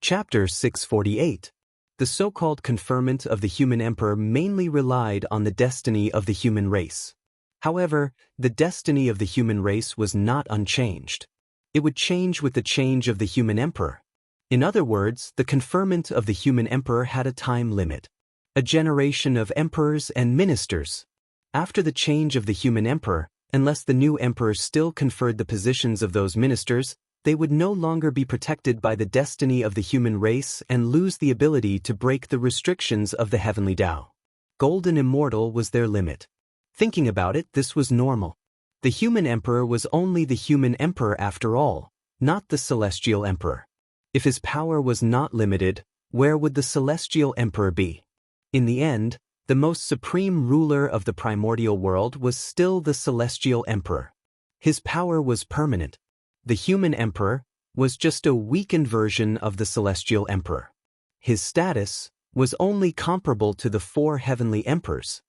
Chapter 648. The so-called conferment of the human emperor mainly relied on the destiny of the human race. However, the destiny of the human race was not unchanged. It would change with the change of the human emperor. In other words, the conferment of the human emperor had a time limit. A generation of emperors and ministers. After the change of the human emperor, unless the new emperor still conferred the positions of those ministers, they would no longer be protected by the destiny of the human race and lose the ability to break the restrictions of the heavenly Tao. Golden Immortal was their limit. Thinking about it, this was normal. The human emperor was only the human emperor after all, not the celestial emperor. If his power was not limited, where would the celestial emperor be? In the end, the most supreme ruler of the primordial world was still the celestial emperor. His power was permanent. The human emperor was just a weakened version of the celestial emperor. His status was only comparable to the 4 heavenly emperors.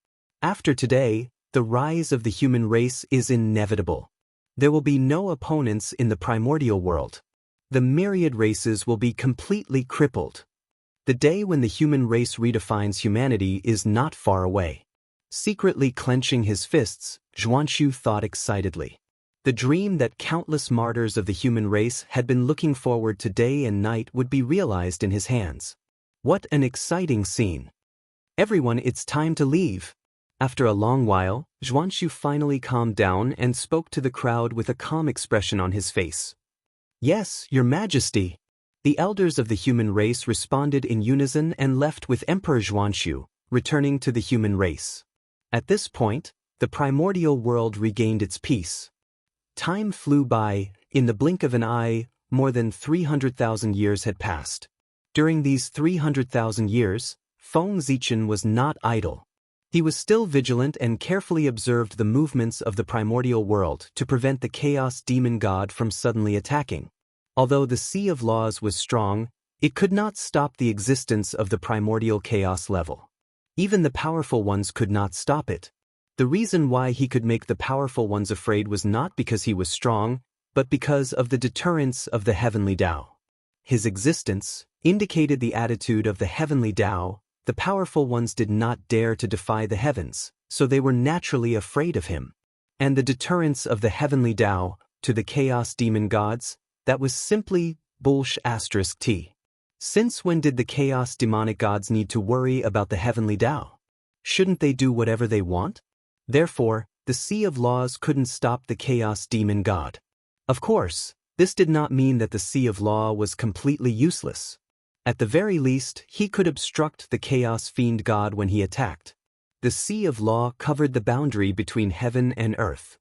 After today, the rise of the human race is inevitable. There will be no opponents in the primordial world. The myriad races will be completely crippled. The day when the human race redefines humanity is not far away. Secretly clenching his fists, Xianxia thought excitedly. The dream that countless martyrs of the human race had been looking forward to day and night would be realized in his hands. What an exciting scene! Everyone, it's time to leave. After a long while, Xianxia finally calmed down and spoke to the crowd with a calm expression on his face. Yes, Your Majesty. The elders of the human race responded in unison and left with Emperor Xianxia, returning to the human race. At this point, the primordial world regained its peace. Time flew by. In the blink of an eye, more than 300,000 years had passed. During these 300,000 years, Feng Zichen was not idle. He was still vigilant and carefully observed the movements of the primordial world to prevent the chaos demon god from suddenly attacking. Although the Sea of Laws was strong, it could not stop the existence of the primordial chaos level. Even the powerful ones could not stop it. The reason why he could make the powerful ones afraid was not because he was strong, but because of the deterrence of the heavenly Tao. His existence indicated the attitude of the heavenly Tao. The powerful ones did not dare to defy the heavens, so they were naturally afraid of him. And the deterrence of the heavenly Tao to the chaos demon gods, that was simply bullsh*t. Since when did the chaos demonic gods need to worry about the heavenly Tao? Shouldn't they do whatever they want? Therefore, the Sea of Laws couldn't stop the chaos demon god. Of course, this did not mean that the Sea of Law was completely useless. At the very least, he could obstruct the chaos fiend god when he attacked. The Sea of Law covered the boundary between heaven and earth.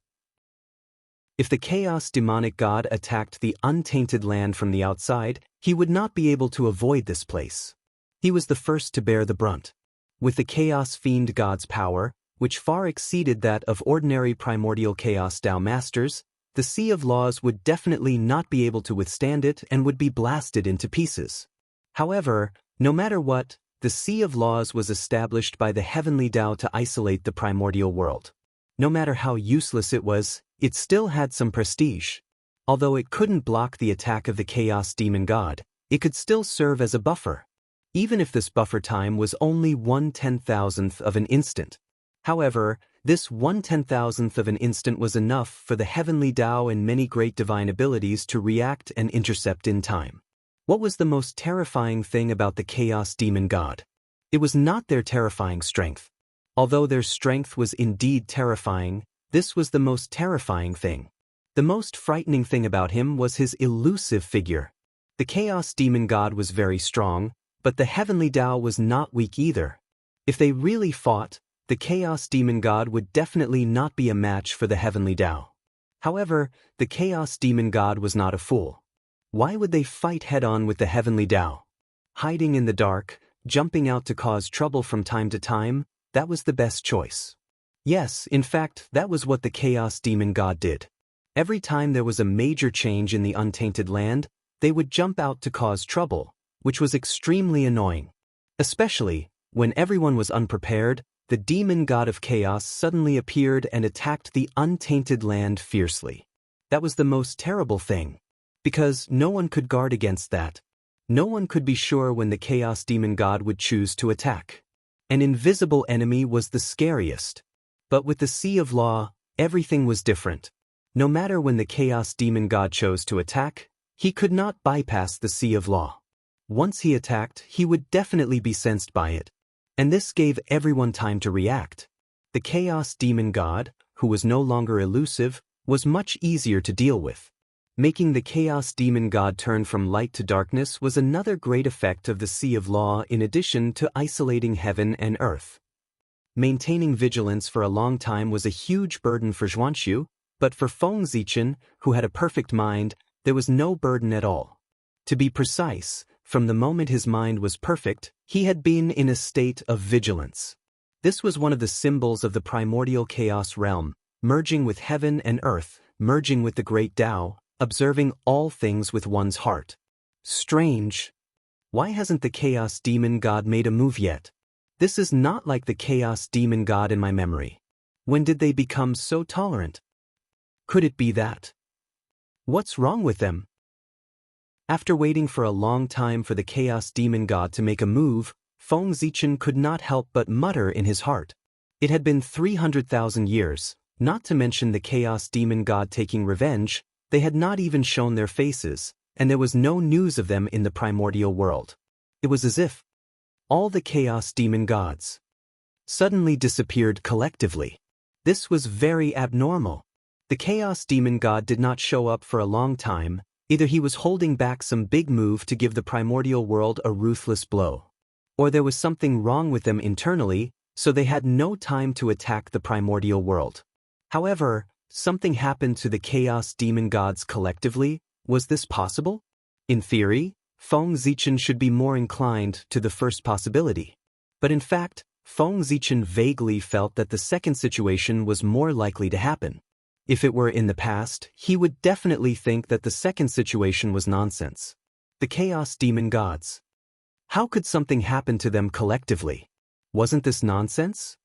If the chaos demonic god attacked the untainted land from the outside, he would not be able to avoid this place. He was the first to bear the brunt. With the chaos fiend god's power, which far exceeded that of ordinary primordial chaos Tao masters, the Sea of Laws would definitely not be able to withstand it and would be blasted into pieces. However, no matter what, the Sea of Laws was established by the heavenly Tao to isolate the primordial world. No matter how useless it was, it still had some prestige. Although it couldn't block the attack of the chaos demon god, it could still serve as a buffer. Even if this buffer time was only 1/10,000th of an instant. However, this 1/10,000th of an instant was enough for the heavenly Tao and many great divine abilities to react and intercept in time. What was the most terrifying thing about the chaos demon god? It was not their terrifying strength. Although their strength was indeed terrifying, this was the most terrifying thing. The most frightening thing about him was his elusive figure. The chaos demon god was very strong, but the heavenly Tao was not weak either. If they really fought, the chaos demon god would definitely not be a match for the heavenly Tao. However, the chaos demon god was not a fool. Why would they fight head-on with the heavenly Tao? Hiding in the dark, jumping out to cause trouble from time to time, that was the best choice. Yes, in fact, that was what the chaos demon god did. Every time there was a major change in the untainted land, they would jump out to cause trouble, which was extremely annoying. Especially, when everyone was unprepared, the demon god of chaos suddenly appeared and attacked the untainted land fiercely. That was the most terrible thing. Because no one could guard against that. No one could be sure when the Chaos Demon God would choose to attack. An invisible enemy was the scariest. But with the Sea of Law, everything was different. No matter when the Chaos Demon God chose to attack, he could not bypass the Sea of Law. Once he attacked, he would definitely be sensed by it. And this gave everyone time to react. The Chaos Demon God, who was no longer elusive, was much easier to deal with. Making the Chaos Demon God turn from light to darkness was another great effect of the Sea of Law in addition to isolating heaven and earth. Maintaining vigilance for a long time was a huge burden for Xianxia, but for Feng Zichen, who had a perfect mind, there was no burden at all. To be precise, from the moment his mind was perfect, he had been in a state of vigilance. This was one of the symbols of the primordial chaos realm, merging with heaven and earth, merging with the great Tao, observing all things with one's heart. Strange. Why hasn't the Chaos Demon God made a move yet? This is not like the Chaos Demon God in my memory. When did they become so tolerant? Could it be that? What's wrong with them? After waiting for a long time for the Chaos Demon God to make a move, Feng Zichen could not help but mutter in his heart. It had been 300,000 years, not to mention the Chaos Demon God taking revenge. They had not even shown their faces, and there was no news of them in the primordial world. It was as if all the Chaos Demon Gods suddenly disappeared collectively. This was very abnormal. The Chaos Demon God did not show up for a long time. Either he was holding back some big move to give the primordial world a ruthless blow, or there was something wrong with them internally, so they had no time to attack the primordial world. However, something happened to the Chaos Demon Gods collectively. Was this possible? In theory, Feng Zichen should be more inclined to the first possibility. But in fact, Feng Zichen vaguely felt that the second situation was more likely to happen. If it were in the past, he would definitely think that the second situation was nonsense. The Chaos Demon Gods. How could something happen to them collectively? Wasn't this nonsense?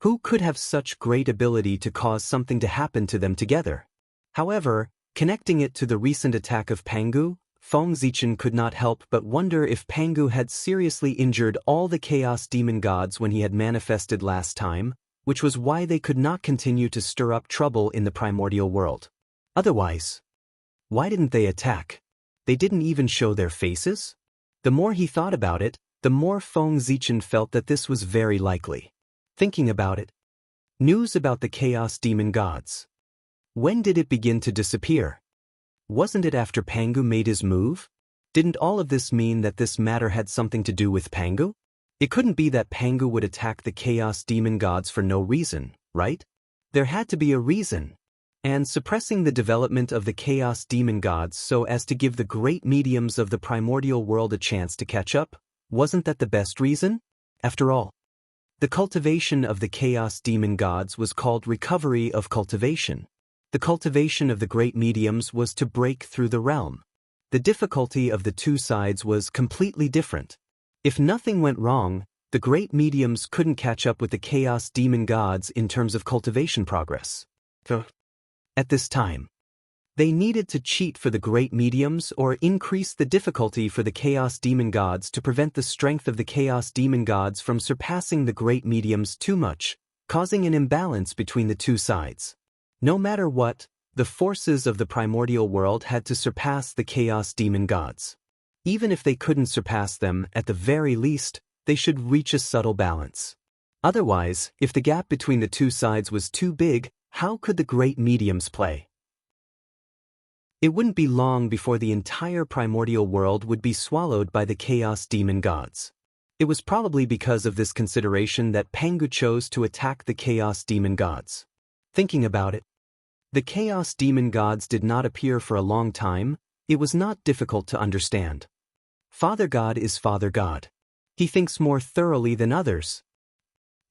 Who could have such great ability to cause something to happen to them together? However, connecting it to the recent attack of Pangu, Feng Zichen could not help but wonder if Pangu had seriously injured all the Chaos Demon Gods when he had manifested last time, which was why they could not continue to stir up trouble in the primordial world. Otherwise, why didn't they attack? They didn't even show their faces? The more he thought about it, the more Feng Zichen felt that this was very likely. Thinking about it, news about the Chaos Demon Gods. When did it begin to disappear? Wasn't it after Pangu made his move? Didn't all of this mean that this matter had something to do with Pangu? It couldn't be that Pangu would attack the Chaos Demon Gods for no reason, right? There had to be a reason. And suppressing the development of the Chaos Demon Gods so as to give the great mediums of the primordial world a chance to catch up, wasn't that the best reason? After all, the cultivation of the Chaos Demon Gods was called recovery of cultivation. The cultivation of the great mediums was to break through the realm. The difficulty of the two sides was completely different. If nothing went wrong, the great mediums couldn't catch up with the Chaos Demon Gods in terms of cultivation progress. At this time, they needed to cheat for the great mediums or increase the difficulty for the Chaos Demon Gods to prevent the strength of the Chaos Demon Gods from surpassing the great mediums too much, causing an imbalance between the two sides. No matter what, the forces of the primordial world had to surpass the Chaos Demon Gods. Even if they couldn't surpass them, at the very least, they should reach a subtle balance. Otherwise, if the gap between the two sides was too big, how could the great mediums play? It wouldn't be long before the entire primordial world would be swallowed by the Chaos Demon Gods. It was probably because of this consideration that Pangu chose to attack the Chaos Demon Gods. Thinking about it, the Chaos Demon Gods did not appear for a long time. It was not difficult to understand. Father God is Father God. He thinks more thoroughly than others.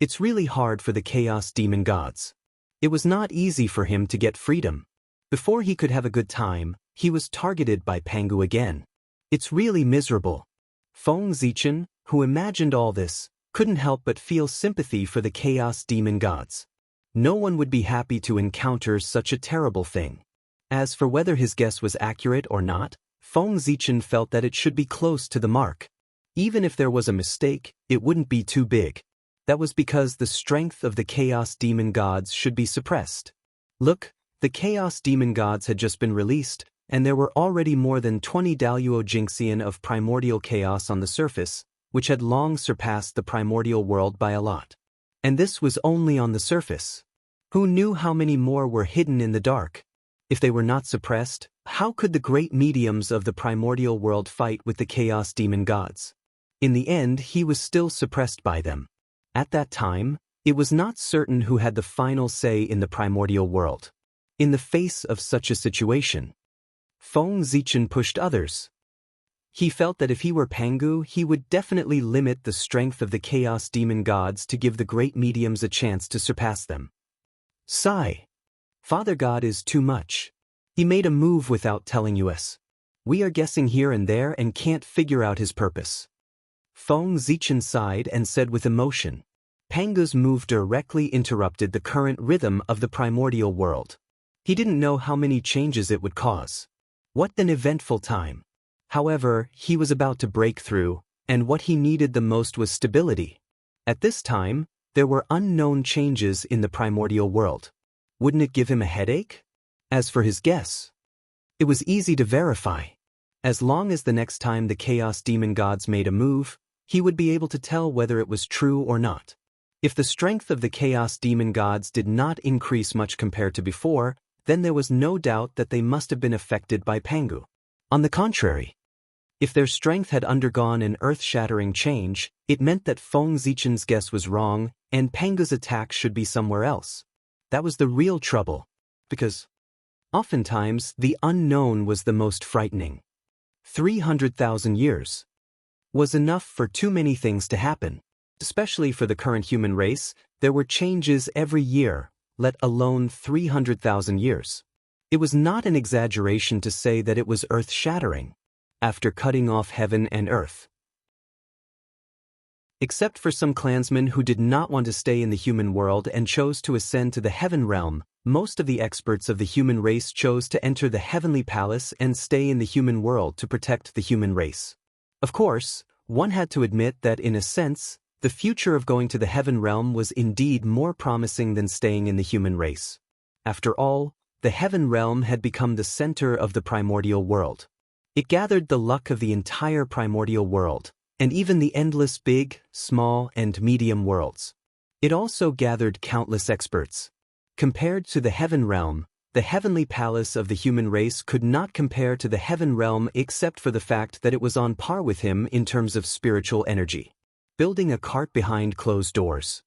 It's really hard for the Chaos Demon Gods. It was not easy for him to get freedom. Before he could have a good time, he was targeted by Pangu again. It's really miserable. Feng Zichen, who imagined all this, couldn't help but feel sympathy for the Chaos Demon Gods. No one would be happy to encounter such a terrible thing. As for whether his guess was accurate or not, Feng Zichen felt that it should be close to the mark. Even if there was a mistake, it wouldn't be too big. That was because the strength of the Chaos Demon Gods should be suppressed. Look, the Chaos Demon Gods had just been released, and there were already more than 20 Daluo Jinxian of primordial chaos on the surface, which had long surpassed the primordial world by a lot. And this was only on the surface. Who knew how many more were hidden in the dark? If they were not suppressed, how could the great mediums of the primordial world fight with the Chaos Demon Gods? In the end, he was still suppressed by them. At that time, it was not certain who had the final say in the primordial world. In the face of such a situation, Feng Zichen pushed others. He felt that if he were Pangu, he would definitely limit the strength of the Chaos Demon Gods to give the great mediums a chance to surpass them. Sigh. Father God is too much. He made a move without telling us. We are guessing here and there and can't figure out his purpose. Feng Zichen sighed and said with emotion. Pangu's move directly interrupted the current rhythm of the primordial world. He didn't know how many changes it would cause. What an eventful time. However, he was about to break through, and what he needed the most was stability. At this time, there were unknown changes in the primordial world. Wouldn't it give him a headache? As for his guess, it was easy to verify. As long as the next time the Chaos Demon Gods made a move, he would be able to tell whether it was true or not. If the strength of the Chaos Demon Gods did not increase much compared to before, then there was no doubt that they must have been affected by Pangu. On the contrary, if their strength had undergone an earth-shattering change, it meant that Feng Zichen's guess was wrong, and Pangu's attack should be somewhere else. That was the real trouble, because oftentimes the unknown was the most frightening. 300,000 years was enough for too many things to happen. Especially for the current human race, there were changes every year, let alone 300,000 years. It was not an exaggeration to say that it was earth-shattering. After cutting off heaven and earth. Except for some clansmen who did not want to stay in the human world and chose to ascend to the heaven realm, most of the experts of the human race chose to enter the heavenly palace and stay in the human world to protect the human race. Of course, one had to admit that in a sense, the future of going to the heaven realm was indeed more promising than staying in the human race. After all, the heaven realm had become the center of the primordial world. It gathered the luck of the entire primordial world, and even the endless big, small, and medium worlds. It also gathered countless experts. Compared to the heaven realm, the heavenly palace of the human race could not compare to the heaven realm except for the fact that it was on par with him in terms of spiritual energy. Building a cart behind closed doors.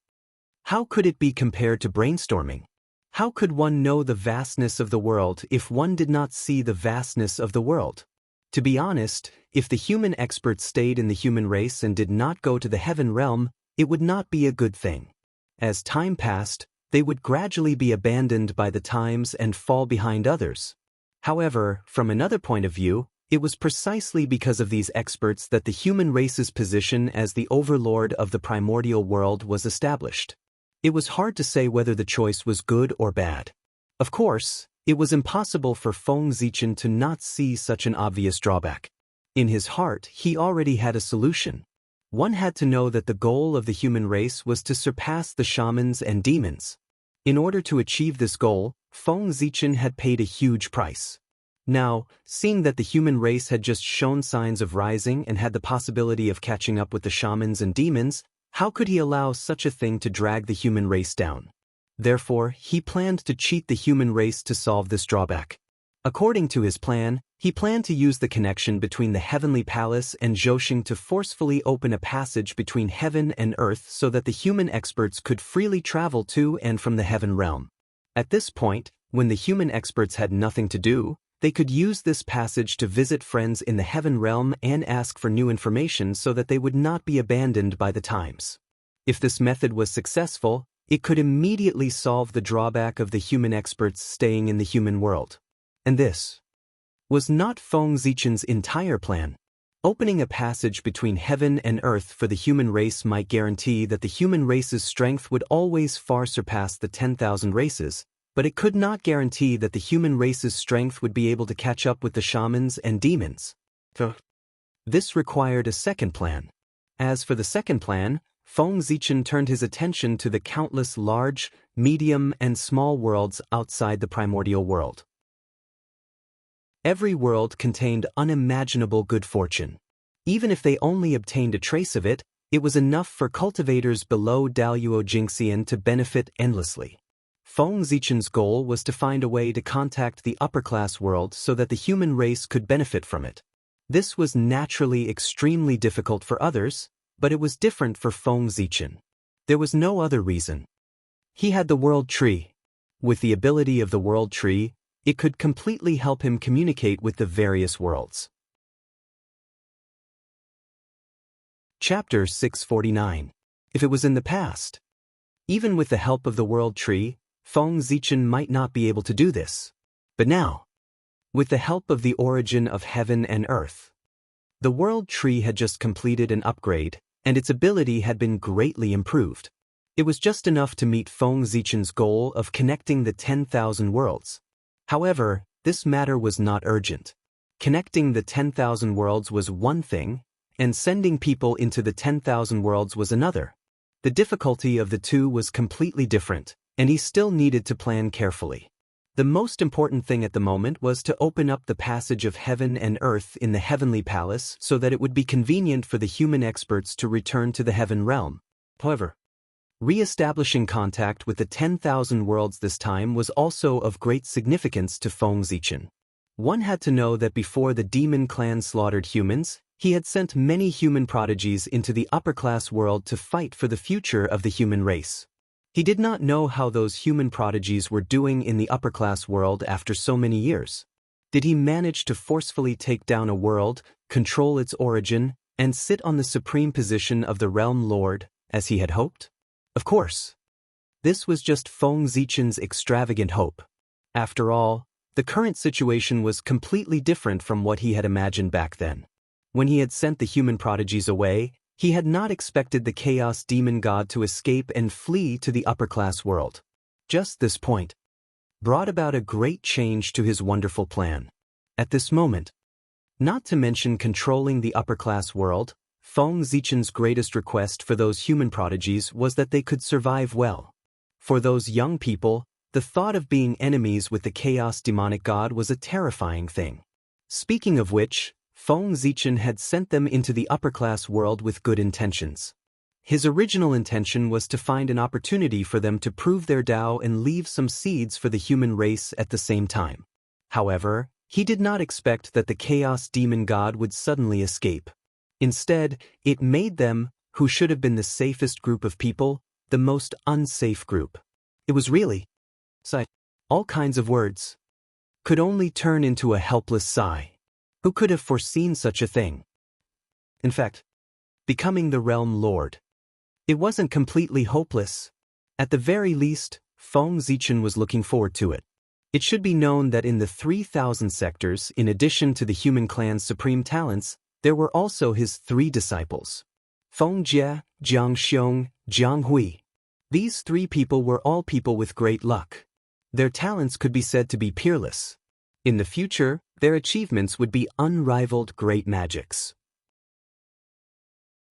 How could it be compared to brainstorming? How could one know the vastness of the world if one did not see the vastness of the world? To be honest, if the human experts stayed in the human race and did not go to the heaven realm, it would not be a good thing. As time passed, they would gradually be abandoned by the times and fall behind others. However, from another point of view, it was precisely because of these experts that the human race's position as the overlord of the primordial world was established. It was hard to say whether the choice was good or bad. Of course, it was impossible for Feng Zichen to not see such an obvious drawback. In his heart, he already had a solution. One had to know that the goal of the human race was to surpass the shamans and demons. In order to achieve this goal, Feng Zichen had paid a huge price. Now, seeing that the human race had just shown signs of rising and had the possibility of catching up with the shamans and demons, how could he allow such a thing to drag the human race down? Therefore, he planned to cheat the human race to solve this drawback. According to his plan, he planned to use the connection between the heavenly palace and Zhoushan to forcefully open a passage between heaven and earth so that the human experts could freely travel to and from the heaven realm. At this point, when the human experts had nothing to do, they could use this passage to visit friends in the heaven realm and ask for new information so that they would not be abandoned by the times. If this method was successful, it could immediately solve the drawback of the human experts staying in the human world. And this was not Feng Zichen's entire plan. Opening a passage between heaven and earth for the human race might guarantee that the human race's strength would always far surpass the 10,000 races, but it could not guarantee that the human race's strength would be able to catch up with the shamans and demons. This required a second plan. As for the second plan, Feng Zichen turned his attention to the countless large, medium, and small worlds outside the primordial world. Every world contained unimaginable good fortune. Even if they only obtained a trace of it, it was enough for cultivators below Daluo Jingxian to benefit endlessly. Feng Zichen's goal was to find a way to contact the upper-class world so that the human race could benefit from it. This was naturally extremely difficult for others, but it was different for Feng Zichen. There was no other reason. He had the World Tree. With the ability of the World Tree, it could completely help him communicate with the various worlds. Chapter 649. If it was in the past. Even with the help of the World Tree, Feng Zichen might not be able to do this. But now, with the help of the origin of heaven and earth. The World Tree had just completed an upgrade, and its ability had been greatly improved. It was just enough to meet Feng Zichen's goal of connecting the 10,000 worlds. However, this matter was not urgent. Connecting the 10,000 worlds was one thing, and sending people into the 10,000 worlds was another. The difficulty of the two was completely different, and he still needed to plan carefully. The most important thing at the moment was to open up the passage of heaven and earth in the heavenly palace so that it would be convenient for the human experts to return to the heaven realm. However, re-establishing contact with the 10,000 worlds this time was also of great significance to Feng Zichen. One had to know that before the demon clan slaughtered humans, he had sent many human prodigies into the upper-class world to fight for the future of the human race. He did not know how those human prodigies were doing in the upper-class world after so many years. Did he manage to forcefully take down a world, control its origin, and sit on the supreme position of the realm lord, as he had hoped? Of course. This was just Feng Zichen's extravagant hope. After all, the current situation was completely different from what he had imagined back then. When he had sent the human prodigies away, he had not expected the chaos demon god to escape and flee to the upper-class world. Just this point brought about a great change to his wonderful plan. At this moment, not to mention controlling the upper-class world, Feng Zichen's greatest request for those human prodigies was that they could survive well. For those young people, the thought of being enemies with the chaos demonic god was a terrifying thing. Speaking of which, Feng Zichen had sent them into the upper-class world with good intentions. His original intention was to find an opportunity for them to prove their Tao and leave some seeds for the human race at the same time. However, he did not expect that the chaos demon god would suddenly escape. Instead, it made them, who should have been the safest group of people, the most unsafe group. It was really, all kinds of words, could only turn into a helpless sigh. Who could have foreseen such a thing? In fact, becoming the realm lord. It wasn't completely hopeless. At the very least, Feng Zichen was looking forward to it. It should be known that in the 3,000 sectors, in addition to the human clan's supreme talents, there were also his 3 disciples. Feng Jie, Jiang Xiong, Jiang Hui. These 3 people were all people with great luck. Their talents could be said to be peerless. In the future, their achievements would be unrivaled great magics.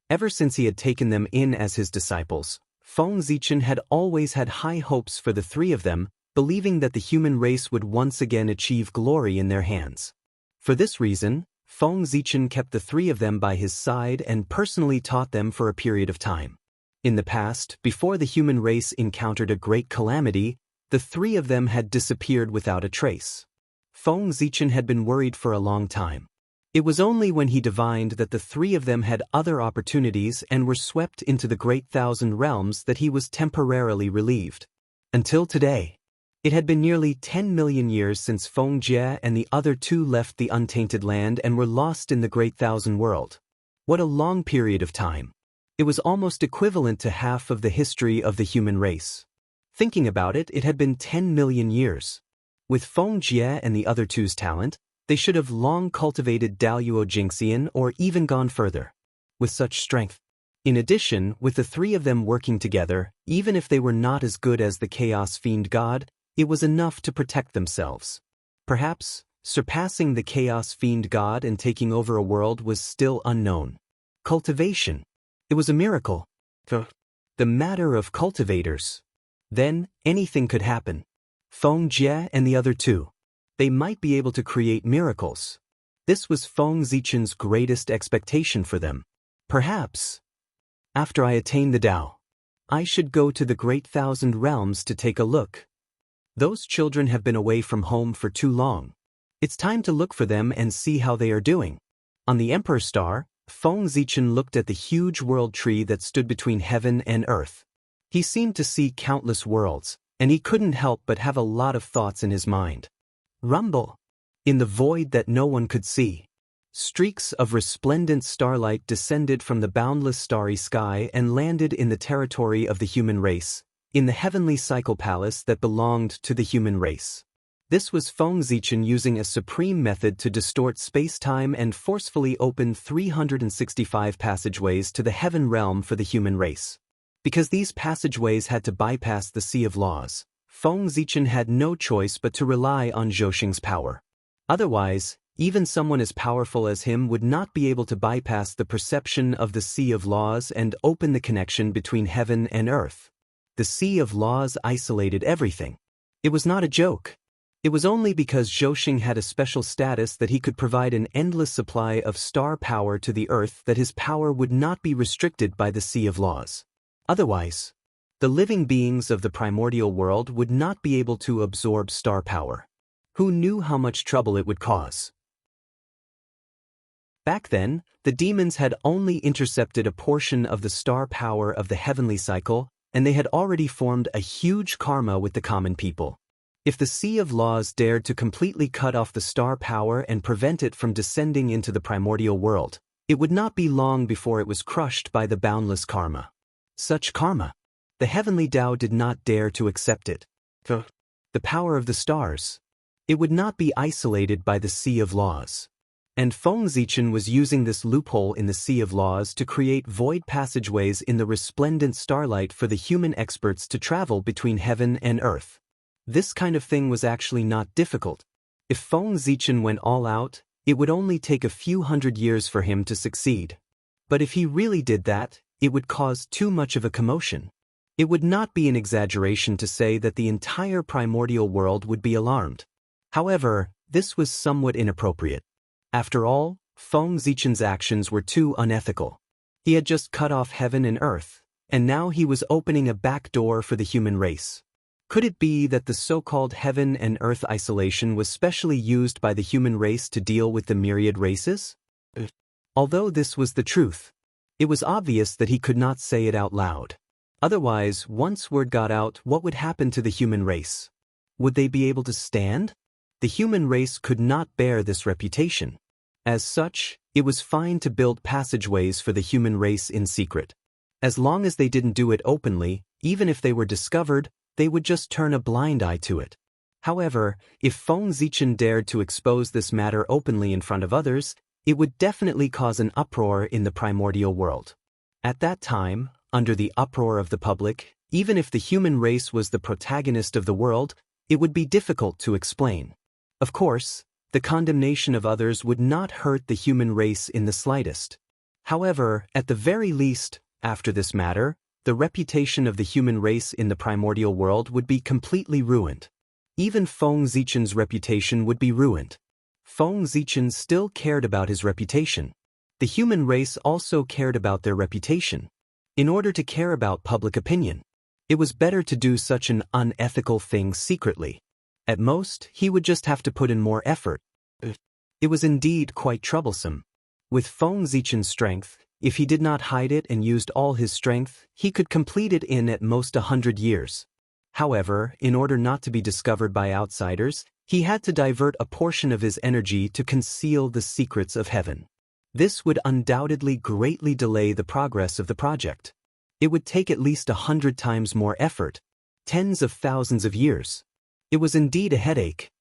Ever since he had taken them in as his disciples, Feng Zichen had always had high hopes for the 3 of them, believing that the human race would once again achieve glory in their hands. For this reason, Feng Zichen kept the 3 of them by his side and personally taught them for a period of time. In the past, before the human race encountered a great calamity, the 3 of them had disappeared without a trace. Feng Zichen had been worried for a long time. It was only when he divined that the 3 of them had other opportunities and were swept into the great 1,000 realms that he was temporarily relieved. Until today, it had been nearly 10 million years since Feng Jie and the other 2 left the untainted land and were lost in the great 1,000 world. What a long period of time. It was almost equivalent to half of the history of the human race. Thinking about it, it had been 10 million years. With Feng Jie and the other 2's talent, they should have long cultivated Daluo Jingxian or even gone further. With such strength. In addition, with the 3 of them working together, even if they were not as good as the Chaos Fiend God, it was enough to protect themselves. Perhaps, surpassing the chaos fiend god and taking over a world was still unknown. Cultivation. It was a miracle. The matter of cultivators. Then, anything could happen. Feng Jie and the other two. They might be able to create miracles. This was Feng Zichen's greatest expectation for them. Perhaps, after I attain the Tao, I should go to the Great Thousand Realms to take a look. Those children have been away from home for too long. It's time to look for them and see how they are doing. On the Emperor Star, Feng Zichen looked at the huge world tree that stood between heaven and earth. He seemed to see countless worlds, and he couldn't help but have a lot of thoughts in his mind. Rumble. In the void that no one could see, streaks of resplendent starlight descended from the boundless starry sky and landed in the territory of the human race, in the heavenly cycle palace that belonged to the human race. This was Feng Zichen using a supreme method to distort space-time and forcefully open 365 passageways to the heaven realm for the human race. Because these passageways had to bypass the Sea of Laws, Feng Zichen had no choice but to rely on Zhouxing's power. Otherwise, even someone as powerful as him would not be able to bypass the perception of the Sea of Laws and open the connection between heaven and earth. The Sea of Laws isolated everything. It was not a joke. It was only because Zhouxing had a special status that he could provide an endless supply of star power to the earth that his power would not be restricted by the Sea of Laws. Otherwise, the living beings of the primordial world would not be able to absorb star power. Who knew how much trouble it would cause? Back then, the demons had only intercepted a portion of the star power of the heavenly cycle, and they had already formed a huge karma with the common people. If the Sea of Laws dared to completely cut off the star power and prevent it from descending into the primordial world, it would not be long before it was crushed by the boundless karma. Such karma, the heavenly Tao did not dare to accept it. The power of the stars, it would not be isolated by the Sea of Laws. And Feng Zichen was using this loophole in the Sea of Laws to create void passageways in the resplendent starlight for the human experts to travel between heaven and earth. This kind of thing was actually not difficult. If Feng Zichen went all out, it would only take a few hundred years for him to succeed. But if he really did that, it would cause too much of a commotion. It would not be an exaggeration to say that the entire primordial world would be alarmed. However, this was somewhat inappropriate. After all, Feng Zichen's actions were too unethical. He had just cut off heaven and earth, and now he was opening a back door for the human race. Could it be that the so-called heaven and earth isolation was specially used by the human race to deal with the myriad races? Although this was the truth, it was obvious that he could not say it out loud. Otherwise, once word got out, what would happen to the human race? Would they be able to stand? The human race could not bear this reputation. As such, it was fine to build passageways for the human race in secret. As long as they didn't do it openly, even if they were discovered, they would just turn a blind eye to it. However, if Feng Zichen dared to expose this matter openly in front of others, it would definitely cause an uproar in the primordial world. At that time, under the uproar of the public, even if the human race was the protagonist of the world, it would be difficult to explain. Of course, the condemnation of others would not hurt the human race in the slightest. However, at the very least, after this matter, the reputation of the human race in the primordial world would be completely ruined. Even Feng Zichen's reputation would be ruined. Feng Zichen still cared about his reputation. The human race also cared about their reputation. In order to care about public opinion, it was better to do such an unethical thing secretly. At most, he would just have to put in more effort. It was indeed quite troublesome. With Feng Zichen's strength, if he did not hide it and used all his strength, he could complete it in at most 100 years. However, in order not to be discovered by outsiders, he had to divert a portion of his energy to conceal the secrets of heaven. This would undoubtedly greatly delay the progress of the project. It would take at least 100 times more effort, tens of thousands of years. It was indeed a headache.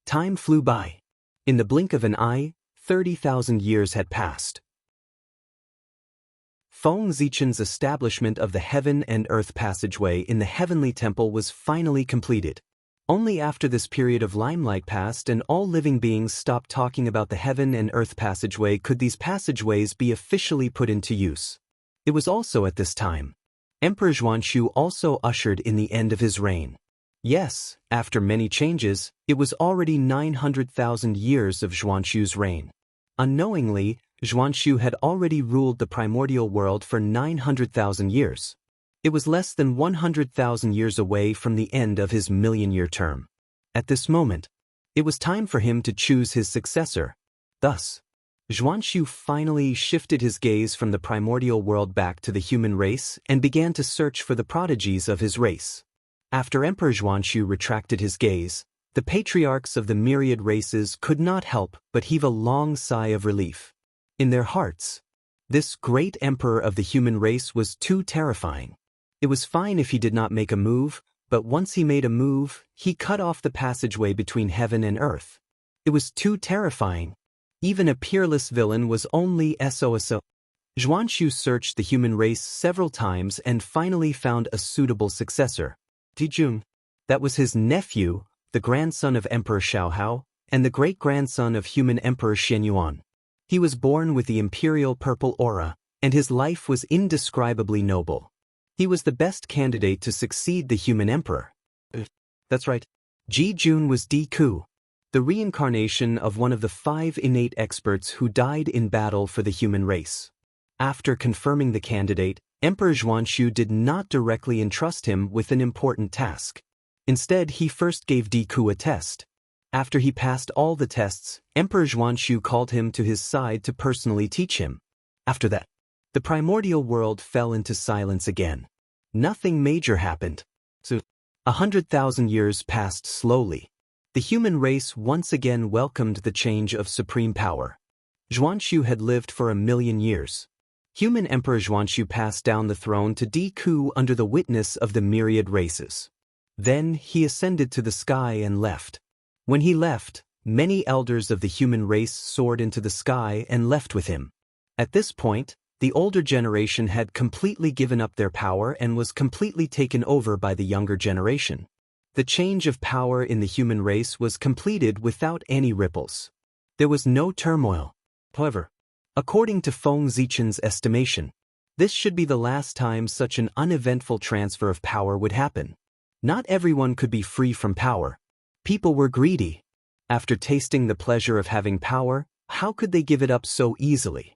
Time flew by. In the blink of an eye, 30,000 years had passed. Feng Zichen's establishment of the heaven and earth passageway in the heavenly temple was finally completed. Only after this period of limelight passed and all living beings stopped talking about the heaven and earth passageway could these passageways be officially put into use. It was also at this time Emperor Xuanxu also ushered in the end of his reign. Yes, after many changes, it was already 900,000 years of Xuanxu's reign. Unknowingly, Xuanxu had already ruled the primordial world for 900,000 years. It was less than 100,000 years away from the end of his million-year term. At this moment, it was time for him to choose his successor. Thus, Xuanxu finally shifted his gaze from the primordial world back to the human race and began to search for the prodigies of his race. After Emperor Xuanxu retracted his gaze, the patriarchs of the myriad races could not help but heave a long sigh of relief. In their hearts, this great emperor of the human race was too terrifying. It was fine if he did not make a move, but once he made a move, he cut off the passageway between heaven and earth. It was too terrifying. Even a peerless villain was only SOSO. Xuanxu searched the human race several times and finally found a suitable successor. Dijun. That was his nephew, the grandson of Emperor Xiaohao, and the great-grandson of human Emperor Xianyuan. He was born with the imperial purple aura, and his life was indescribably noble. He was the best candidate to succeed the human emperor. That's right. Ji Jun was Di Ku, the reincarnation of one of the 5 innate experts who died in battle for the human race. After confirming the candidate, Emperor Xuanxu did not directly entrust him with an important task. Instead, he first gave Di Ku a test. After he passed all the tests, Emperor Xuanxu called him to his side to personally teach him. After that, the primordial world fell into silence again. Nothing major happened. So, 100,000 years passed slowly. The human race once again welcomed the change of supreme power. Xuanxu had lived for 1,000,000 years. Human Emperor Xuanxu passed down the throne to Di Ku under the witness of the myriad races. Then he ascended to the sky and left. When he left, many elders of the human race soared into the sky and left with him. At this point, the older generation had completely given up their power and was completely taken over by the younger generation. The change of power in the human race was completed without any ripples. There was no turmoil. However, according to Feng Zichen's estimation, this should be the last time such an uneventful transfer of power would happen. Not everyone could be free from power. People were greedy. After tasting the pleasure of having power, how could they give it up so easily?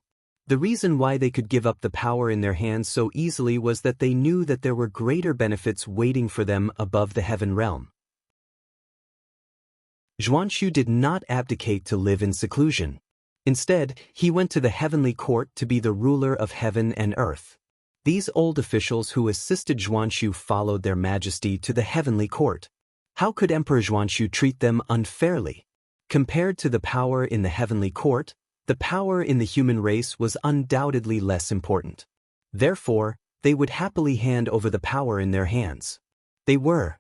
The reason why they could give up the power in their hands so easily was that they knew that there were greater benefits waiting for them above the heaven realm. Xuanxu did not abdicate to live in seclusion. Instead, he went to the heavenly court to be the ruler of heaven and earth. These old officials who assisted Xuanxu followed their majesty to the heavenly court. How could Emperor Xuanxu treat them unfairly? Compared to the power in the heavenly court, the power in the human race was undoubtedly less important. Therefore, they would happily hand over the power in their hands. They were.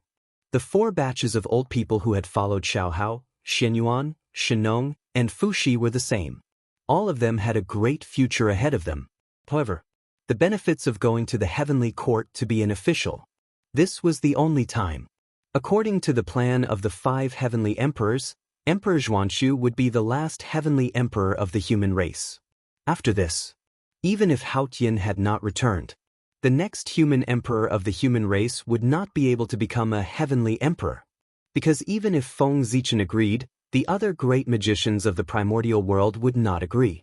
The 4 batches of old people who had followed Xiaohao, Xianyuan, Shenong, and Fuxi were the same. All of them had a great future ahead of them. However, the benefits of going to the heavenly court to be an official. This was the only time. According to the plan of the 5 heavenly emperors, Emperor Xuanxu would be the last heavenly emperor of the human race. After this, even if Hao Tian had not returned, the next human emperor of the human race would not be able to become a heavenly emperor. Because even if Feng Zichen agreed, the other great magicians of the primordial world would not agree.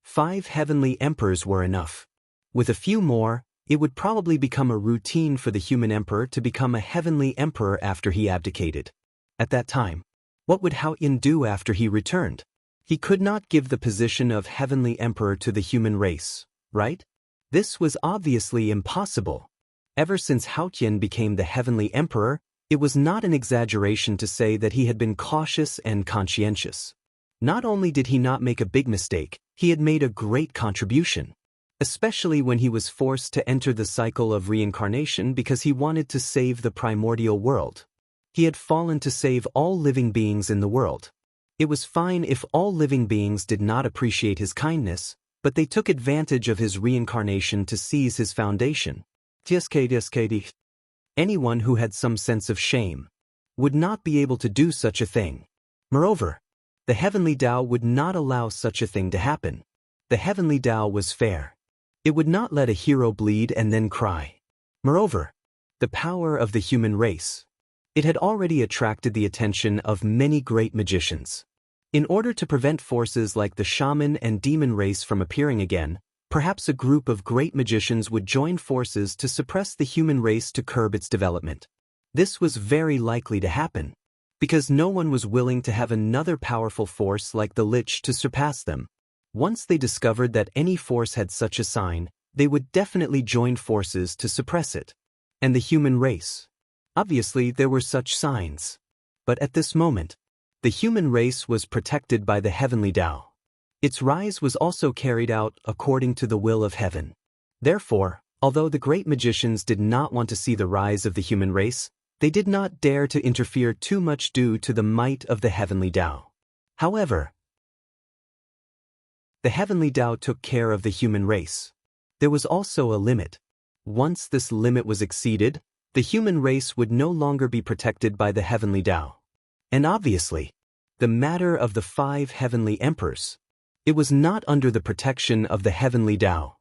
5 heavenly emperors were enough. With a few more, it would probably become a routine for the human emperor to become a heavenly emperor after he abdicated. At that time, what would Hao Tian do after he returned? He could not give the position of heavenly emperor to the human race, right? This was obviously impossible. Ever since Hao Tian became the heavenly emperor, it was not an exaggeration to say that he had been cautious and conscientious. Not only did he not make a big mistake, he had made a great contribution. Especially when he was forced to enter the cycle of reincarnation because he wanted to save the primordial world. He had fallen to save all living beings in the world. It was fine if all living beings did not appreciate his kindness, but they took advantage of his reincarnation to seize his foundation. Anyone who had some sense of shame. would not be able to do such a thing. Moreover, the heavenly Tao would not allow such a thing to happen. The heavenly Tao was fair. It would not let a hero bleed and then cry. Moreover, the power of the human race. It had already attracted the attention of many great magicians. In order to prevent forces like the shaman and demon race from appearing again, perhaps a group of great magicians would join forces to suppress the human race to curb its development. This was very likely to happen, because no one was willing to have another powerful force like the Lich to surpass them. Once they discovered that any force had such a sign, they would definitely join forces to suppress it. And the human race. Obviously, there were such signs. But at this moment, the human race was protected by the heavenly Tao. Its rise was also carried out according to the will of heaven. Therefore, although the great magicians did not want to see the rise of the human race, they did not dare to interfere too much due to the might of the heavenly Tao. However, the heavenly Tao took care of the human race. There was also a limit. Once this limit was exceeded, the human race would no longer be protected by the heavenly Tao. And obviously, the matter of the 5 heavenly emperors. It was not under the protection of the heavenly Tao.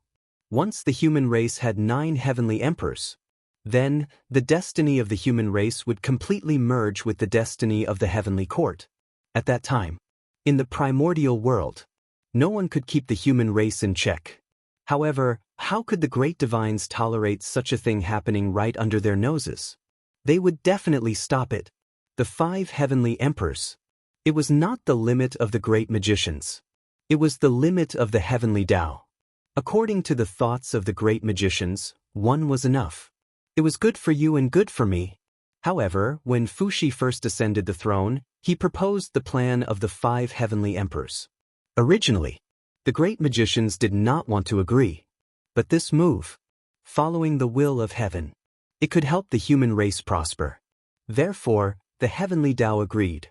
Once the human race had 9 heavenly emperors, then the destiny of the human race would completely merge with the destiny of the heavenly court. At that time, in the primordial world, no one could keep the human race in check. However, how could the great divines tolerate such a thing happening right under their noses? They would definitely stop it. The 5 heavenly emperors. It was not the limit of the great magicians. It was the limit of the heavenly Tao. According to the thoughts of the great magicians, one was enough. It was good for you and good for me. However, when Fuxi first ascended the throne, he proposed the plan of the 5 heavenly emperors. Originally, the great magicians did not want to agree. But this move, following the will of heaven, it could help the human race prosper. Therefore, the heavenly Tao agreed.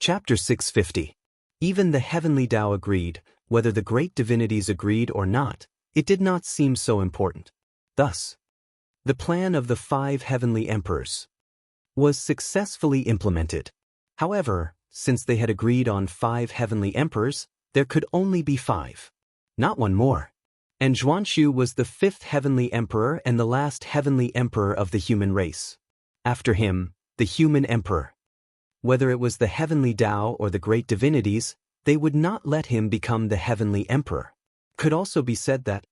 Chapter 650. Even the heavenly Tao agreed, whether the great divinities agreed or not, it did not seem so important. Thus, the plan of the 5 heavenly emperors was successfully implemented. However, since they had agreed on 5 heavenly emperors, there could only be 5. Not one more. And Xianxia was the 5th heavenly emperor and the last heavenly emperor of the human race. After him, the human emperor. Whether it was the heavenly Tao or the great divinities, they would not let him become the heavenly emperor. Could also be said that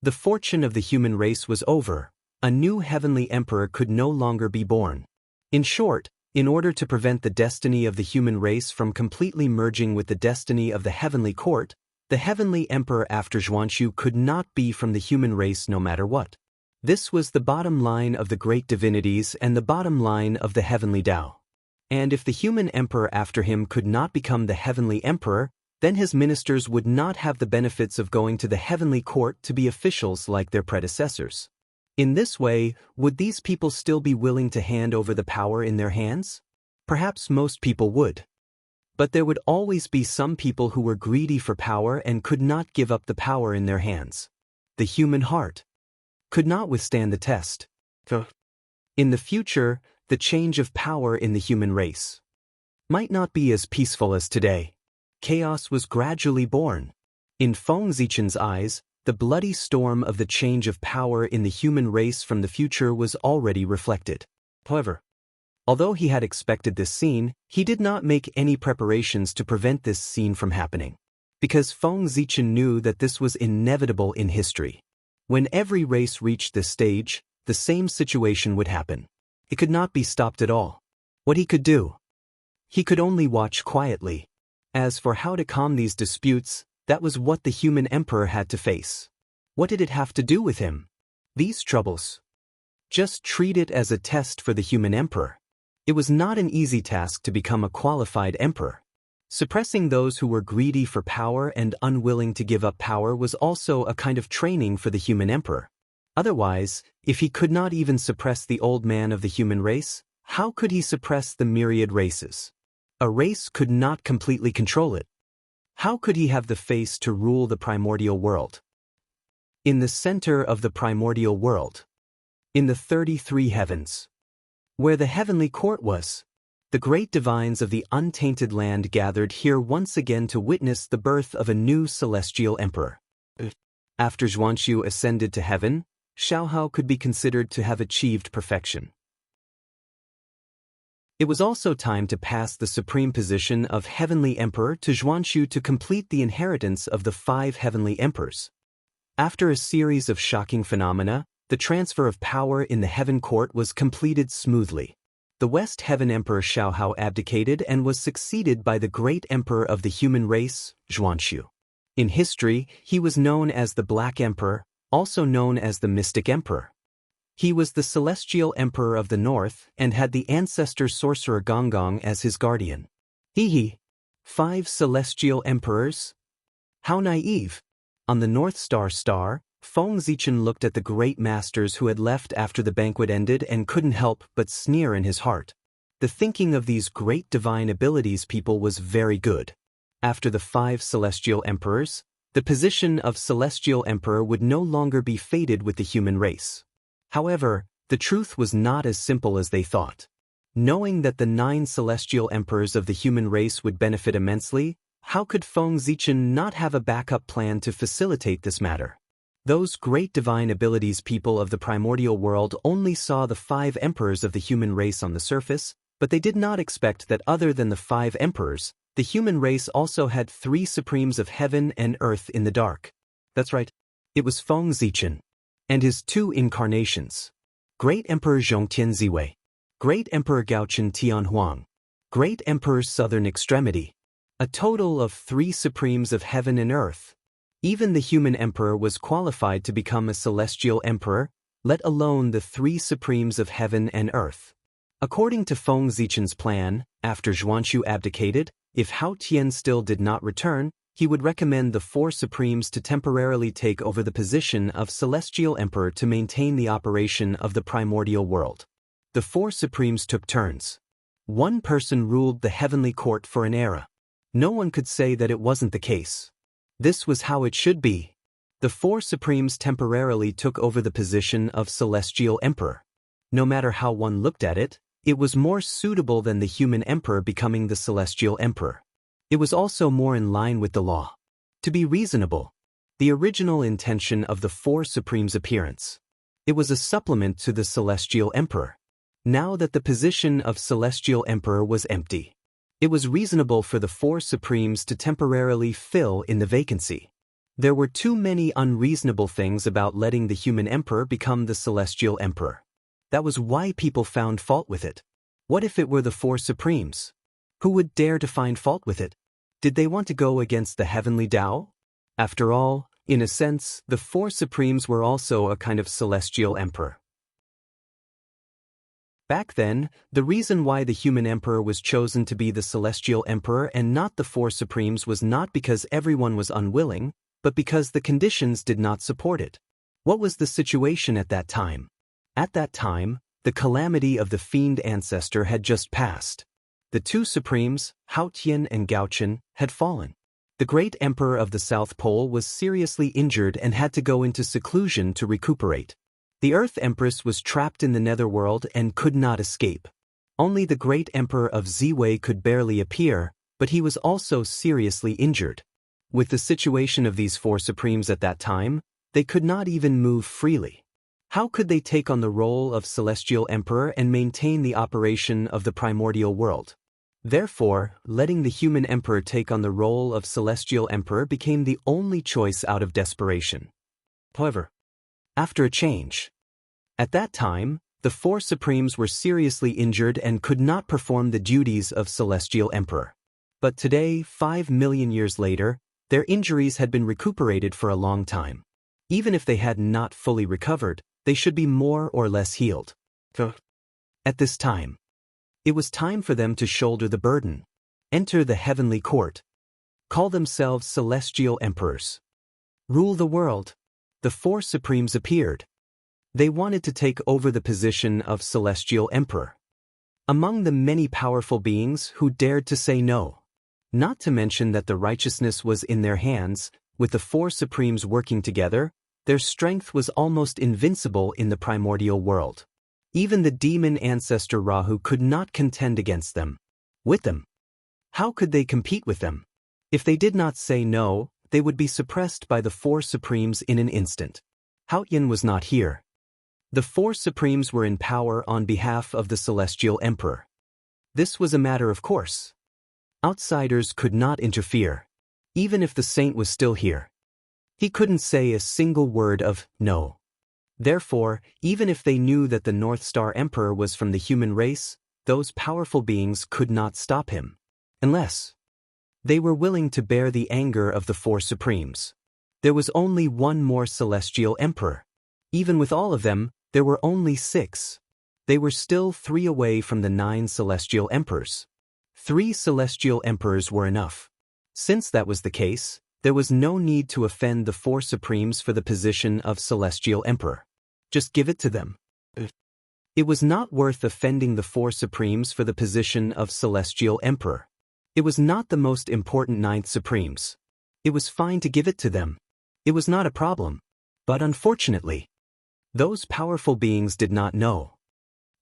the fortune of the human race was over. A new heavenly emperor could no longer be born. In short, in order to prevent the destiny of the human race from completely merging with the destiny of the heavenly court, the heavenly emperor after Xianxia could not be from the human race no matter what. This was the bottom line of the great divinities and the bottom line of the heavenly Tao. And if the human emperor after him could not become the heavenly emperor, then his ministers would not have the benefits of going to the heavenly court to be officials like their predecessors. In this way, would these people still be willing to hand over the power in their hands? Perhaps most people would. But there would always be some people who were greedy for power and could not give up the power in their hands. The human heart could not withstand the test. In the future, the change of power in the human race might not be as peaceful as today. Chaos was gradually born. In Feng Zichen's eyes, the bloody storm of the change of power in the human race from the future was already reflected. However, although he had expected this scene, he did not make any preparations to prevent this scene from happening. Because Feng Zichen knew that this was inevitable in history. When every race reached this stage, the same situation would happen. It could not be stopped at all. What he could do? He could only watch quietly. As for how to calm these disputes, that was what the human emperor had to face. What did it have to do with him? These troubles. Just treat it as a test for the human emperor. It was not an easy task to become a qualified emperor. Suppressing those who were greedy for power and unwilling to give up power was also a kind of training for the human emperor. Otherwise, if he could not even suppress the old man of the human race, how could he suppress the myriad races? A race could not completely control it. How could he have the face to rule the primordial world? In the center of the primordial world, In the 33 heavens, where the heavenly court was, the great divines of the untainted land gathered here once again to witness the birth of a new celestial emperor. After Xianxia ascended to heaven, Xiaohao could be considered to have achieved perfection. It was also time to pass the supreme position of heavenly emperor to Xianxia to complete the inheritance of the 5 heavenly emperors. After a series of shocking phenomena, the transfer of power in the heaven court was completed smoothly. The West Heaven Emperor Xiaohao abdicated and was succeeded by the great emperor of the human race, Xianxia. In history, he was known as the Black Emperor, also known as the Mystic Emperor. He was the celestial emperor of the north and had the ancestor sorcerer Gonggong as his guardian. 5 celestial emperors? How naive! On the North Star, Feng Zichen looked at the great masters who had left after the banquet ended and couldn't help but sneer in his heart. The thinking of these great divine abilities people was very good. After the 5 celestial emperors, the position of celestial emperor would no longer be fated with the human race. However, the truth was not as simple as they thought. Knowing that the 9 celestial emperors of the human race would benefit immensely, how could Feng Zichen not have a backup plan to facilitate this matter? Those great divine abilities people of the primordial world only saw the 5 emperors of the human race on the surface, but they did not expect that other than the 5 emperors, the human race also had 3 supremes of heaven and earth in the dark. That's right. It was Feng Zichen. And his 2 incarnations. Great Emperor Zhongtian Ziwei. Great Emperor Gaochen Tianhuang. Great Emperor's Southern Extremity. A total of 3 supremes of heaven and earth. Even the human emperor was qualified to become a celestial emperor, let alone the 3 supremes of heaven and earth. According to Feng Zichen's plan, after Xianxia abdicated, if Hao Tian still did not return, he would recommend the 4 supremes to temporarily take over the position of celestial emperor to maintain the operation of the primordial world. The 4 supremes took turns. One person ruled the heavenly court for an era. No one could say that it wasn't the case. This was how it should be. The 4 supremes temporarily took over the position of celestial emperor. No matter how one looked at it, it was more suitable than the human emperor becoming the celestial emperor. It was also more in line with the law. To be reasonable, the original intention of the 4 supremes' appearance. It was a supplement to the celestial emperor. Now that the position of celestial emperor was empty, it was reasonable for the 4 supremes to temporarily fill in the vacancy. There were too many unreasonable things about letting the human emperor become the celestial emperor. That was why people found fault with it. What if it were the 4 supremes? Who would dare to find fault with it? Did they want to go against the heavenly Tao? After all, in a sense, the 4 supremes were also a kind of celestial emperor. Back then, the reason why the human emperor was chosen to be the celestial emperor and not the 4 supremes was not because everyone was unwilling, but because the conditions did not support it. What was the situation at that time? At that time, the calamity of the fiend ancestor had just passed. The 2 supremes, Hao Tian and Gaochen, had fallen. The great emperor of the South Pole was seriously injured and had to go into seclusion to recuperate. The Earth Empress was trapped in the netherworld and could not escape. Only the great emperor of Ziwei could barely appear, but he was also seriously injured. With the situation of these 4 supremes at that time, they could not even move freely. How could they take on the role of celestial emperor and maintain the operation of the primordial world? Therefore, letting the human emperor take on the role of celestial emperor became the only choice out of desperation. However, after a change, at that time, the 4 supremes were seriously injured and could not perform the duties of celestial emperor. But today, 5 million years later, their injuries had been recuperated for a long time. Even if they had not fully recovered, they should be more or less healed. At this time, it was time for them to shoulder the burden, enter the heavenly court, call themselves celestial emperors, rule the world. The 4 supremes appeared. They wanted to take over the position of celestial emperor. Among the many powerful beings who dared to say no. Not to mention that the righteousness was in their hands, with the 4 supremes working together, Their strength was almost invincible in the primordial world. Even the demon ancestor Rahu could not contend against them. With them, how could they compete with them? If they did not say no, they would be suppressed by the four supremes in an instant. Haotian was not here. The four supremes were in power on behalf of the celestial emperor. This was a matter of course. Outsiders could not interfere. Even if the saint was still here, he couldn't say a single word of no. Therefore, even if they knew that the North Star Emperor was from the human race, those powerful beings could not stop him. Unless they were willing to bear the anger of the four supremes. There was only one more celestial emperor. Even with all of them, there were only 6. They were still 3 away from the 9 celestial emperors. 3 celestial emperors were enough. Since that was the case, there was no need to offend the 4 supremes for the position of celestial emperor. Just give it to them. It was not worth offending the 4 supremes for the position of celestial emperor. It was not the most important 9th supremes. It was fine to give it to them. It was not a problem. But unfortunately, those powerful beings did not know.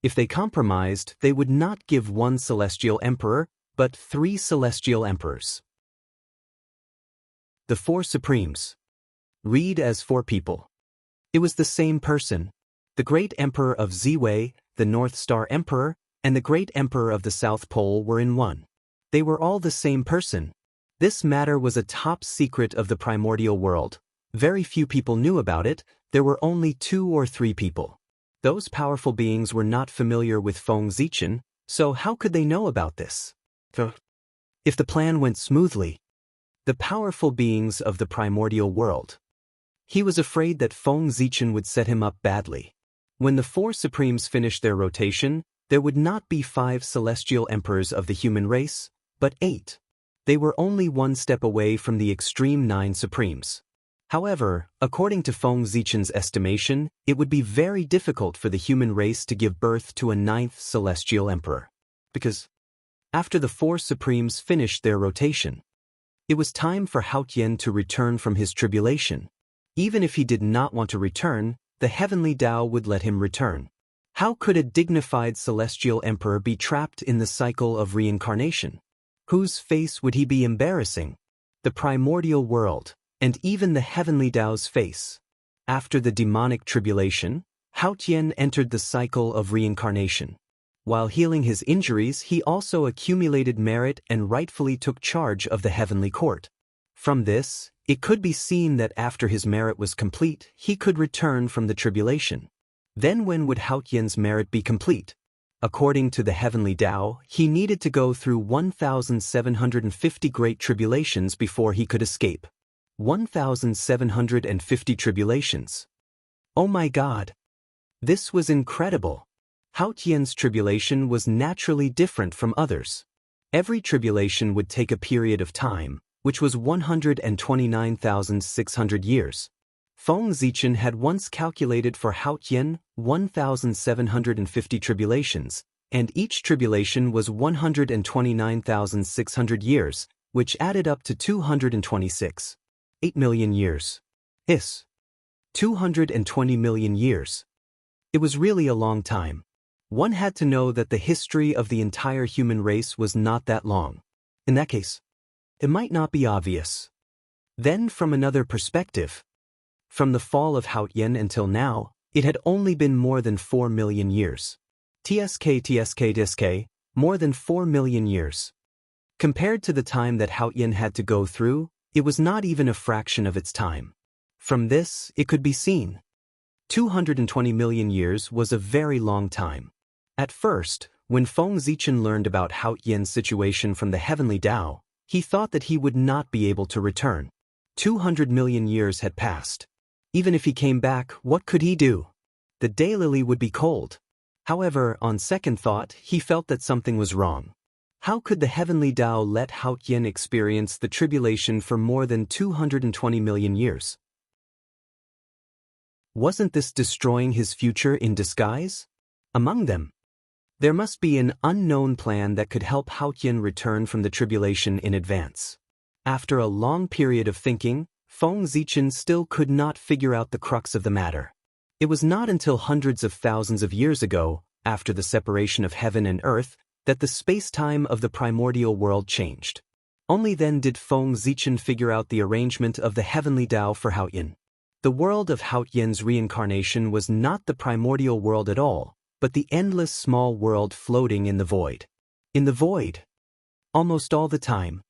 If they compromised, they would not give 1 celestial emperor, but 3 celestial emperors. The 4 supremes. Read as 4 people. It was the same person. The great emperor of Ziwei, the North Star Emperor, and the great emperor of the South Pole were in one. They were all the same person. This matter was a top secret of the primordial world. Very few people knew about it. There were only 2 or 3 people. Those powerful beings were not familiar with Feng Zichen, so how could they know about this? If the plan went smoothly, the powerful beings of the primordial world. He was afraid that Feng Zichen would set him up badly. When the 4 supremes finished their rotation, there would not be 5 celestial emperors of the human race, but 8. They were only 1 step away from the extreme 9 supremes. However, according to Feng Zichen's estimation, it would be very difficult for the human race to give birth to a 9th celestial emperor. Because after the 4 supremes finished their rotation, it was time for Haotian to return from his tribulation. Even if he did not want to return, the heavenly Tao would let him return. How could a dignified celestial emperor be trapped in the cycle of reincarnation? Whose face would he be embarrassing? The primordial world, and even the heavenly Tao's face. After the demonic tribulation, Haotian entered the cycle of reincarnation. While healing his injuries, he also accumulated merit and rightfully took charge of the heavenly court. From this, it could be seen that after his merit was complete, he could return from the tribulation. Then when would Haotian's merit be complete? According to the heavenly Tao, he needed to go through 1,750 great tribulations before he could escape. 1,750 tribulations. Oh my God! This was incredible. Haotian's tribulation was naturally different from others. Every tribulation would take a period of time, which was 129,600 years. Feng Zichen had once calculated for Haotian 1,750 tribulations, and each tribulation was 129,600 years, which added up to 226. 8 million years. 220 million years. It was really a long time. One had to know that the history of the entire human race was not that long. In that case, it might not be obvious. Then from another perspective, from the fall of Haotian until now, it had only been more than 4 million years. TSK, more than 4 million years. Compared to the time that Haotian had to go through, it was not even a fraction of its time. From this, it could be seen. 220 million years was a very long time. At first, when Feng Zichen learned about Haotian's situation from the heavenly Tao, he thought that he would not be able to return. 200 million years had passed. Even if he came back, what could he do? The daylily would be cold. However, on second thought, he felt that something was wrong. How could the heavenly Tao let Haotian experience the tribulation for more than 220 million years? Wasn't this destroying his future in disguise? Among them, there must be an unknown plan that could help Haotian return from the tribulation in advance. After a long period of thinking, Feng Zichen still could not figure out the crux of the matter. It was not until hundreds of thousands of years ago, after the separation of heaven and earth, that the space-time of the primordial world changed. Only then did Feng Zichen figure out the arrangement of the heavenly Tao for Haotian. The world of Haotian's reincarnation was not the primordial world at all, but the endless small world floating in the void. In the void, almost all the time,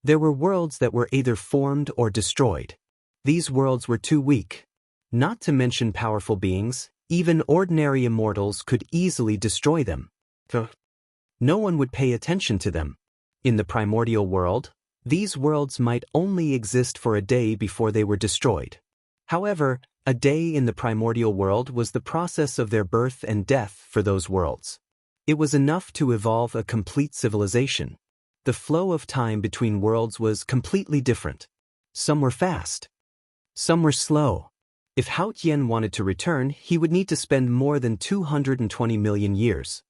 there were worlds that were either formed or destroyed. These worlds were too weak. Not to mention powerful beings, even ordinary immortals could easily destroy them. No one would pay attention to them. In the primordial world, these worlds might only exist for a day before they were destroyed. However, a day in the primordial world was the process of their birth and death for those worlds. It was enough to evolve a complete civilization. The flow of time between worlds was completely different. Some were fast. Some were slow. If Hao Tian wanted to return, he would need to spend more than 220 million years.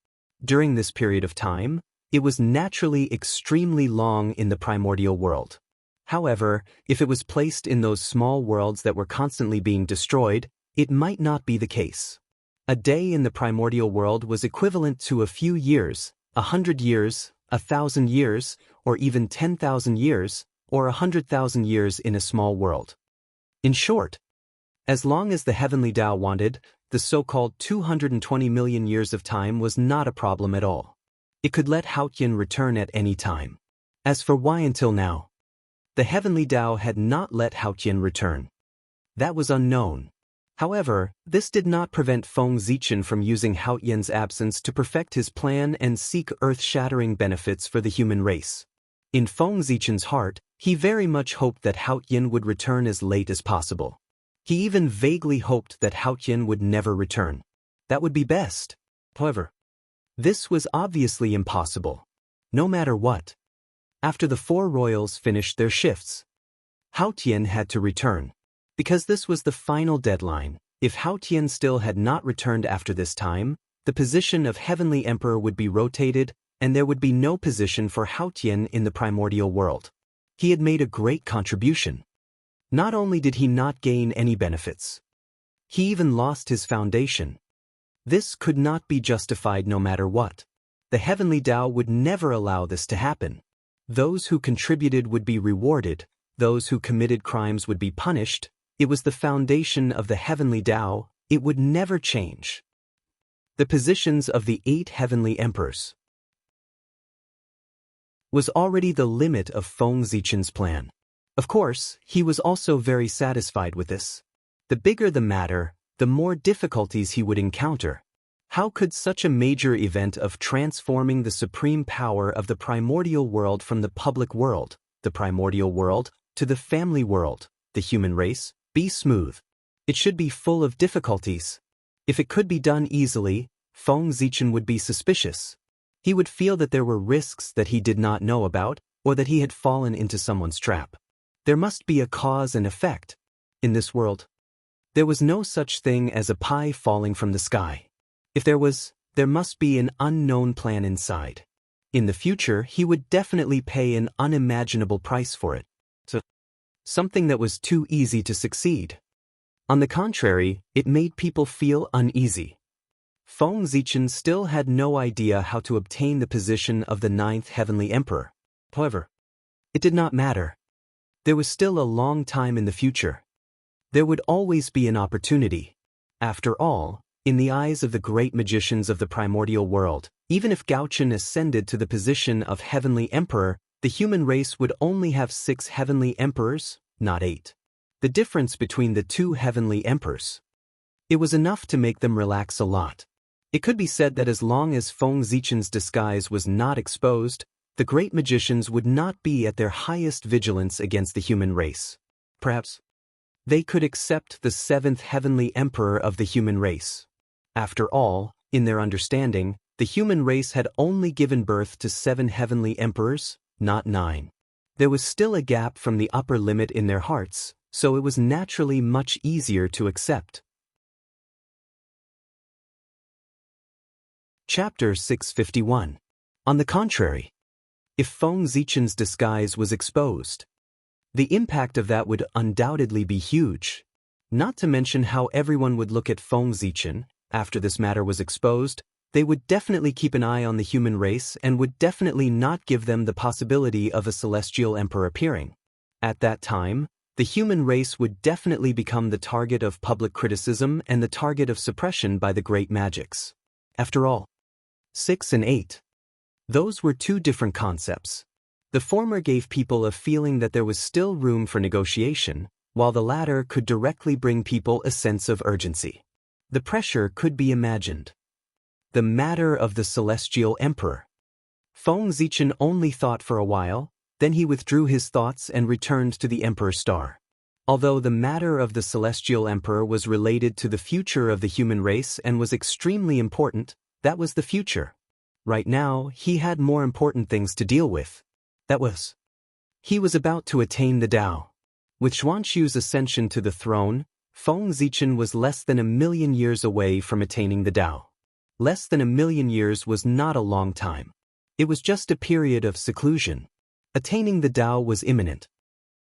During this period of time, it was naturally extremely long in the primordial world. However, if it was placed in those small worlds that were constantly being destroyed, it might not be the case. A day in the primordial world was equivalent to a few years, 100 years, 1,000 years, or even 10,000 years, or 100,000 years in a small world. In short, as long as the heavenly Tao wanted, the so-called 220 million years of time was not a problem at all. It could let Hao Tian return at any time. As for why until now, the heavenly Tao had not let Hao Tian return. That was unknown. However, this did not prevent Feng Zichen from using Hao Tian's absence to perfect his plan and seek earth-shattering benefits for the human race. In Feng Zichen's heart, he very much hoped that Hao Tian would return as late as possible. He even vaguely hoped that Hao Tian would never return. That would be best. However, this was obviously impossible. No matter what. After the four royals finished their shifts, Hao Tian had to return. Because this was the final deadline, if Hao Tian still had not returned after this time, the position of Heavenly Emperor would be rotated, and there would be no position for Hao Tian in the primordial world. He had made a great contribution. Not only did he not gain any benefits, he even lost his foundation. This could not be justified no matter what. The Heavenly Tao would never allow this to happen. Those who contributed would be rewarded, those who committed crimes would be punished. It was the foundation of the Heavenly Tao, it would never change. The positions of the 8 Heavenly Emperors was already the limit of Feng Zichen's plan. Of course, he was also very satisfied with this. The bigger the matter, the more difficulties he would encounter. How could such a major event of transforming the supreme power of the primordial world from the public world, the primordial world, to the family world, the human race, be smooth? It should be full of difficulties. If it could be done easily, Feng Zichen would be suspicious. He would feel that there were risks that he did not know about, or that he had fallen into someone's trap. There must be a cause and effect. In this world, there was no such thing as a pie falling from the sky. If there was, there must be an unknown plan inside. In the future, he would definitely pay an unimaginable price for it. Something that was too easy to succeed. On the contrary, it made people feel uneasy. Feng Zichen still had no idea how to obtain the position of the 9th Heavenly Emperor. However, it did not matter. There was still a long time in the future. There would always be an opportunity. After all, in the eyes of the great magicians of the primordial world, even if Gao Chen ascended to the position of Heavenly Emperor, the human race would only have 6 Heavenly Emperors, not 8. The difference between the 2 Heavenly Emperors, it was enough to make them relax a lot. It could be said that as long as Feng Zichen's disguise was not exposed, the great magicians would not be at their highest vigilance against the human race. Perhaps they could accept the 7th Heavenly Emperor of the human race. After all, in their understanding, the human race had only given birth to 7 Heavenly Emperors, not 9. There was still a gap from the upper limit in their hearts, so it was naturally much easier to accept. Chapter 651. On the contrary, if Feng Zichen's disguise was exposed, The impact of that would undoubtedly be huge. Not to mention how everyone would look at Feng Zichen. After this matter was exposed, they would definitely keep an eye on the human race and would definitely not give them the possibility of a celestial emperor appearing. At that time, the human race would definitely become the target of public criticism and the target of suppression by the great magics. After all, 6 and 8. Those were two different concepts. The former gave people a feeling that there was still room for negotiation, while the latter could directly bring people a sense of urgency. The pressure could be imagined. The matter of the celestial emperor. Feng Zichen only thought for a while, then he withdrew his thoughts and returned to the Emperor's star. Although the matter of the celestial emperor was related to the future of the human race and was extremely important, that was the future. Right now, he had more important things to deal with. He was about to attain the Tao. With Xianxia's ascension to the throne, Feng Zichen was less than 1,000,000 years away from attaining the Tao. Less than 1,000,000 years was not a long time. It was just a period of seclusion. Attaining the Tao was imminent.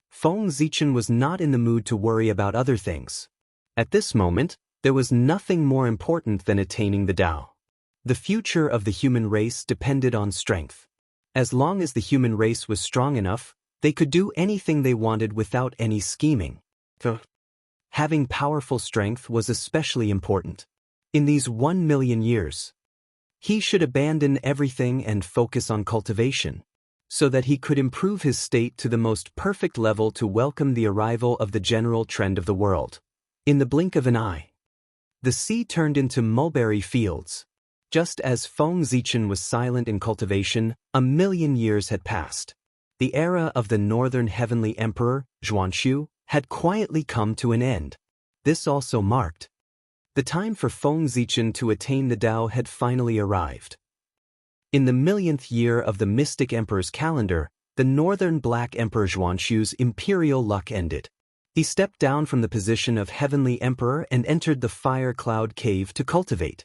Feng Zichen was not in the mood to worry about other things. At this moment, there was nothing more important than attaining the Tao. The future of the human race depended on strength. As long as the human race was strong enough, they could do anything they wanted without any scheming. Having powerful strength was especially important. In these 1,000,000 years, he should abandon everything and focus on cultivation, so that he could improve his state to the most perfect level to welcome the arrival of the general trend of the world. In the blink of an eye, the sea turned into mulberry fields. Just as Feng Zichen was silent in cultivation, 1,000,000 years had passed. The era of the northern heavenly emperor, Xianxia, had quietly come to an end. This also marked the time for Feng Zichen to attain the Tao had finally arrived. In the 1,000,000th year of the mystic emperor's calendar, the northern black emperor Xianxia's imperial luck ended. He stepped down from the position of heavenly emperor and entered the fire cloud cave to cultivate.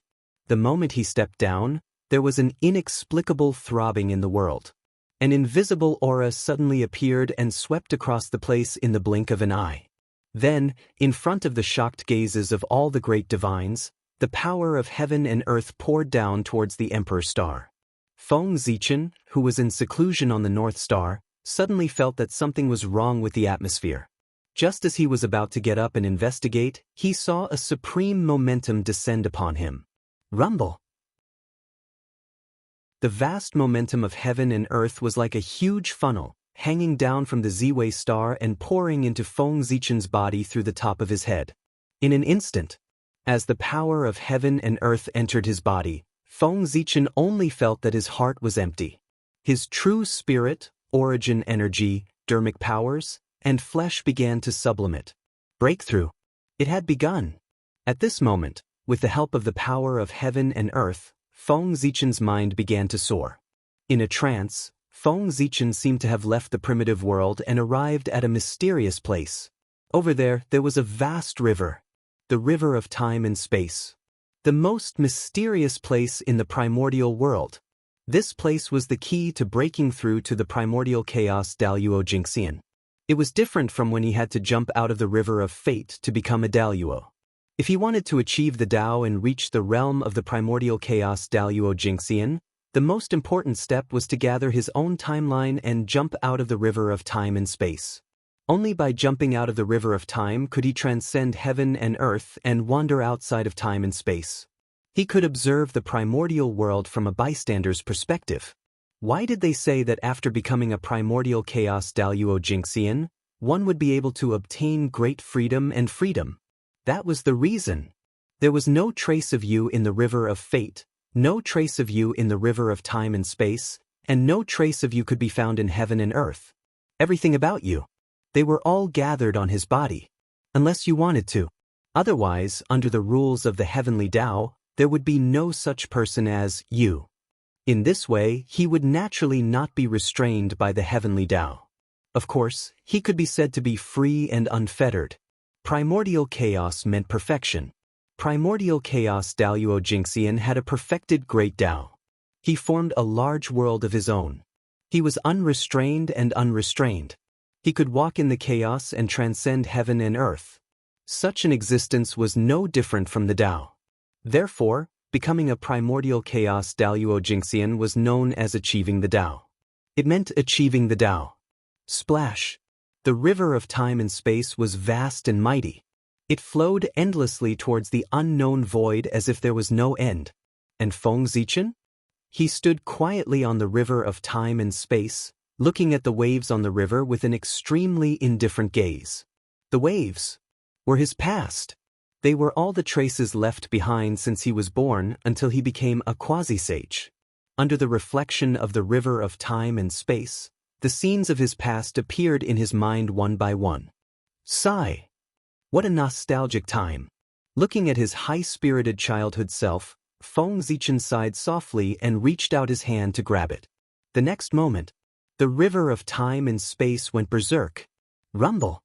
The moment he stepped down, there was an inexplicable throbbing in the world. An invisible aura suddenly appeared and swept across the place in the blink of an eye. Then, in front of the shocked gazes of all the great divines, the power of heaven and earth poured down towards the emperor's star. Feng Zichen, who was in seclusion on the North Star, suddenly felt that something was wrong with the atmosphere. Just as he was about to get up and investigate, he saw a supreme momentum descend upon him. Rumble! The vast momentum of heaven and earth was like a huge funnel, hanging down from the Ziwei star and pouring into Feng Zichen's body through the top of his head. In an instant, as the power of heaven and earth entered his body, Feng Zichen only felt that his heart was empty. His true spirit, origin energy, dermic powers, and flesh began to sublimate. Breakthrough! It had begun. At this moment, with the help of the power of heaven and earth, Feng Zichen's mind began to soar. In a trance, Feng Zichen seemed to have left the primitive world and arrived at a mysterious place. Over there was a vast river, the river of time and space. The most mysterious place in the primordial world. This place was the key to breaking through to the primordial chaos Daluo Jingxian. It was different from when he had to jump out of the river of fate to become a Daluo. If he wanted to achieve the Tao and reach the realm of the primordial chaos Daluo Jingxian, the most important step was to gather his own timeline and jump out of the river of time and space. Only by jumping out of the river of time could he transcend heaven and earth and wander outside of time and space. He could observe the primordial world from a bystander's perspective. Why did they say that after becoming a primordial chaos Daluo Jingxian, one would be able to obtain great freedom and freedom? That was the reason. There was no trace of you in the river of fate, no trace of you in the river of time and space, and no trace of you could be found in heaven and earth. Everything about you. They were all gathered on his body. Unless you wanted to. Otherwise, under the rules of the heavenly Tao, there would be no such person as you. In this way, he would naturally not be restrained by the heavenly Tao. Of course, he could be said to be free and unfettered. Primordial chaos meant perfection. Primordial chaos Daluo Jingxian had a perfected great Tao. He formed a large world of his own. He was unrestrained and unrestrained. He could walk in the chaos and transcend heaven and earth. Such an existence was no different from the Tao. Therefore, becoming a primordial chaos Daluo Jingxian was known as achieving the Tao. It meant achieving the Tao. Splash! The river of time and space was vast and mighty. It flowed endlessly towards the unknown void as if there was no end. And Feng Zichen? He stood quietly on the river of time and space, looking at the waves on the river with an extremely indifferent gaze. The waves were his past. They were all the traces left behind since he was born until he became a quasi-sage. Under the reflection of the river of time and space, the scenes of his past appeared in his mind one by one. Sigh! What a nostalgic time. Looking at his high-spirited childhood self, Feng Zichen sighed softly and reached out his hand to grab it. The next moment, the river of time and space went berserk. Rumble!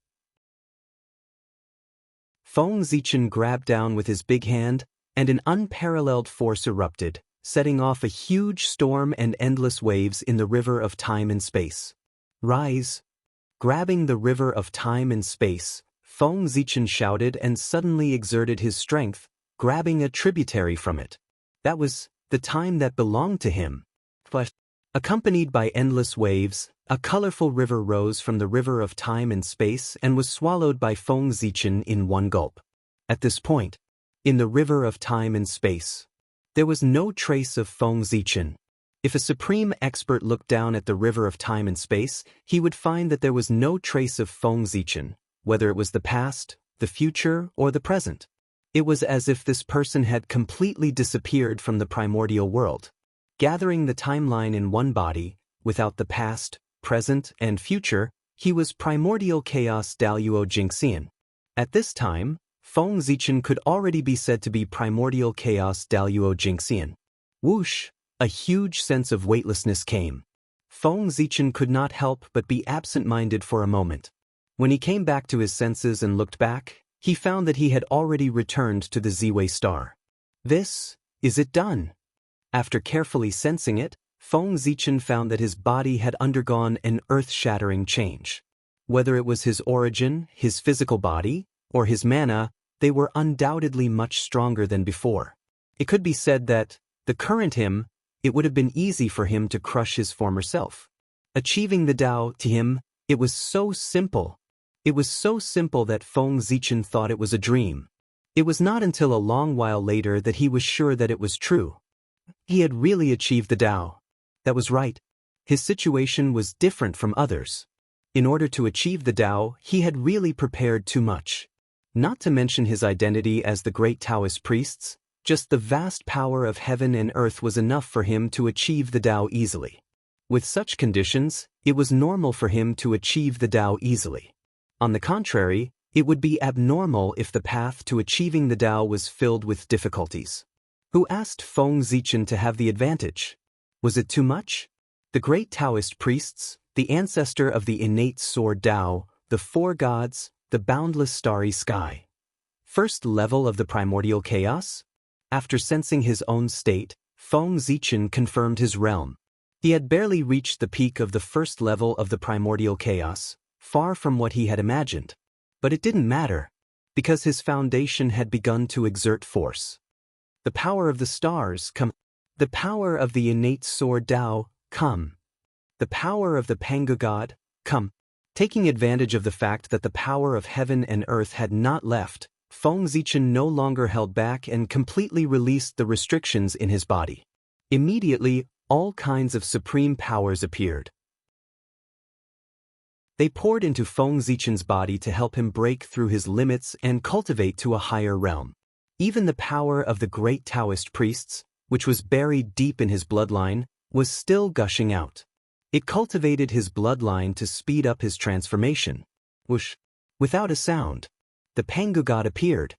Feng Zichen grabbed down with his big hand, and an unparalleled force erupted, setting off a huge storm and endless waves in the river of time and space. Rise! Grabbing the river of time and space, Feng Zichen shouted and suddenly exerted his strength, grabbing a tributary from it. That was the time that belonged to him. Accompanied by endless waves, a colorful river rose from the river of time and space and was swallowed by Feng Zichen in one gulp. At this point, in the river of time and space, there was no trace of Feng Zichen. If a supreme expert looked down at the river of time and space, he would find that there was no trace of Feng Zichen, whether it was the past, the future, or the present. It was as if this person had completely disappeared from the primordial world. Gathering the timeline in one body, without the past, present, and future, he was primordial chaos Daluo Jingxian. At this time, Feng Zichen could already be said to be primordial chaos Daluo Jingxian. Whoosh! A huge sense of weightlessness came. Feng Zichen could not help but be absent-minded for a moment. When he came back to his senses and looked back, he found that he had already returned to the Ziwei star. Is it done? After carefully sensing it, Feng Zichen found that his body had undergone an earth-shattering change. Whether it was his origin, his physical body, or his mana, they were undoubtedly much stronger than before. It could be said that, the current him, it would have been easy for him to crush his former self. Achieving the Tao, to him, it was so simple. It was so simple that Feng Zichen thought it was a dream. It was not until a long while later that he was sure that it was true. He had really achieved the Tao. That was right. His situation was different from others. In order to achieve the Tao, he had really prepared too much. Not to mention his identity as the great Taoist priests, just the vast power of heaven and earth was enough for him to achieve the Tao easily. With such conditions, it was normal for him to achieve the Tao easily. On the contrary, it would be abnormal if the path to achieving the Tao was filled with difficulties. Who asked Feng Zichen to have the advantage? Was it too much? The great Taoist priests, the ancestor of the innate sword Tao, the four gods, the boundless starry sky. First level of the primordial chaos? After sensing his own state, Feng Zichen confirmed his realm. He had barely reached the peak of the first level of the primordial chaos, far from what he had imagined. But it didn't matter, because his foundation had begun to exert force. The power of the stars, come. The power of the innate sword Tao, come. The power of the Pangu god, come. Taking advantage of the fact that the power of heaven and earth had not left, Feng Zichen no longer held back and completely released the restrictions in his body. Immediately, all kinds of supreme powers appeared. They poured into Feng Zichen's body to help him break through his limits and cultivate to a higher realm. Even the power of the great Taoist priests, which was buried deep in his bloodline, was still gushing out. It cultivated his bloodline to speed up his transformation. Whoosh! Without a sound, the Pangu god appeared.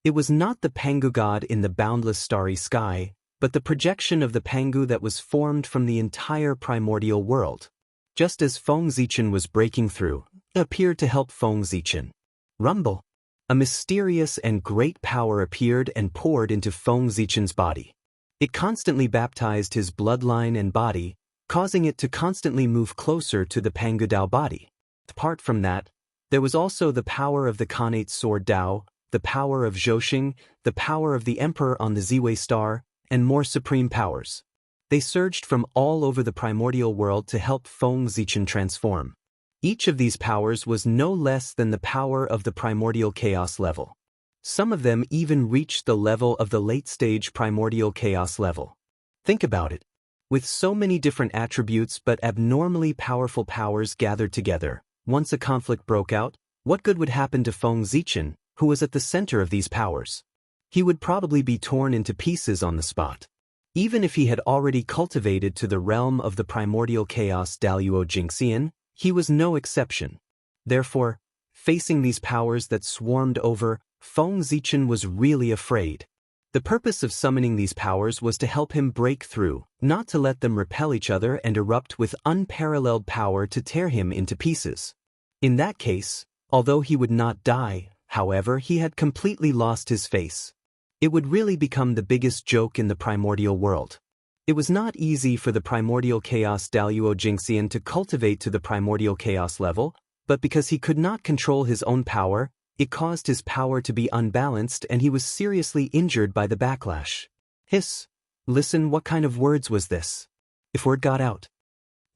It was not the Pangu god in the boundless starry sky, but the projection of the Pangu that was formed from the entire primordial world. Just as Feng Zichen was breaking through, it appeared to help Feng Zichen. Rumble! A mysterious and great power appeared and poured into Feng Zichen's body. It constantly baptized his bloodline and body, causing it to constantly move closer to the Pangu Dao body. Apart from that, there was also the power of the Khanate Sword Dao, the power of Zhouxing, the power of the Emperor on the Ziwei Star, and more supreme powers. They surged from all over the primordial world to help Feng Zichen transform. Each of these powers was no less than the power of the primordial chaos level. Some of them even reached the level of the late-stage primordial chaos level. Think about it. With so many different attributes but abnormally powerful powers gathered together, once a conflict broke out, what good would happen to Feng Zichen, who was at the center of these powers? He would probably be torn into pieces on the spot. Even if he had already cultivated to the realm of the primordial chaos Daluo Jingxian, he was no exception. Therefore, facing these powers that swarmed over, Feng Zichen was really afraid. The purpose of summoning these powers was to help him break through, not to let them repel each other and erupt with unparalleled power to tear him into pieces. In that case, although he would not die, however, he had completely lost his face. It would really become the biggest joke in the primordial world. It was not easy for the primordial chaos Daluo Jingxian to cultivate to the primordial chaos level, but because he could not control his own power, it caused his power to be unbalanced and he was seriously injured by the backlash. Hiss! Listen, what kind of words was this? If word got out.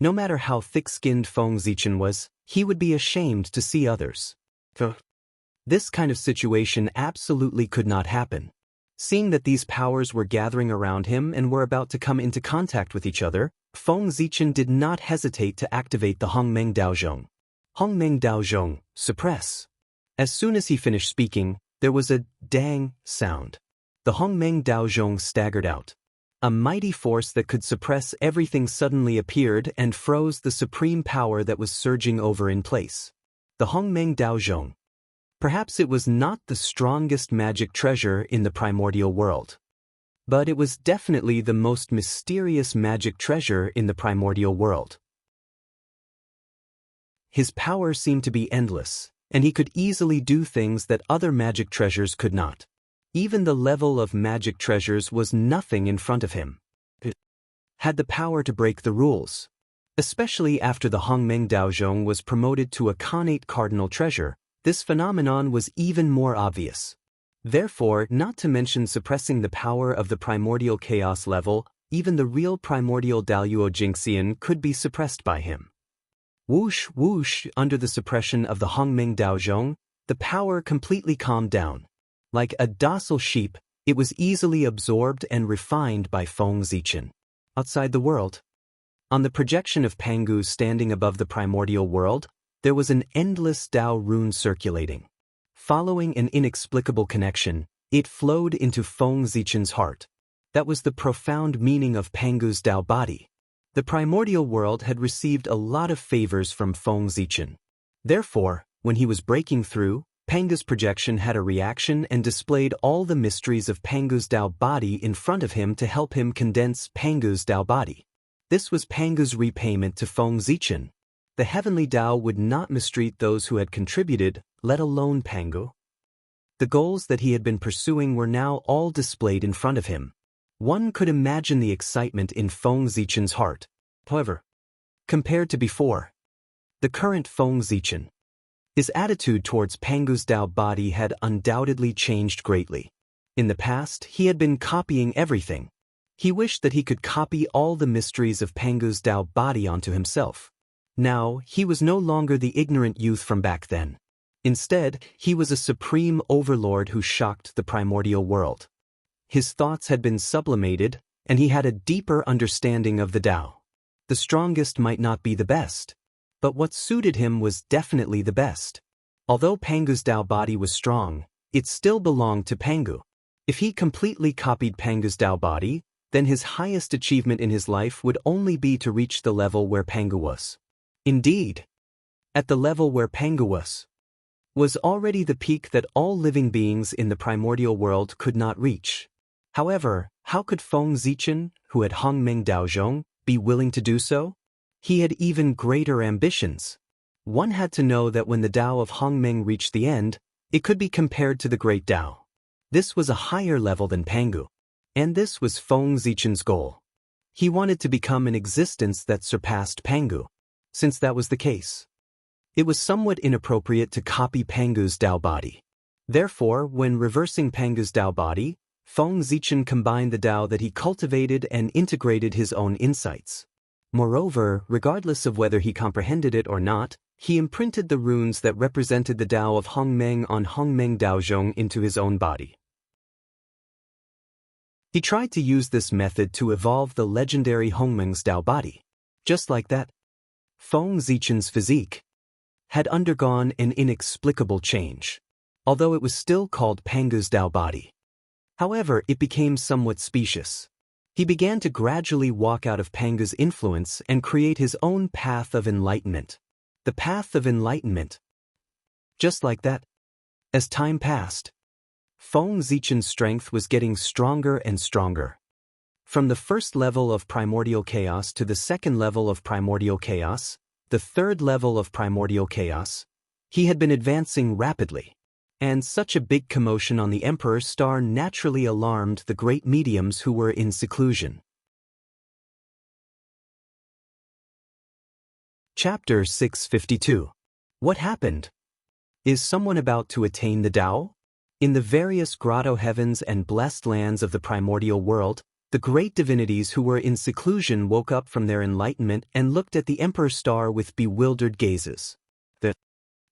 No matter how thick-skinned Feng Zichen was, he would be ashamed to see others. This kind of situation absolutely could not happen. Seeing that these powers were gathering around him and were about to come into contact with each other, Feng Zichen did not hesitate to activate the Hongmeng Daozhong. Hongmeng Daozhong, suppress. As soon as he finished speaking, there was a dang sound. The Hongmeng Daozhong staggered out. A mighty force that could suppress everything suddenly appeared and froze the supreme power that was surging over in place. The Hongmeng Daozhong. Perhaps it was not the strongest magic treasure in the primordial world. But it was definitely the most mysterious magic treasure in the primordial world. His power seemed to be endless, and he could easily do things that other magic treasures could not. Even the level of magic treasures was nothing in front of him. It had the power to break the rules. Especially after the Hongmeng Daozhong was promoted to a Khanate cardinal treasure, this phenomenon was even more obvious. Therefore, not to mention suppressing the power of the primordial chaos level, even the real primordial Daluo Jingxian could be suppressed by him. Whoosh, whoosh, under the suppression of the Hongmeng Daozhong, the power completely calmed down. Like a docile sheep, it was easily absorbed and refined by Feng Zichen. Outside the world, on the projection of Pangu standing above the primordial world, there was an endless Dao rune circulating. Following an inexplicable connection, it flowed into Feng Zichen's heart. That was the profound meaning of Pangu's Dao body. The primordial world had received a lot of favors from Feng Zichen. Therefore, when he was breaking through, Pangu's projection had a reaction and displayed all the mysteries of Pangu's Dao body in front of him to help him condense Pangu's Dao body. This was Pangu's repayment to Feng Zichen. The heavenly Dao would not mistreat those who had contributed, let alone Pangu. The goals that he had been pursuing were now all displayed in front of him. One could imagine the excitement in Feng Zichen's heart. However, compared to before, the current Feng Zichen, his attitude towards Pangu's Dao body had undoubtedly changed greatly. In the past, he had been copying everything. He wished that he could copy all the mysteries of Pangu's Dao body onto himself. Now, he was no longer the ignorant youth from back then. Instead, he was a supreme overlord who shocked the primordial world. His thoughts had been sublimated, and he had a deeper understanding of the Dao. The strongest might not be the best, but what suited him was definitely the best. Although Pangu's Dao body was strong, it still belonged to Pangu. If he completely copied Pangu's Dao body, then his highest achievement in his life would only be to reach the level where Pangu was. Indeed, at the level where Pangu was already the peak that all living beings in the primordial world could not reach. However, how could Feng Zichen, who had Hongmeng Daozhong, be willing to do so? He had even greater ambitions. One had to know that when the Dao of Hongmeng reached the end, it could be compared to the Great Dao. This was a higher level than Pangu. And this was Feng Zichen's goal. He wanted to become an existence that surpassed Pangu. Since that was the case, it was somewhat inappropriate to copy Pangu's Tao body. Therefore, when reversing Pangu's Tao body, Feng Zichen combined the Tao that he cultivated and integrated his own insights. Moreover, regardless of whether he comprehended it or not, he imprinted the runes that represented the Tao of Hongmeng on Hongmeng Daozhong into his own body. He tried to use this method to evolve the legendary Hongmeng's Tao body. Just like that, Feng Zichen's physique had undergone an inexplicable change, although it was still called Pangu's Tao body. However, it became somewhat specious. He began to gradually walk out of Pangu's influence and create his own path of enlightenment. The path of enlightenment. Just like that, as time passed, Feng Zichen's strength was getting stronger and stronger. From the first level of primordial chaos to the second level of primordial chaos, the third level of primordial chaos, he had been advancing rapidly. And such a big commotion on the Emperor's star naturally alarmed the great mediums who were in seclusion. Chapter 652. What happened? Is someone about to attain the Tao? In the various grotto heavens and blessed lands of the primordial world, the great divinities who were in seclusion woke up from their enlightenment and looked at the Emperor's star with bewildered gazes. That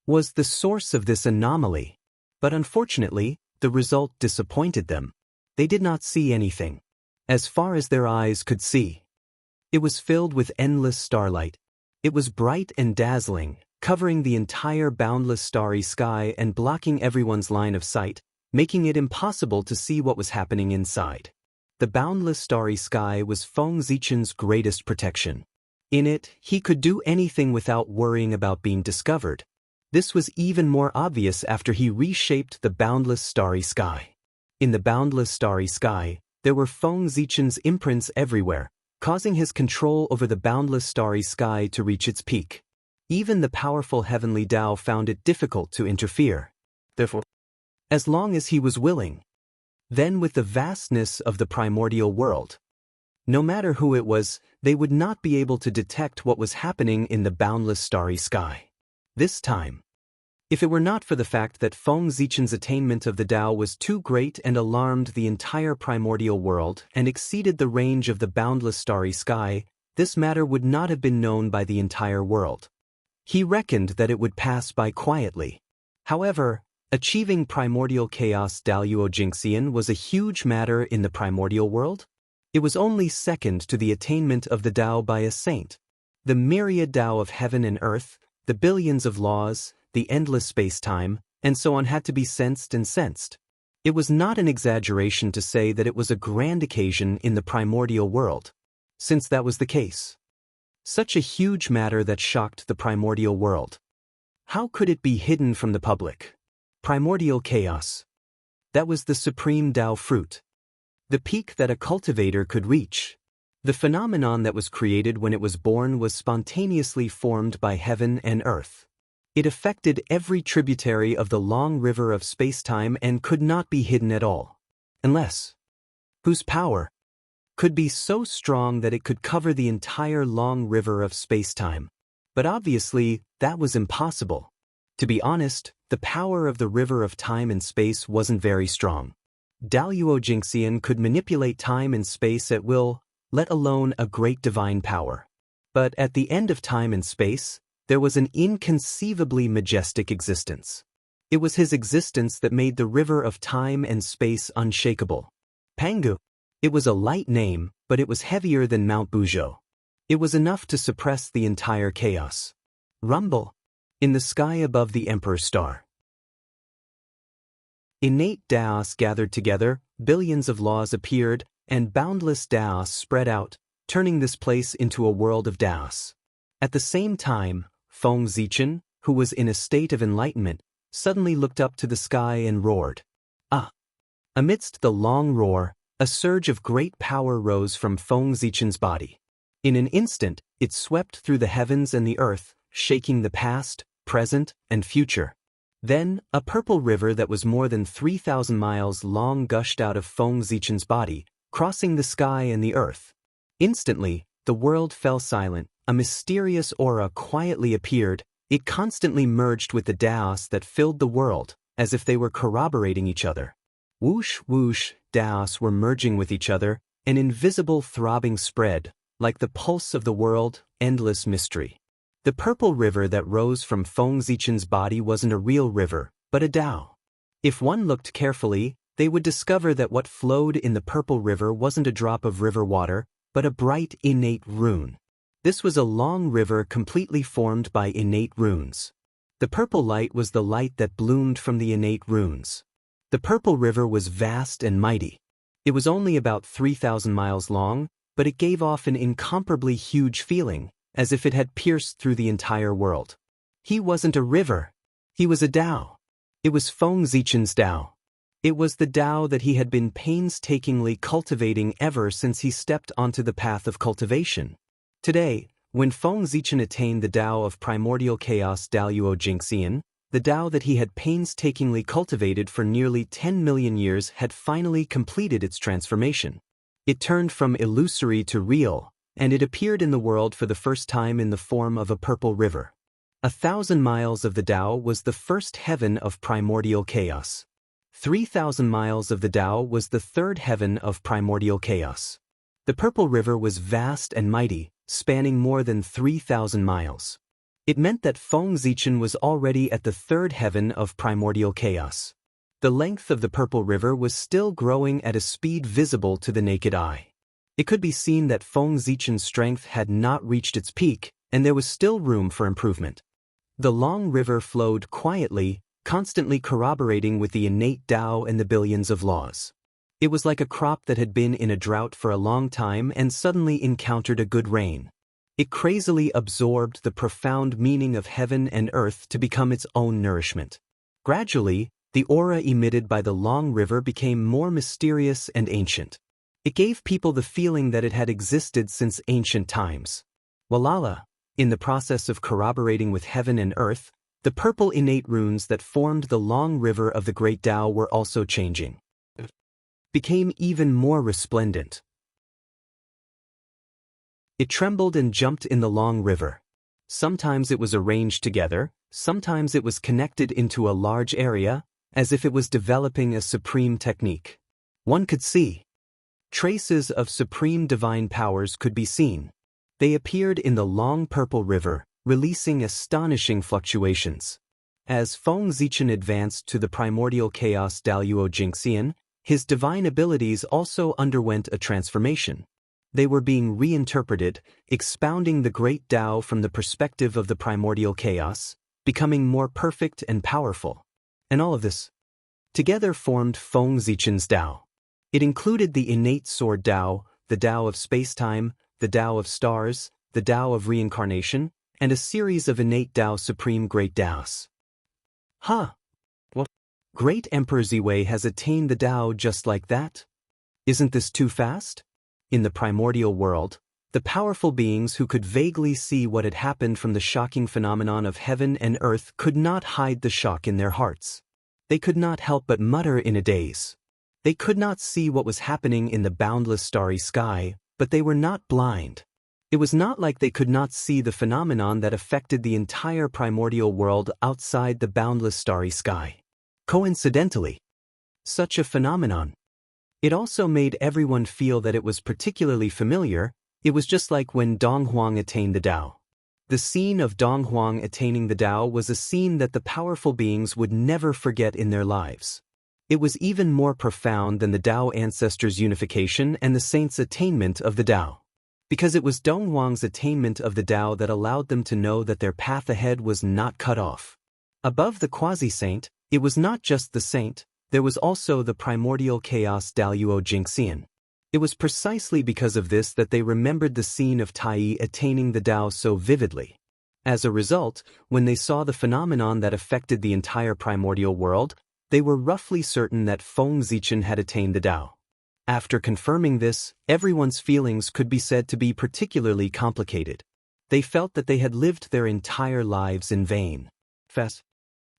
was the source of this anomaly. But unfortunately, the result disappointed them. They did not see anything. As far as their eyes could see, it was filled with endless starlight. It was bright and dazzling, covering the entire boundless starry sky and blocking everyone's line of sight, making it impossible to see what was happening inside. The boundless starry sky was Feng Zichen's greatest protection. In it, he could do anything without worrying about being discovered. This was even more obvious after he reshaped the boundless starry sky. In the boundless starry sky, there were Feng Zichen's imprints everywhere, causing his control over the boundless starry sky to reach its peak. Even the powerful heavenly Tao found it difficult to interfere. Therefore, as long as he was willing. Then with the vastness of the primordial world, no matter who it was, they would not be able to detect what was happening in the boundless starry sky. This time, if it were not for the fact that Feng Zichen's attainment of the Tao was too great and alarmed the entire primordial world and exceeded the range of the boundless starry sky, this matter would not have been known by the entire world. He reckoned that it would pass by quietly. However, achieving primordial chaos Daluo Jingxian was a huge matter in the primordial world. It was only second to the attainment of the Tao by a saint. The myriad Tao of heaven and earth, the billions of laws, the endless space-time, and so on had to be sensed and sensed. It was not an exaggeration to say that it was a grand occasion in the primordial world. Since that was the case, such a huge matter that shocked the primordial world, how could it be hidden from the public? Primordial chaos. That was the supreme Tao fruit. The peak that a cultivator could reach. The phenomenon that was created when it was born was spontaneously formed by heaven and earth. It affected every tributary of the long river of space-time and could not be hidden at all. Unless, whose power could be so strong that it could cover the entire long river of space-time. But obviously, that was impossible. To be honest, the power of the river of time and space wasn't very strong. Daluo Jingxian could manipulate time and space at will, let alone a great divine power. But at the end of time and space, there was an inconceivably majestic existence. It was his existence that made the river of time and space unshakable. Pangu. It was a light name, but it was heavier than Mount Buzhou. It was enough to suppress the entire chaos. Rumble. In the sky above the Emperor's star. Innate Daos gathered together, billions of laws appeared, and boundless Daos spread out, turning this place into a world of Daos. At the same time, Feng Zichen, who was in a state of enlightenment, suddenly looked up to the sky and roared. Ah! Amidst the long roar, a surge of great power rose from Feng Zichen's body. In an instant, it swept through the heavens and the earth, shaking the past, present, and future. Then, a purple river that was more than 3,000 miles long gushed out of Feng Zichen's body, crossing the sky and the earth. Instantly, the world fell silent. A mysterious aura quietly appeared. It constantly merged with the Daos that filled the world, as if they were corroborating each other. Whoosh, whoosh, Daos were merging with each other, an invisible throbbing spread, like the pulse of the world, endless mystery. The purple river that rose from Feng Zichen's body wasn't a real river, but a Dao. If one looked carefully, they would discover that what flowed in the purple river wasn't a drop of river water, but a bright innate rune. This was a long river completely formed by innate runes. The purple light was the light that bloomed from the innate runes. The purple river was vast and mighty. It was only about 3,000 miles long, but it gave off an incomparably huge feeling, as if it had pierced through the entire world. He wasn't a river. He was a Dao. It was Feng Zichen's Dao. It was the Dao that he had been painstakingly cultivating ever since he stepped onto the path of cultivation. Today, when Feng Zichen attained the Dao of primordial chaos Daluo Jingxian, the Dao that he had painstakingly cultivated for nearly 10 million years had finally completed its transformation. It turned from illusory to real, and it appeared in the world for the first time in the form of a purple river. 1,000 miles of the Dao was the first heaven of primordial chaos. 3,000 miles of the Dao was the third heaven of primordial chaos. The purple river was vast and mighty, spanning more than 3,000 miles. It meant that Feng Zichen was already at the third heaven of primordial chaos. The length of the purple river was still growing at a speed visible to the naked eye. It could be seen that Feng Zichen's strength had not reached its peak, and there was still room for improvement. The long river flowed quietly, constantly corroborating with the innate Dao and the billions of laws. It was like a crop that had been in a drought for a long time and suddenly encountered a good rain. It crazily absorbed the profound meaning of heaven and earth to become its own nourishment. Gradually, the aura emitted by the long river became more mysterious and ancient. It gave people the feeling that it had existed since ancient times. Walala, in the process of corroborating with heaven and earth, the purple innate runes that formed the long river of the great Dao were also changing. Became even more resplendent. It trembled and jumped in the long river. Sometimes it was arranged together, sometimes it was connected into a large area, as if it was developing a supreme technique. One could see. Traces of supreme divine powers could be seen. They appeared in the long purple river, releasing astonishing fluctuations. As Feng Zichen advanced to the primordial chaos Daluo Jingxian, his divine abilities also underwent a transformation. They were being reinterpreted, expounding the great Dao from the perspective of the primordial chaos, becoming more perfect and powerful. And all of this together formed Feng Zichen's Dao. It included the innate sword Dao, the Dao of space-time, the Dao of stars, the Dao of reincarnation, and a series of innate Dao supreme great Daos. What? Great Emperor Ziwei has attained the Dao just like that? Isn't this too fast? In the primordial world, the powerful beings who could vaguely see what had happened from the shocking phenomenon of heaven and earth could not hide the shock in their hearts. They could not help but mutter in a daze. They could not see what was happening in the boundless starry sky, but they were not blind. It was not like they could not see the phenomenon that affected the entire primordial world outside the boundless starry sky. Coincidentally, such a phenomenon. It also made everyone feel that it was particularly familiar. It was just like when Dong Huang attained the Dao. The scene of Dong Huang attaining the Dao was a scene that the powerful beings would never forget in their lives. It was even more profound than the Dao ancestors' unification and the saints' attainment of the Dao. Because it was Dong Huang's attainment of the Dao that allowed them to know that their path ahead was not cut off. Above the quasi-saint, it was not just the saint, there was also the primordial chaos Daluo Jingxian. It was precisely because of this that they remembered the scene of Tai attaining the Dao so vividly. As a result, when they saw the phenomenon that affected the entire primordial world, they were roughly certain that Feng Zichen had attained the Dao. After confirming this, everyone's feelings could be said to be particularly complicated. They felt that they had lived their entire lives in vain. Fast.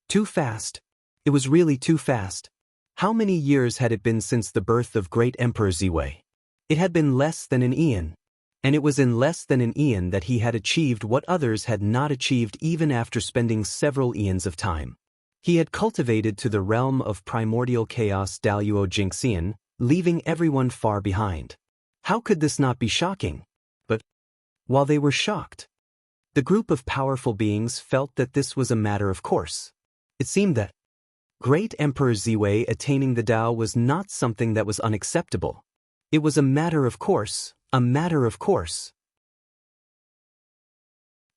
Too fast. It was really too fast. How many years had it been since the birth of great Emperor Ziwei? It had been less than an eon. And it was in less than an eon that he had achieved what others had not achieved even after spending several eons of time. He had cultivated to the realm of primordial chaos Daluo Jingxian, leaving everyone far behind. How could this not be shocking? But while they were shocked, the group of powerful beings felt that this was a matter of course. It seemed that Great Emperor Ziwei attaining the Tao was not something that was unacceptable. It was a matter of course, a matter of course.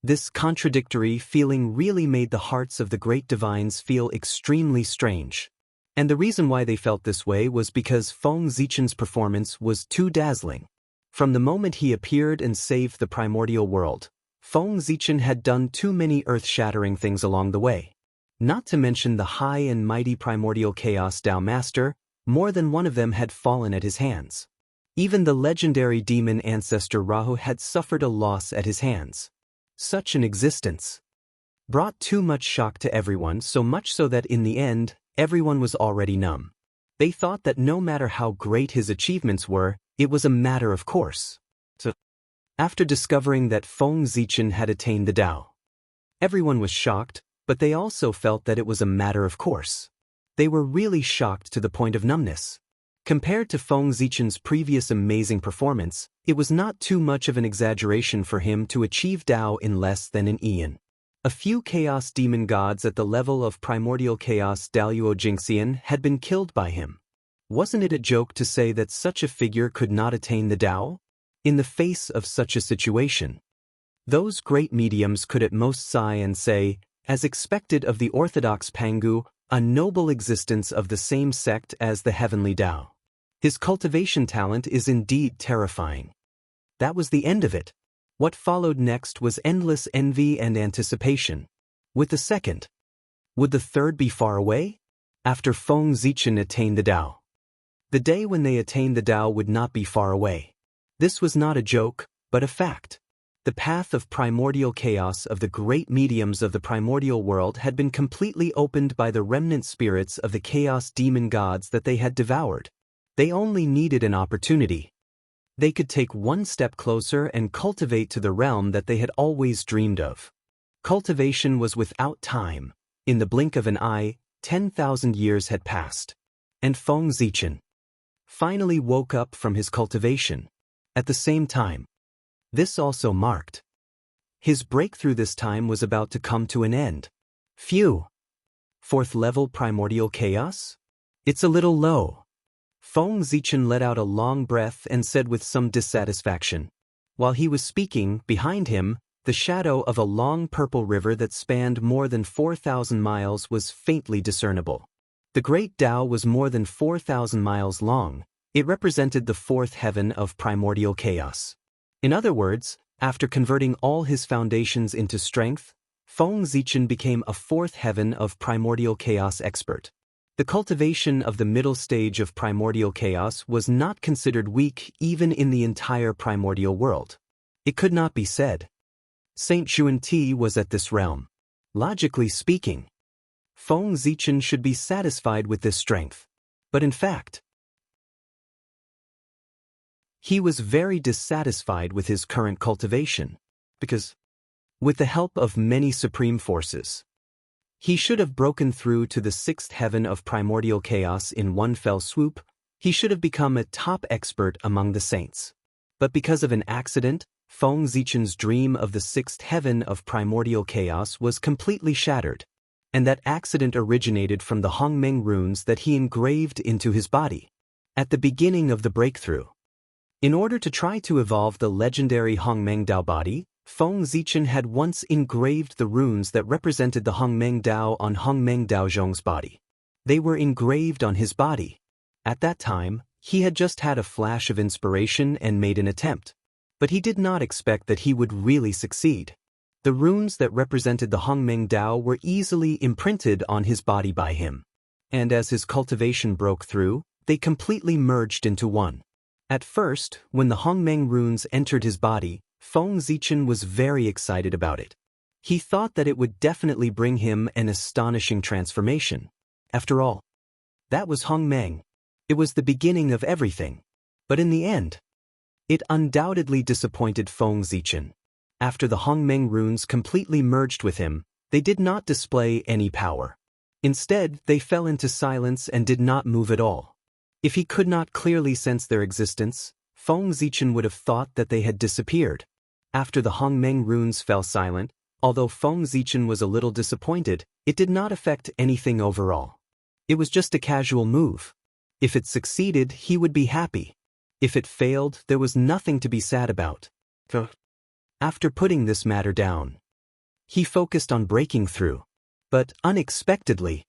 This contradictory feeling really made the hearts of the great divines feel extremely strange. And the reason why they felt this way was because Feng Zichen's performance was too dazzling. From the moment he appeared and saved the primordial world, Feng Zichen had done too many earth-shattering things along the way. Not to mention the high and mighty primordial chaos Tao Master, more than one of them had fallen at his hands. Even the legendary demon ancestor Rahu had suffered a loss at his hands. Such an existence brought too much shock to everyone, so much so that in the end, everyone was already numb. They thought that no matter how great his achievements were, it was a matter of course. So, after discovering that Feng Zichen had attained the Tao, everyone was shocked, but they also felt that it was a matter of course. They were really shocked to the point of numbness. Compared to Feng Zichen's previous amazing performance, it was not too much of an exaggeration for him to achieve Tao in less than an eon. A few chaos demon gods at the level of primordial chaos Daluo Jingxian had been killed by him. Wasn't it a joke to say that such a figure could not attain the Tao? In the face of such a situation, those great mediums could at most sigh and say, as expected of the orthodox Pangu, a noble existence of the same sect as the heavenly Tao. His cultivation talent is indeed terrifying. That was the end of it. What followed next was endless envy and anticipation. With the second, would the third be far away? After Feng Zichen attained the Tao, the day when they attained the Tao would not be far away. This was not a joke, but a fact. The path of primordial chaos of the great mediums of the primordial world had been completely opened by the remnant spirits of the chaos demon gods that they had devoured. They only needed an opportunity. They could take one step closer and cultivate to the realm that they had always dreamed of. Cultivation was without time. In the blink of an eye, 10,000 years had passed. And Feng Zichen finally woke up from his cultivation. At the same time, this also marked his breakthrough. This time was about to come to an end. Phew! Fourth level primordial chaos? It's a little low. Feng Zichen let out a long breath and said with some dissatisfaction. While he was speaking, behind him, the shadow of a long purple river that spanned more than 4,000 miles was faintly discernible. The great Tao was more than 4,000 miles long. It represented the fourth heaven of primordial chaos. In other words, after converting all his foundations into strength, Feng Zichen became a fourth heaven of primordial chaos expert. The cultivation of the middle stage of primordial chaos was not considered weak even in the entire primordial world. It could not be said. Saint Xuanti was at this realm. Logically speaking, Feng Zichen should be satisfied with this strength. But in fact, he was very dissatisfied with his current cultivation, because, with the help of many supreme forces, he should have broken through to the sixth heaven of primordial chaos in one fell swoop. He should have become a top expert among the saints. But because of an accident, Feng Zichen's dream of the sixth heaven of primordial chaos was completely shattered, and that accident originated from the Hongmeng runes that he engraved into his body at the beginning of the breakthrough. In order to try to evolve the legendary Hongmeng Dao body, Feng Zichen had once engraved the runes that represented the Hongmeng Dao on Hongmeng Daozhong's body. They were engraved on his body. At that time, he had just had a flash of inspiration and made an attempt. But he did not expect that he would really succeed. The runes that represented the Hongmeng Dao were easily imprinted on his body by him. And as his cultivation broke through, they completely merged into one. At first, when the Hongmeng runes entered his body, Feng Zichen was very excited about it. He thought that it would definitely bring him an astonishing transformation. After all, that was Hongmeng. It was the beginning of everything. But in the end, It undoubtedly disappointed Feng Zichen. After the Hongmeng runes completely merged with him, they did not display any power. Instead, they fell into silence and did not move at all. If he could not clearly sense their existence, Feng Zichen would have thought that they had disappeared. After the Hongmeng runes fell silent, although Feng Zichen was a little disappointed, it did not affect anything overall. It was just a casual move. If it succeeded, he would be happy. If it failed, there was nothing to be sad about. After putting this matter down, he focused on breaking through. But unexpectedly,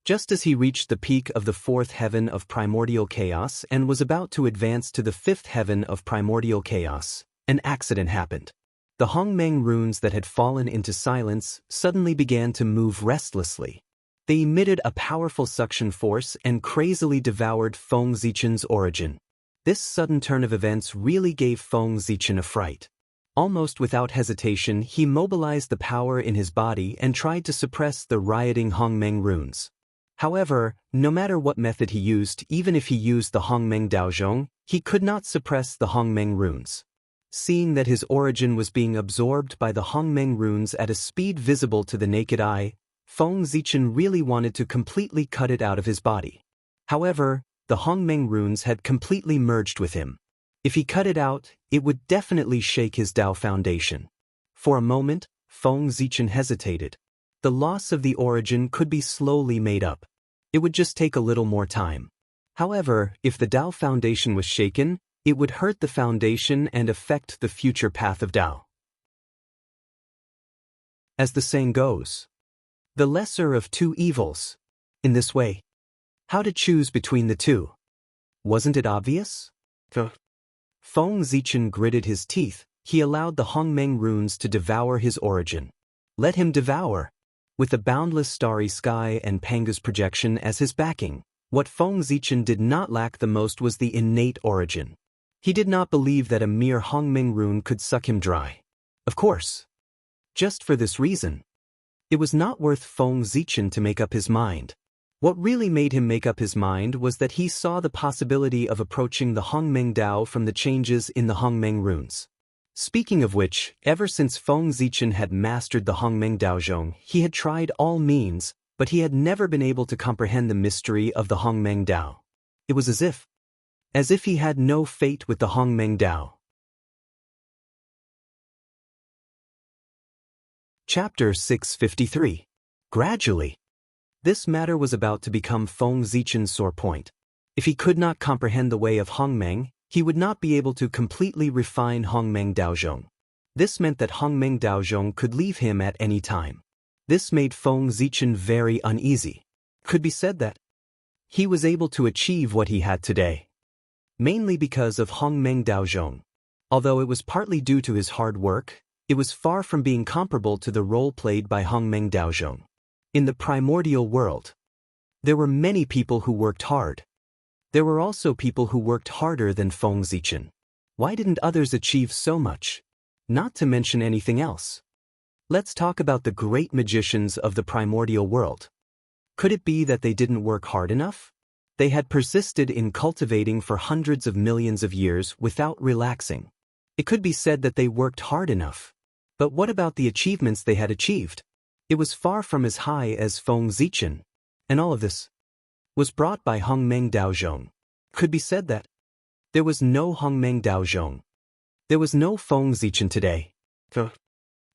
just as he reached the peak of the fourth heaven of primordial chaos and was about to advance to the fifth heaven of primordial chaos, an accident happened. The Hongmeng runes that had fallen into silence suddenly began to move restlessly. They emitted a powerful suction force and crazily devoured Feng Zichen's origin. This sudden turn of events really gave Feng Zichen a fright. Almost without hesitation, he mobilized the power in his body and tried to suppress the rioting Hongmeng runes. However, no matter what method he used, even if he used the Hongmeng Daozhong, he could not suppress the Hongmeng runes. Seeing that his origin was being absorbed by the Hongmeng runes at a speed visible to the naked eye, Feng Zichen really wanted to completely cut it out of his body. However, the Hongmeng runes had completely merged with him. If he cut it out, it would definitely shake his Dao foundation. For a moment, Feng Zichen hesitated. The loss of the origin could be slowly made up. It would just take a little more time. However, if the Dao foundation was shaken, it would hurt the foundation and affect the future path of Dao. As the saying goes, the lesser of two evils. In this way, how to choose between the two? Wasn't it obvious? Feng Zichen gritted his teeth. He allowed the Hongmeng runes to devour his origin. Let him devour. With the boundless starry sky and Panga's projection as his backing, what Feng Zichen did not lack the most was the innate origin. He did not believe that a mere Hongmeng rune could suck him dry. Of course. Just for this reason, it was not worth Feng Zichen to make up his mind. What really made him make up his mind was that he saw the possibility of approaching the Hongmeng Dao from the changes in the Hongmeng runes. Speaking of which, ever since Feng Zichen had mastered the Hongmeng Daozhong, he had tried all means, but he had never been able to comprehend the mystery of the Hongmeng Dao. It was as if he had no fate with the Hongmeng Dao. Chapter 653. Gradually. This matter was about to become Feng Zichen's sore point. If he could not comprehend the way of Hongmeng, he would not be able to completely refine Hongmeng Daozhong. This meant that Hongmeng Daozhong could leave him at any time. This made Feng Zichen very uneasy. Could be said that he was able to achieve what he had today, mainly because of Hongmeng Daozhong. Although it was partly due to his hard work, it was far from being comparable to the role played by Hongmeng Daozhong. In the primordial world, there were many people who worked hard. There were also people who worked harder than Feng Zichen. Why didn't others achieve so much? Not to mention anything else. Let's talk about the great magicians of the primordial world. Could it be that they didn't work hard enough? They had persisted in cultivating for hundreds of millions of years without relaxing. It could be said that they worked hard enough. But what about the achievements they had achieved? It was far from as high as Feng Zichen. And all of this was brought by Hongmeng Daozhong. Could be said that there was no Hongmeng Daozhong. There was no Feng Zichen today.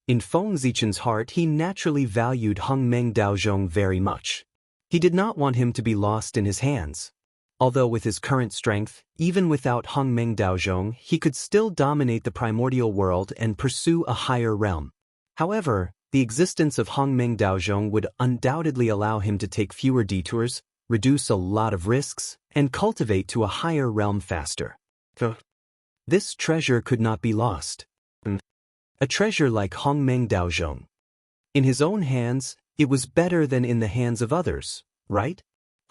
In Feng Zichen's heart, he naturally valued Hongmeng Daozhong very much. He did not want him to be lost in his hands. Although with his current strength, even without Hongmeng Daozhong, he could still dominate the primordial world and pursue a higher realm. However, the existence of Hongmeng Daozhong would undoubtedly allow him to take fewer detours, reduce a lot of risks, and cultivate to a higher realm faster. This treasure could not be lost. A treasure like Hongmeng Daozhong. In his own hands, it was better than in the hands of others, right?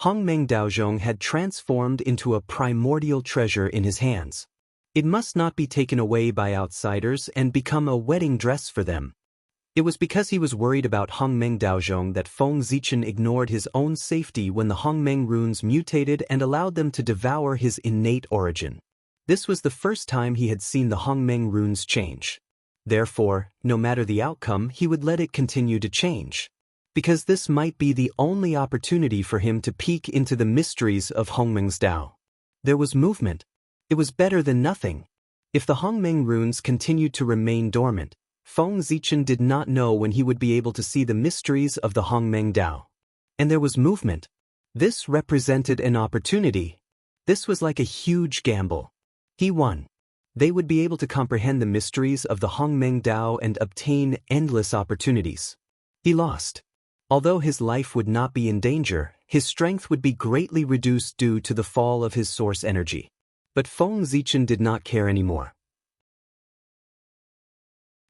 Hongmeng Daozhong had transformed into a primordial treasure in his hands. It must not be taken away by outsiders and become a wedding dress for them. It was because he was worried about Hongmeng Daozhong that Feng Zichen ignored his own safety when the Hongmeng runes mutated and allowed them to devour his innate origin. This was the first time he had seen the Hongmeng runes change. Therefore, no matter the outcome, he would let it continue to change, because this might be the only opportunity for him to peek into the mysteries of Hongmeng's Tao. There was movement. It was better than nothing. If the Hongmeng runes continued to remain dormant, Feng Zichen did not know when he would be able to see the mysteries of the Hongmeng Tao. And there was movement. This represented an opportunity. This was like a huge gamble. He won. They would be able to comprehend the mysteries of the Hongmeng Tao and obtain endless opportunities. He lost. Although his life would not be in danger, his strength would be greatly reduced due to the fall of his source energy. But Feng Zichen did not care anymore.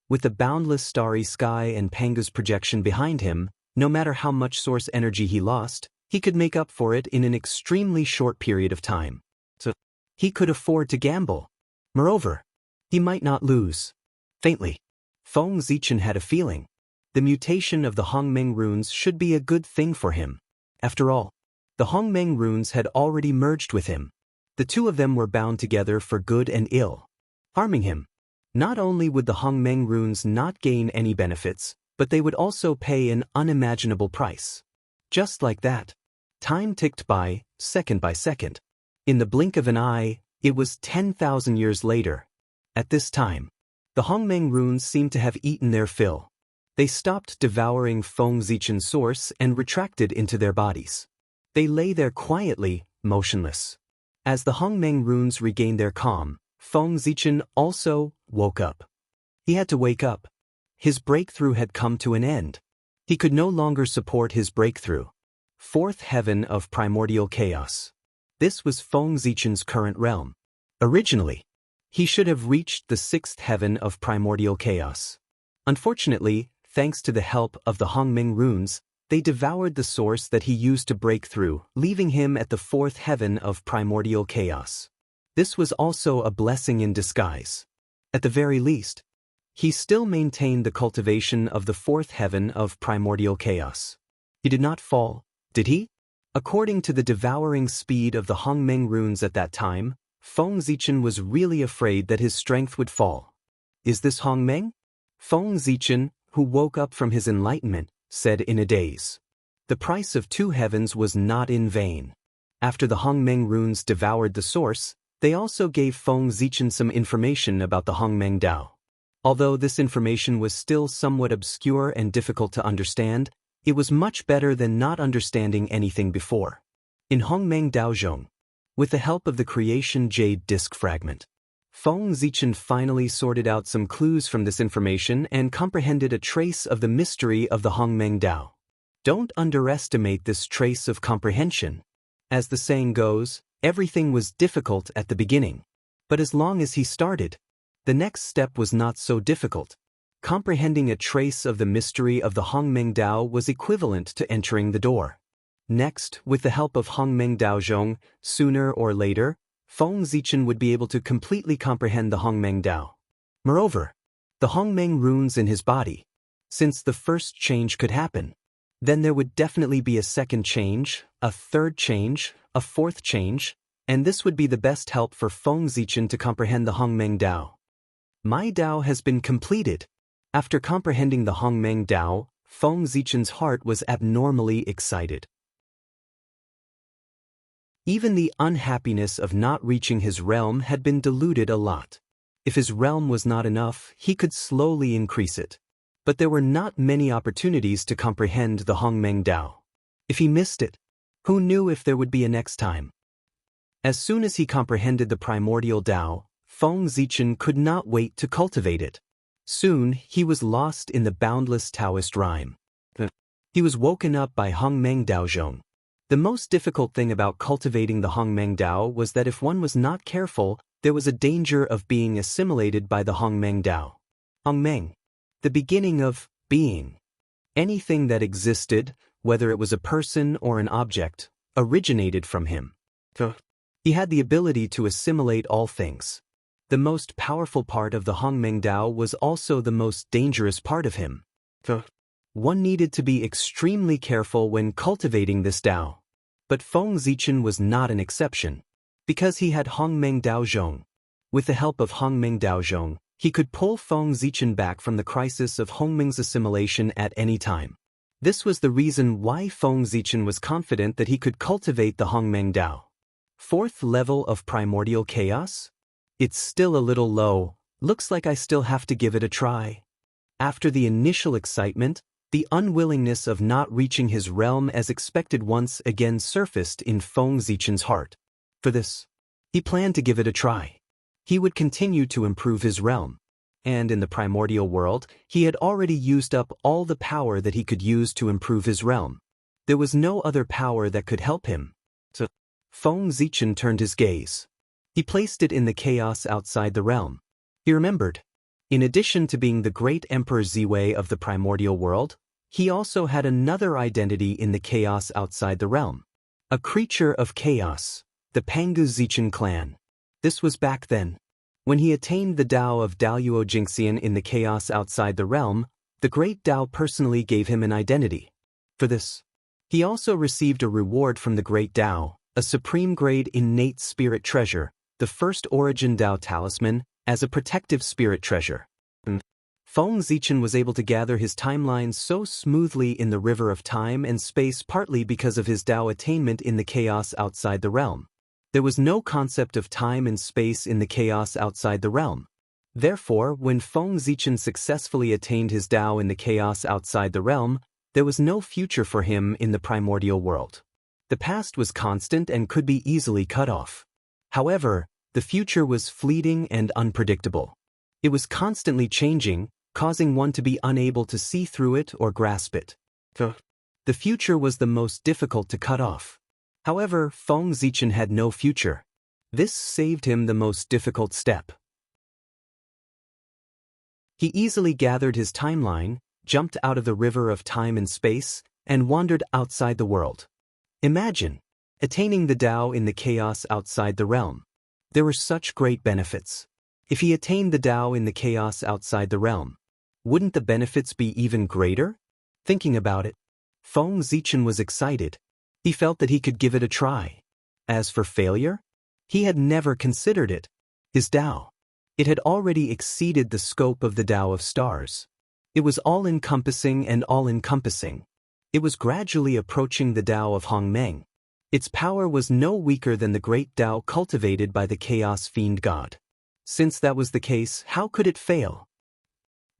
With the boundless starry sky and Panga's projection behind him, no matter how much source energy he lost, he could make up for it in an extremely short period of time. So, he could afford to gamble. Moreover, he might not lose. Faintly, Feng Zichen had a feeling. The mutation of the Hongmeng runes should be a good thing for him. After all, the Hongmeng runes had already merged with him. The two of them were bound together for good and ill. Harming him. Not only would the Hongmeng runes not gain any benefits, but they would also pay an unimaginable price. Just like that. Time ticked by, second by second. In the blink of an eye, it was 10,000 years later. At this time, the Hongmeng runes seemed to have eaten their fill. They stopped devouring Feng Zichen's source and retracted into their bodies. They lay there quietly, motionless. As the Hongmeng runes regained their calm, Feng Zichen also woke up. He had to wake up. His breakthrough had come to an end. He could no longer support his breakthrough. Fourth heaven of primordial chaos. This was Feng Zichen's current realm. Originally, he should have reached the sixth heaven of primordial chaos. Unfortunately, thanks to the help of the Hongmeng runes, they devoured the source that he used to break through, leaving him at the fourth heaven of primordial chaos. This was also a blessing in disguise. At the very least, he still maintained the cultivation of the fourth heaven of primordial chaos. He did not fall, did he? According to the devouring speed of the Hongmeng runes at that time, Feng Zichen was really afraid that his strength would fall. Is this Hongmeng? Feng Zichen, who woke up from his enlightenment, said in a daze. The price of two heavens was not in vain. After the Hongmeng runes devoured the source, they also gave Feng Zichen some information about the Hongmeng Tao. Although this information was still somewhat obscure and difficult to understand, it was much better than not understanding anything before. In Hongmeng Daozhong, with the help of the creation jade disc fragment, Feng Zichen finally sorted out some clues from this information and comprehended a trace of the mystery of the Hongmeng Tao. Don't underestimate this trace of comprehension. As the saying goes, everything was difficult at the beginning. But as long as he started, the next step was not so difficult. Comprehending a trace of the mystery of the Hongmeng Tao was equivalent to entering the door. Next, with the help of Hongmeng Daozhong, sooner or later, Feng Zichen would be able to completely comprehend the Hongmeng Tao. Moreover, the Hongmeng runes in his body. Since the first change could happen, then there would definitely be a second change, a third change, a fourth change, and this would be the best help for Feng Zichen to comprehend the Hongmeng Tao. My Tao has been completed. After comprehending the Hongmeng Tao, Feng Zichen's heart was abnormally excited. Even the unhappiness of not reaching his realm had been diluted a lot. If his realm was not enough, he could slowly increase it. But there were not many opportunities to comprehend the Hongmeng Tao. If he missed it, who knew if there would be a next time? As soon as he comprehended the primordial Tao, Feng Zichen could not wait to cultivate it. Soon, he was lost in the boundless Taoist rhyme. He was woken up by Hongmeng Daozhong. The most difficult thing about cultivating the Hongmeng Tao was that if one was not careful, there was a danger of being assimilated by the Hongmeng Tao. Hongmeng, the beginning of being. Anything that existed, whether it was a person or an object, originated from him. He had the ability to assimilate all things. The most powerful part of the Hongmeng Tao was also the most dangerous part of him. One needed to be extremely careful when cultivating this Tao. But Feng Zichen was not an exception. Because he had Hongmeng Daozhong, With the help of Hongming Daozhong, he could pull Feng Zichen back from the crisis of Hongming's assimilation at any time. This was the reason why Feng Zichen was confident that he could cultivate the Hongmeng Dao. Fourth level of primordial chaos? It's still a little low, looks like I still have to give it a try. After the initial excitement, the unwillingness of not reaching his realm as expected once again surfaced in Feng Zichen's heart. For this, he planned to give it a try. He would continue to improve his realm. And in the primordial world, he had already used up all the power that he could use to improve his realm. There was no other power that could help him. So, Feng Zichen turned his gaze. He placed it in the chaos outside the realm. He remembered. In addition to being the great Emperor Ziwei of the primordial world, he also had another identity in the chaos outside the realm. A creature of chaos, the Pangu Zichen clan. This was back then. When he attained the Dao of Daoyuo Jingxian in the chaos outside the realm, the great Dao personally gave him an identity. For this, he also received a reward from the great Dao, a supreme grade innate spirit treasure, the first origin Dao talisman, as a protective spirit treasure. Feng Zichen was able to gather his timelines so smoothly in the river of time and space partly because of his Dao attainment in the chaos outside the realm. There was no concept of time and space in the chaos outside the realm. Therefore, when Feng Zichen successfully attained his Dao in the chaos outside the realm, there was no future for him in the primordial world. The past was constant and could be easily cut off. However, the future was fleeting and unpredictable. It was constantly changing, causing one to be unable to see through it or grasp it. The future was the most difficult to cut off. However, Feng Zichen had no future. This saved him the most difficult step. He easily gathered his timeline, jumped out of the river of time and space, and wandered outside the world. Imagine attaining the Dao in the chaos outside the realm. There were such great benefits. If he attained the Dao in the chaos outside the realm, wouldn't the benefits be even greater? Thinking about it, Feng Zichen was excited. He felt that he could give it a try. As for failure, he had never considered it. His Dao. It had already exceeded the scope of the Dao of stars. It was all-encompassing and all-encompassing. It was gradually approaching the Dao of Hongmeng. Its power was no weaker than the great Dao cultivated by the Chaos Fiend God. Since that was the case, how could it fail?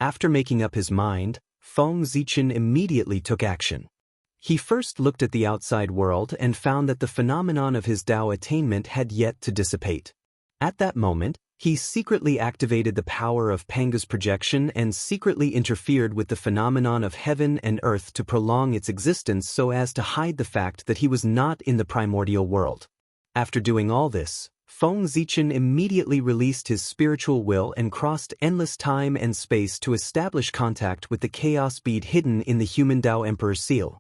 After making up his mind, Feng Zichen immediately took action. He first looked at the outside world and found that the phenomenon of his Dao attainment had yet to dissipate. At that moment, he secretly activated the power of Pangu's projection and secretly interfered with the phenomenon of heaven and earth to prolong its existence so as to hide the fact that he was not in the primordial world. After doing all this, Feng Zichen immediately released his spiritual will and crossed endless time and space to establish contact with the chaos bead hidden in the human Dao Emperor's seal.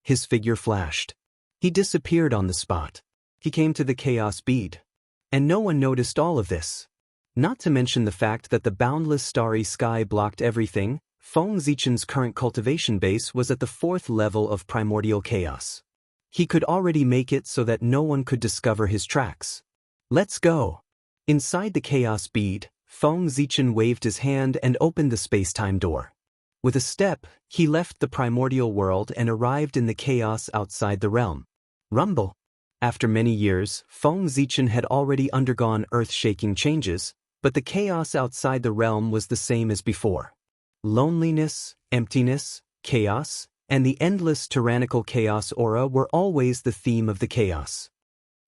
His figure flashed. He disappeared on the spot. He came to the chaos bead. And no one noticed all of this. Not to mention the fact that the boundless starry sky blocked everything, Feng Zichen's current cultivation base was at the 4th level of primordial chaos. He could already make it so that no one could discover his tracks. Let's go. Inside the chaos bead, Feng Zichen waved his hand and opened the space-time door. With a step, he left the primordial world and arrived in the chaos outside the realm. Rumble. After many years, Feng Zichen had already undergone earth-shaking changes, but the chaos outside the realm was the same as before. Loneliness, emptiness, chaos, and the endless tyrannical chaos aura were always the theme of the chaos.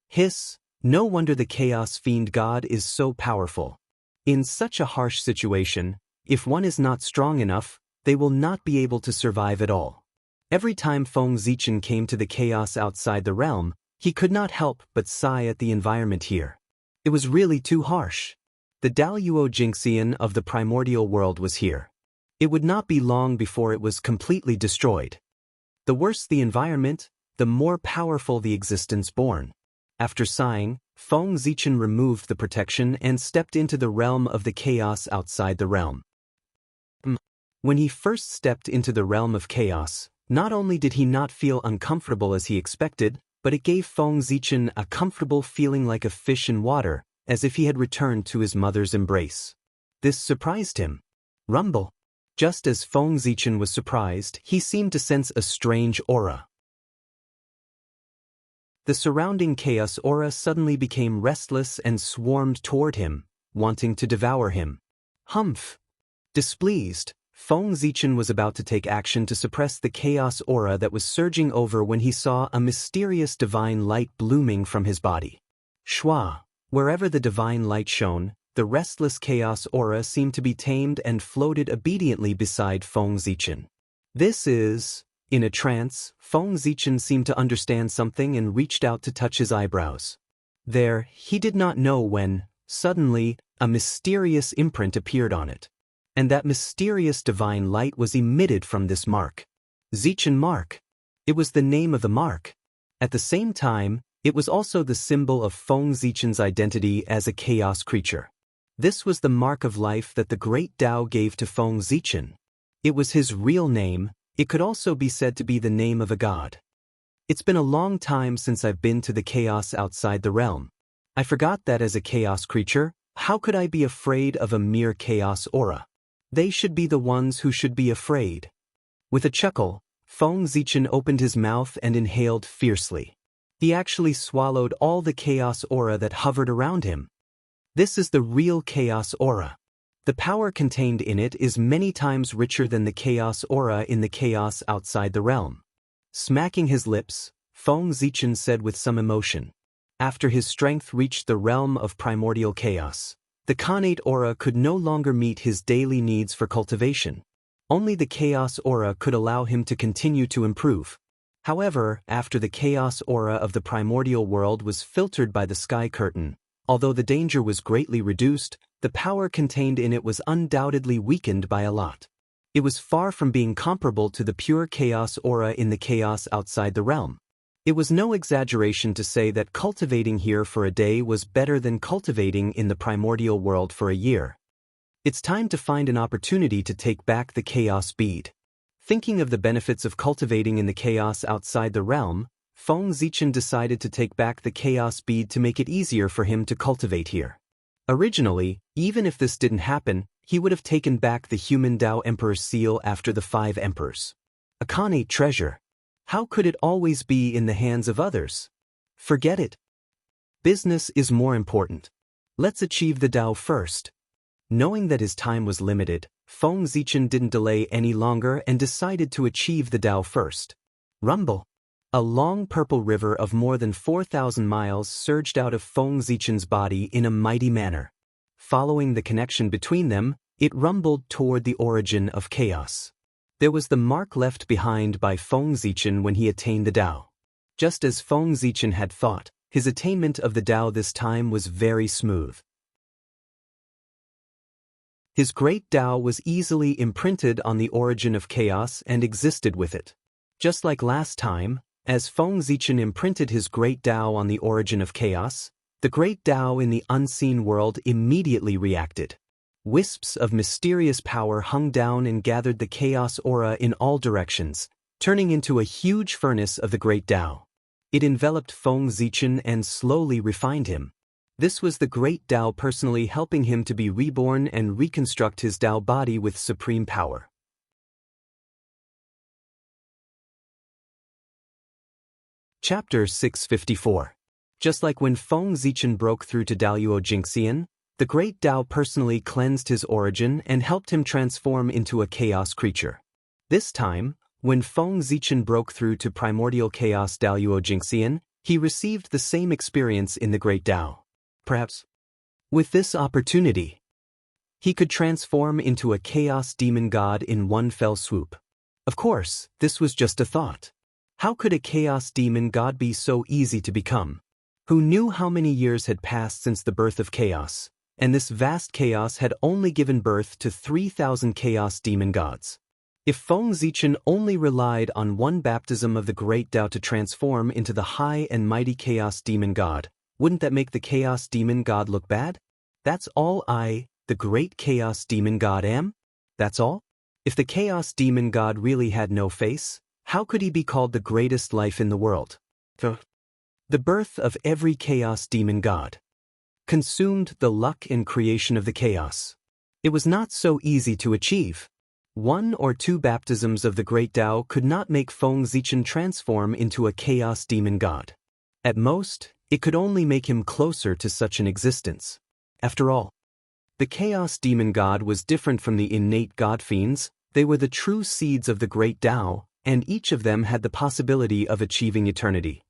Hiss, no wonder the Chaos Fiend God is so powerful. In such a harsh situation, if one is not strong enough, they will not be able to survive at all. Every time Feng Zichen came to the chaos outside the realm, he could not help but sigh at the environment here. It was really too harsh. The Daoyuo Jingxian of the primordial world was here. It would not be long before it was completely destroyed. The worse the environment, the more powerful the existence born. After sighing, Feng Zichen removed the protection and stepped into the realm of the chaos outside the realm. When he first stepped into the realm of chaos, not only did he not feel uncomfortable as he expected, but it gave Feng Zichen a comfortable feeling like a fish in water, as if he had returned to his mother's embrace. This surprised him. Rumble. Just as Feng Zichen was surprised, he seemed to sense a strange aura. The surrounding chaos aura suddenly became restless and swarmed toward him, wanting to devour him. Humph! Displeased, Feng Zichen was about to take action to suppress the chaos aura that was surging over when he saw a mysterious divine light blooming from his body. Shua! Wherever the divine light shone, the restless chaos aura seemed to be tamed and floated obediently beside Feng Zichen. This is... In a trance, Feng Zichen seemed to understand something and reached out to touch his eyebrows. There, he did not know when, suddenly, a mysterious imprint appeared on it. And that mysterious divine light was emitted from this mark. Zichen mark. It was the name of the mark. At the same time, it was also the symbol of Feng Zichen's identity as a chaos creature. This was the mark of life that the great Tao gave to Feng Zichen. It was his real name. It could also be said to be the name of a god. It's been a long time since I've been to the chaos outside the realm. I forgot that as a chaos creature, how could I be afraid of a mere chaos aura? They should be the ones who should be afraid. With a chuckle, Feng Zichen opened his mouth and inhaled fiercely. He actually swallowed all the chaos aura that hovered around him. This is the real chaos aura. The power contained in it is many times richer than the chaos aura in the chaos outside the realm. Smacking his lips, Feng Zichen said with some emotion. After his strength reached the realm of primordial chaos, the Khanate aura could no longer meet his daily needs for cultivation. Only the chaos aura could allow him to continue to improve. However, after the chaos aura of the primordial world was filtered by the sky curtain, although the danger was greatly reduced, the power contained in it was undoubtedly weakened by a lot. It was far from being comparable to the pure chaos aura in the chaos outside the realm. It was no exaggeration to say that cultivating here for a day was better than cultivating in the primordial world for a year. It's time to find an opportunity to take back the chaos bead. Thinking of the benefits of cultivating in the chaos outside the realm, Feng Zichen decided to take back the chaos bead to make it easier for him to cultivate here. Originally, even if this didn't happen, he would have taken back the human Tao Emperor's seal after the 5 emperors. A Khanate treasure. How could it always be in the hands of others? Forget it. Business is more important. Let's achieve the Tao first. Knowing that his time was limited, Feng Zichen didn't delay any longer and decided to achieve the Tao first. Rumble. A long purple river of more than 4,000 miles surged out of Feng Zichen's body in a mighty manner. Following the connection between them, it rumbled toward the origin of chaos. There was the mark left behind by Feng Zichen when he attained the Tao. Just as Feng Zichen had thought, his attainment of the Tao this time was very smooth. His great Tao was easily imprinted on the origin of chaos and existed with it. Just like last time, as Feng Zichen imprinted his great Tao on the origin of chaos, the great Tao in the unseen world immediately reacted. Wisps of mysterious power hung down and gathered the chaos aura in all directions, turning into a huge furnace of the great Tao. It enveloped Feng Zichen and slowly refined him. This was the great Tao personally helping him to be reborn and reconstruct his Tao body with supreme power. Chapter 654. Just like when Feng Zichen broke through to Daluo Jingxian, the great Tao personally cleansed his origin and helped him transform into a chaos creature. This time, when Feng Zichen broke through to primordial chaos Daluo Jingxian, he received the same experience in the great Tao. Perhaps, with this opportunity, he could transform into a chaos demon god in one fell swoop. Of course, this was just a thought. How could a chaos demon god be so easy to become? Who knew how many years had passed since the birth of chaos, and this vast chaos had only given birth to 3,000 chaos demon gods. If Feng Zichen only relied on one baptism of the great Tao to transform into the high and mighty chaos demon god, wouldn't that make the chaos demon god look bad? That's all I, the great chaos demon god, am? That's all? If the chaos demon god really had no face, how could he be called the greatest life in the world? The birth of every chaos demon god. consumed the luck and creation of the chaos. It was not so easy to achieve. 1 or 2 baptisms of the great Tao could not make Feng Zichen transform into a chaos demon god. At most, it could only make him closer to such an existence. After all, the chaos demon god was different from the innate god fiends. They were the true seeds of the great Tao, and each of them had the possibility of achieving eternity.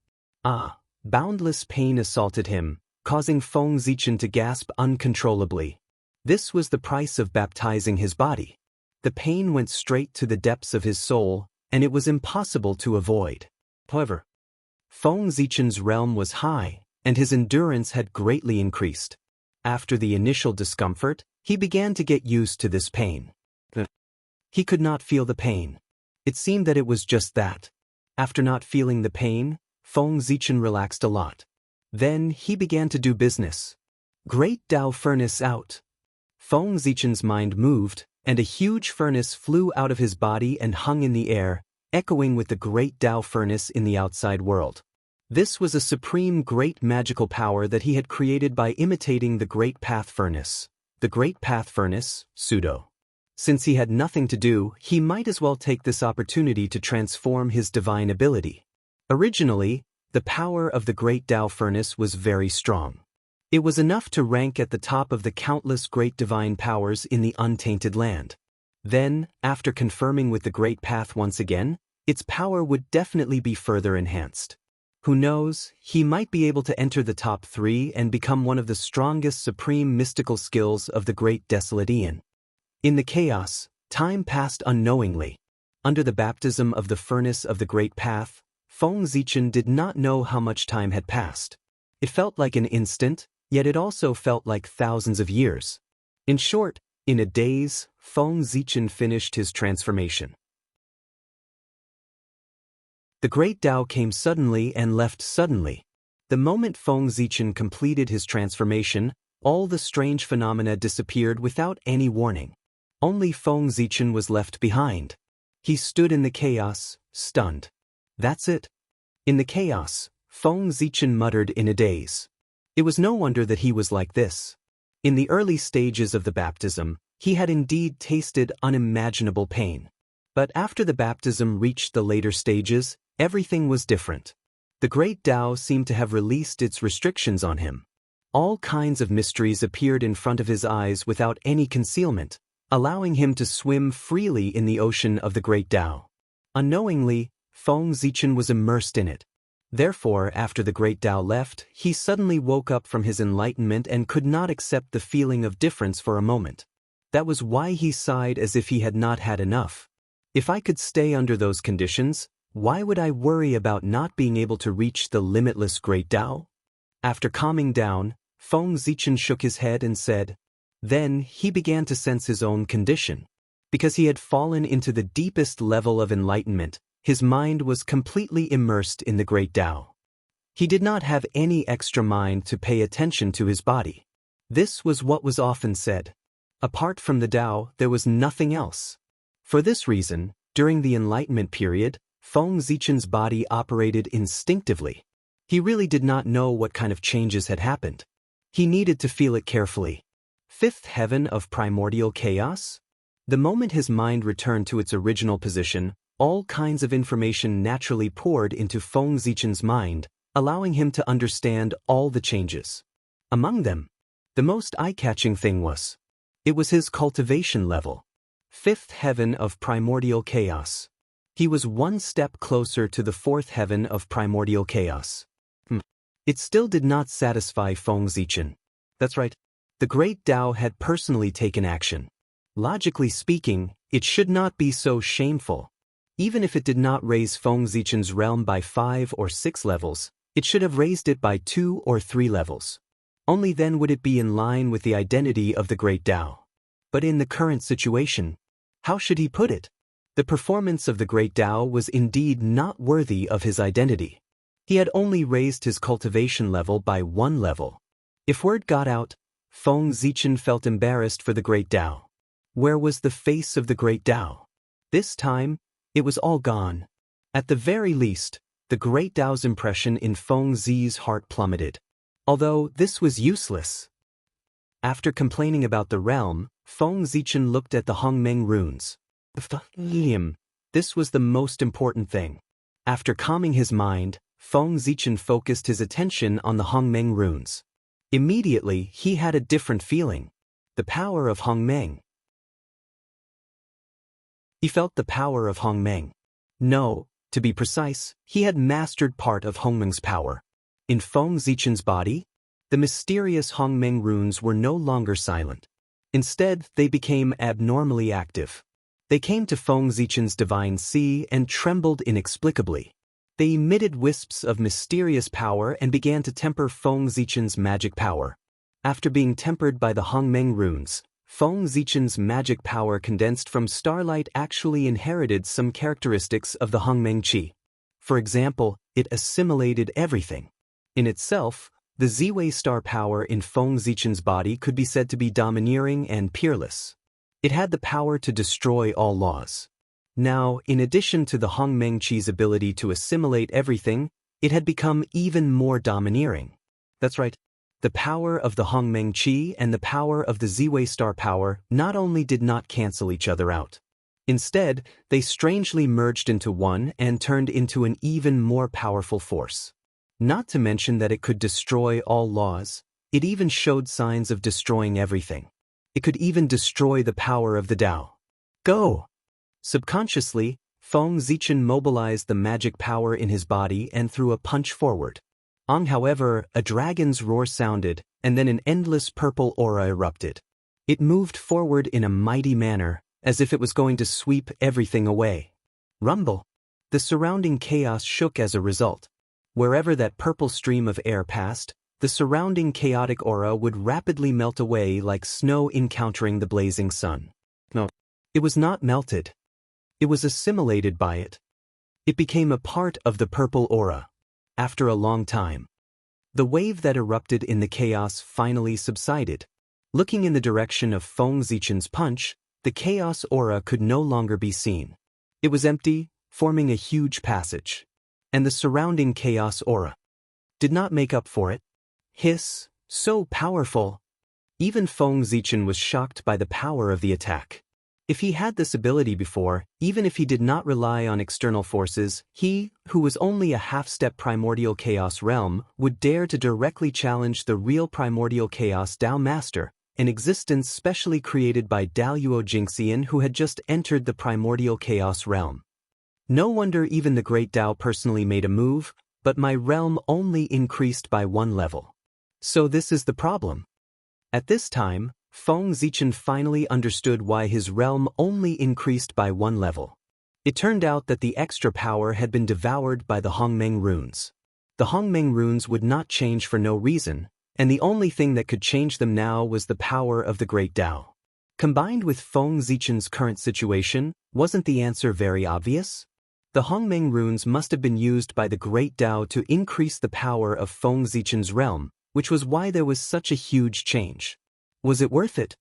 Boundless pain assaulted him, causing Feng Zichen to gasp uncontrollably. This was the price of baptizing his body. The pain went straight to the depths of his soul, and it was impossible to avoid. However, Feng Zichen's realm was high, and his endurance had greatly increased. After the initial discomfort, he began to get used to this pain. He could not feel the pain. It seemed that it was just that. After not feeling the pain, Feng Zichen relaxed a lot. Then he began to do business. Great Tao furnace out. Feng Zichen's mind moved, and a huge furnace flew out of his body and hung in the air, echoing with the great Tao furnace in the outside world. This was a supreme great magical power that he had created by imitating the Great Path Furnace. The Great Path Furnace, pseudo. Since he had nothing to do, he might as well take this opportunity to transform his divine ability. Originally, the power of the Great Tao Furnace was very strong. It was enough to rank at the top of the countless great divine powers in the untainted land. Then, after confirming with the Great Path once again, its power would definitely be further enhanced. Who knows, he might be able to enter the top 3 and become one of the strongest supreme mystical skills of the Great Desolate Eon. In the chaos, time passed unknowingly. Under the baptism of the furnace of the Great Path, Feng Zichen did not know how much time had passed. It felt like an instant, yet it also felt like thousands of years. In short, in a daze, Feng Zichen finished his transformation. The great Tao came suddenly and left suddenly. The moment Feng Zichen completed his transformation, all the strange phenomena disappeared without any warning. Only Feng Zichen was left behind. He stood in the chaos, stunned. That's it. In the chaos, Feng Zichen muttered in a daze. It was no wonder that he was like this. In the early stages of the baptism, he had indeed tasted unimaginable pain. But after the baptism reached the later stages, everything was different. The great Tao seemed to have released its restrictions on him. All kinds of mysteries appeared in front of his eyes without any concealment, allowing him to swim freely in the ocean of the great Tao. Unknowingly, Feng Zichen was immersed in it. Therefore, after the great Tao left, he suddenly woke up from his enlightenment and could not accept the feeling of difference for a moment. That was why he sighed as if he had not had enough. If I could stay under those conditions, why would I worry about not being able to reach the limitless great Tao? After calming down, Feng Zichen shook his head and said, then he began to sense his own condition. Because he had fallen into the deepest level of enlightenment, his mind was completely immersed in the great Tao. He did not have any extra mind to pay attention to his body. This was what was often said. Apart from the Tao, there was nothing else. For this reason, during the enlightenment period, Feng Zichen's body operated instinctively. He really did not know what kind of changes had happened. He needed to feel it carefully. Fifth heaven of primordial chaos? The moment his mind returned to its original position, all kinds of information naturally poured into Feng Zichen's mind, allowing him to understand all the changes. Among them, the most eye-catching thing was, it was his cultivation level. Fifth heaven of primordial chaos. He was one step closer to the fourth heaven of primordial chaos. It still did not satisfy Feng Zichen. That's right. The great Tao had personally taken action. Logically speaking, it should not be so shameful. Even if it did not raise Feng Zichen's realm by 5 or 6 levels, it should have raised it by 2 or 3 levels. Only then would it be in line with the identity of the great Tao. But in the current situation, how should he put it? The performance of the great Tao was indeed not worthy of his identity. He had only raised his cultivation level by 1 level. If word got out, Feng Zichen felt embarrassed for the great Tao. Where was the face of the great Tao? This time, it was all gone. At the very least, the great Tao's impression in Feng Zi's heart plummeted. Although this was useless. After complaining about the realm, Feng Zichen looked at the Hongmeng runes. This was the most important thing. After calming his mind, Feng Zichen focused his attention on the Hongmeng runes. Immediately, he had a different feeling. The power of Hongmeng. He felt the power of Hongmeng. No, to be precise, he had mastered part of Hongmeng's power. In Feng Zichen's body, the mysterious Hongmeng runes were no longer silent. Instead, they became abnormally active. They came to Feng Zichen's divine sea and trembled inexplicably. They emitted wisps of mysterious power and began to temper Feng Zichen's magic power. After being tempered by the Hongmeng runes, Feng Zichen's magic power condensed from starlight actually inherited some characteristics of the Hongmeng qi. For example, it assimilated everything. In itself, the Ziwei star power in Feng Zichen's body could be said to be domineering and peerless. It had the power to destroy all laws. Now, in addition to the Hongmeng qi's ability to assimilate everything, it had become even more domineering. That's right. The power of the Hongmeng qi and the power of the Ziwei star power not only did not cancel each other out. Instead, they strangely merged into one and turned into an even more powerful force. Not to mention that it could destroy all laws, it even showed signs of destroying everything. It could even destroy the power of the Tao. Go! Subconsciously, Feng Zichen mobilized the magic power in his body and threw a punch forward. However, a dragon's roar sounded, and then an endless purple aura erupted. It moved forward in a mighty manner, as if it was going to sweep everything away. Rumble! The surrounding chaos shook as a result. Wherever that purple stream of air passed, the surrounding chaotic aura would rapidly melt away like snow encountering the blazing sun. No, it was not melted. It was assimilated by it. It became a part of the purple aura. After a long time, the wave that erupted in the chaos finally subsided. Looking in the direction of Feng Zichen's punch, the chaos aura could no longer be seen. It was empty, forming a huge passage. And the surrounding chaos aura did not make up for it. Hiss, so powerful. Even Feng Zichen was shocked by the power of the attack. If he had this ability before, even if he did not rely on external forces, he, who was only a half-step primordial chaos realm, would dare to directly challenge the real primordial chaos Tao Master, an existence specially created by Daluo Jingxian who had just entered the primordial chaos realm. No wonder even the great Tao personally made a move, but my realm only increased by one level. So this is the problem. At this time, Feng Zichen finally understood why his realm only increased by one level. It turned out that the extra power had been devoured by the Hongmeng runes. The Hongmeng runes would not change for no reason, and the only thing that could change them now was the power of the great Tao. Combined with Feng Zichen's current situation, wasn't the answer very obvious? The Hongmeng runes must have been used by the great Tao to increase the power of Feng Zichen's realm, which was why there was such a huge change. Was it worth it?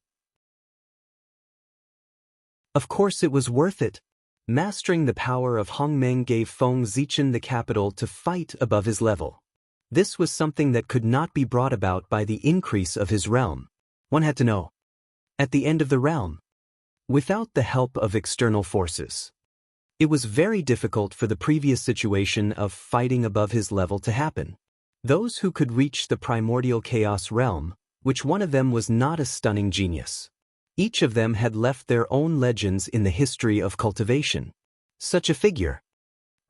Of course it was worth it. Mastering the power of Hongmeng gave Feng Zichen the capital to fight above his level. This was something that could not be brought about by the increase of his realm. One had to know. At the end of the realm, without the help of external forces, it was very difficult for the previous situation of fighting above his level to happen. Those who could reach the primordial chaos realm, which one of them was not a stunning genius. Each of them had left their own legends in the history of cultivation. Such a figure.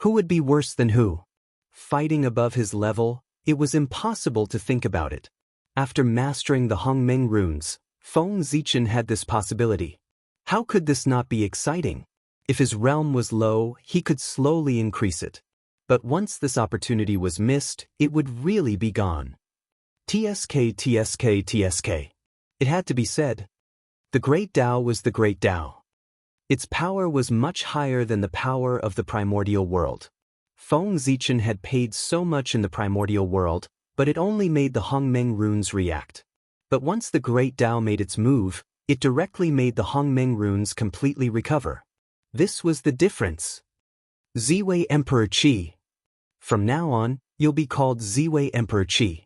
Who would be worse than who? Fighting above his level, it was impossible to think about it. After mastering the Hongmeng runes, Feng Zichen had this possibility. How could this not be exciting? If his realm was low, he could slowly increase it. But once this opportunity was missed, it would really be gone. TSK. It had to be said. The great Tao was the great Tao. Its power was much higher than the power of the primordial world. Feng Zichen had paid so much in the primordial world, but it only made the Hongmeng runes react. But once the great Tao made its move, it directly made the Hongmeng runes completely recover. This was the difference. Ziwei Emperor Qi. From now on, you'll be called Ziwei Emperor Qi.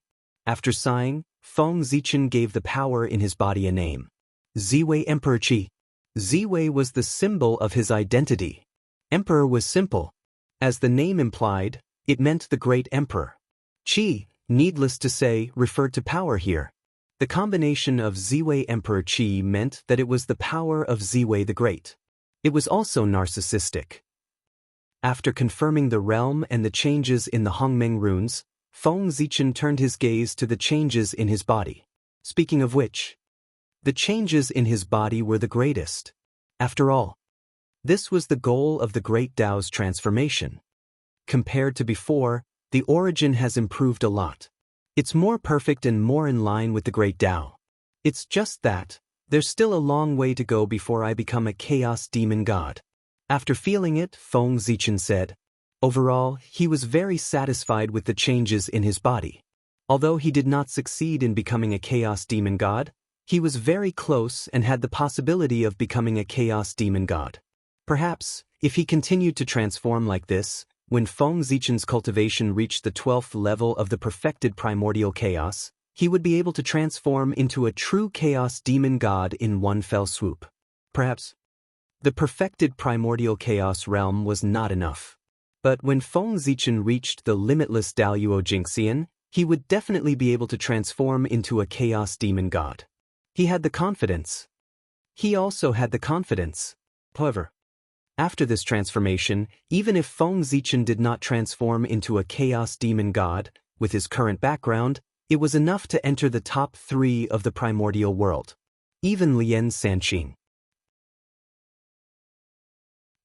After sighing, Feng Zichen gave the power in his body a name. Ziwei Emperor Qi. Ziwei was the symbol of his identity. Emperor was simple. As the name implied, it meant the great emperor. Qi, needless to say, referred to power here. The combination of Ziwei Emperor Qi meant that it was the power of Ziwei the Great. It was also narcissistic. After confirming the realm and the changes in the Hongmeng runes, Feng Zichen turned his gaze to the changes in his body. Speaking of which, the changes in his body were the greatest. After all, this was the goal of the Great Tao's transformation. Compared to before, the origin has improved a lot. It's more perfect and more in line with the Great Tao. It's just that, there's still a long way to go before I become a chaos demon god. After feeling it, Feng Zichen said. Overall, he was very satisfied with the changes in his body. Although he did not succeed in becoming a chaos demon god, he was very close and had the possibility of becoming a chaos demon god. Perhaps, if he continued to transform like this, when Feng Zichen's cultivation reached the 12th level of the perfected primordial chaos, he would be able to transform into a true chaos demon god in one fell swoop. Perhaps the perfected primordial chaos realm was not enough. But when Feng Zichen reached the limitless Daoyuo Jingxian, he would definitely be able to transform into a chaos demon god. He had the confidence. He also had the confidence. However, after this transformation, even if Feng Zichen did not transform into a chaos demon god, with his current background, it was enough to enter the top 3 of the primordial world. Even Lien Sanqing,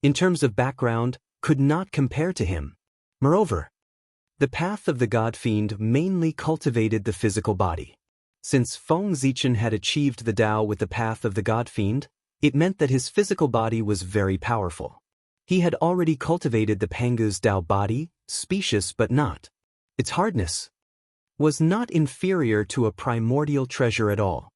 in terms of background, could not compare to him. Moreover, the path of the God-Fiend mainly cultivated the physical body. Since Feng Zichen had achieved the Tao with the path of the God-Fiend, it meant that his physical body was very powerful. He had already cultivated the Pangu's Tao body, specious but not. Its hardness was not inferior to a primordial treasure at all.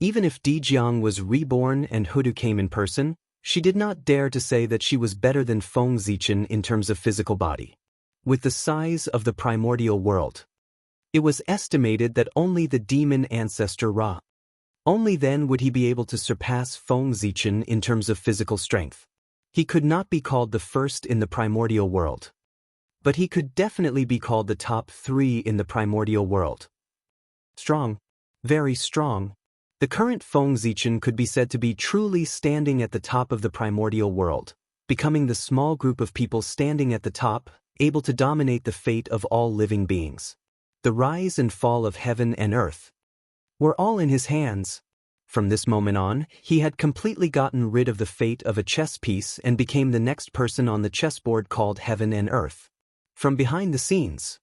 Even if Dijiang was reborn and Hudu came in person, she did not dare to say that she was better than Feng Zichen in terms of physical body. With the size of the primordial world, it was estimated that only the demon ancestor Ra. Only then would he be able to surpass Feng Zichen in terms of physical strength. He could not be called the first in the primordial world. But he could definitely be called the top 3 in the primordial world. Strong. Very strong. The current Feng Zichen could be said to be truly standing at the top of the primordial world, becoming the small group of people standing at the top, able to dominate the fate of all living beings. The rise and fall of heaven and earth were all in his hands. From this moment on, he had completely gotten rid of the fate of a chess piece and became the next person on the chessboard called heaven and earth. From behind the scenes,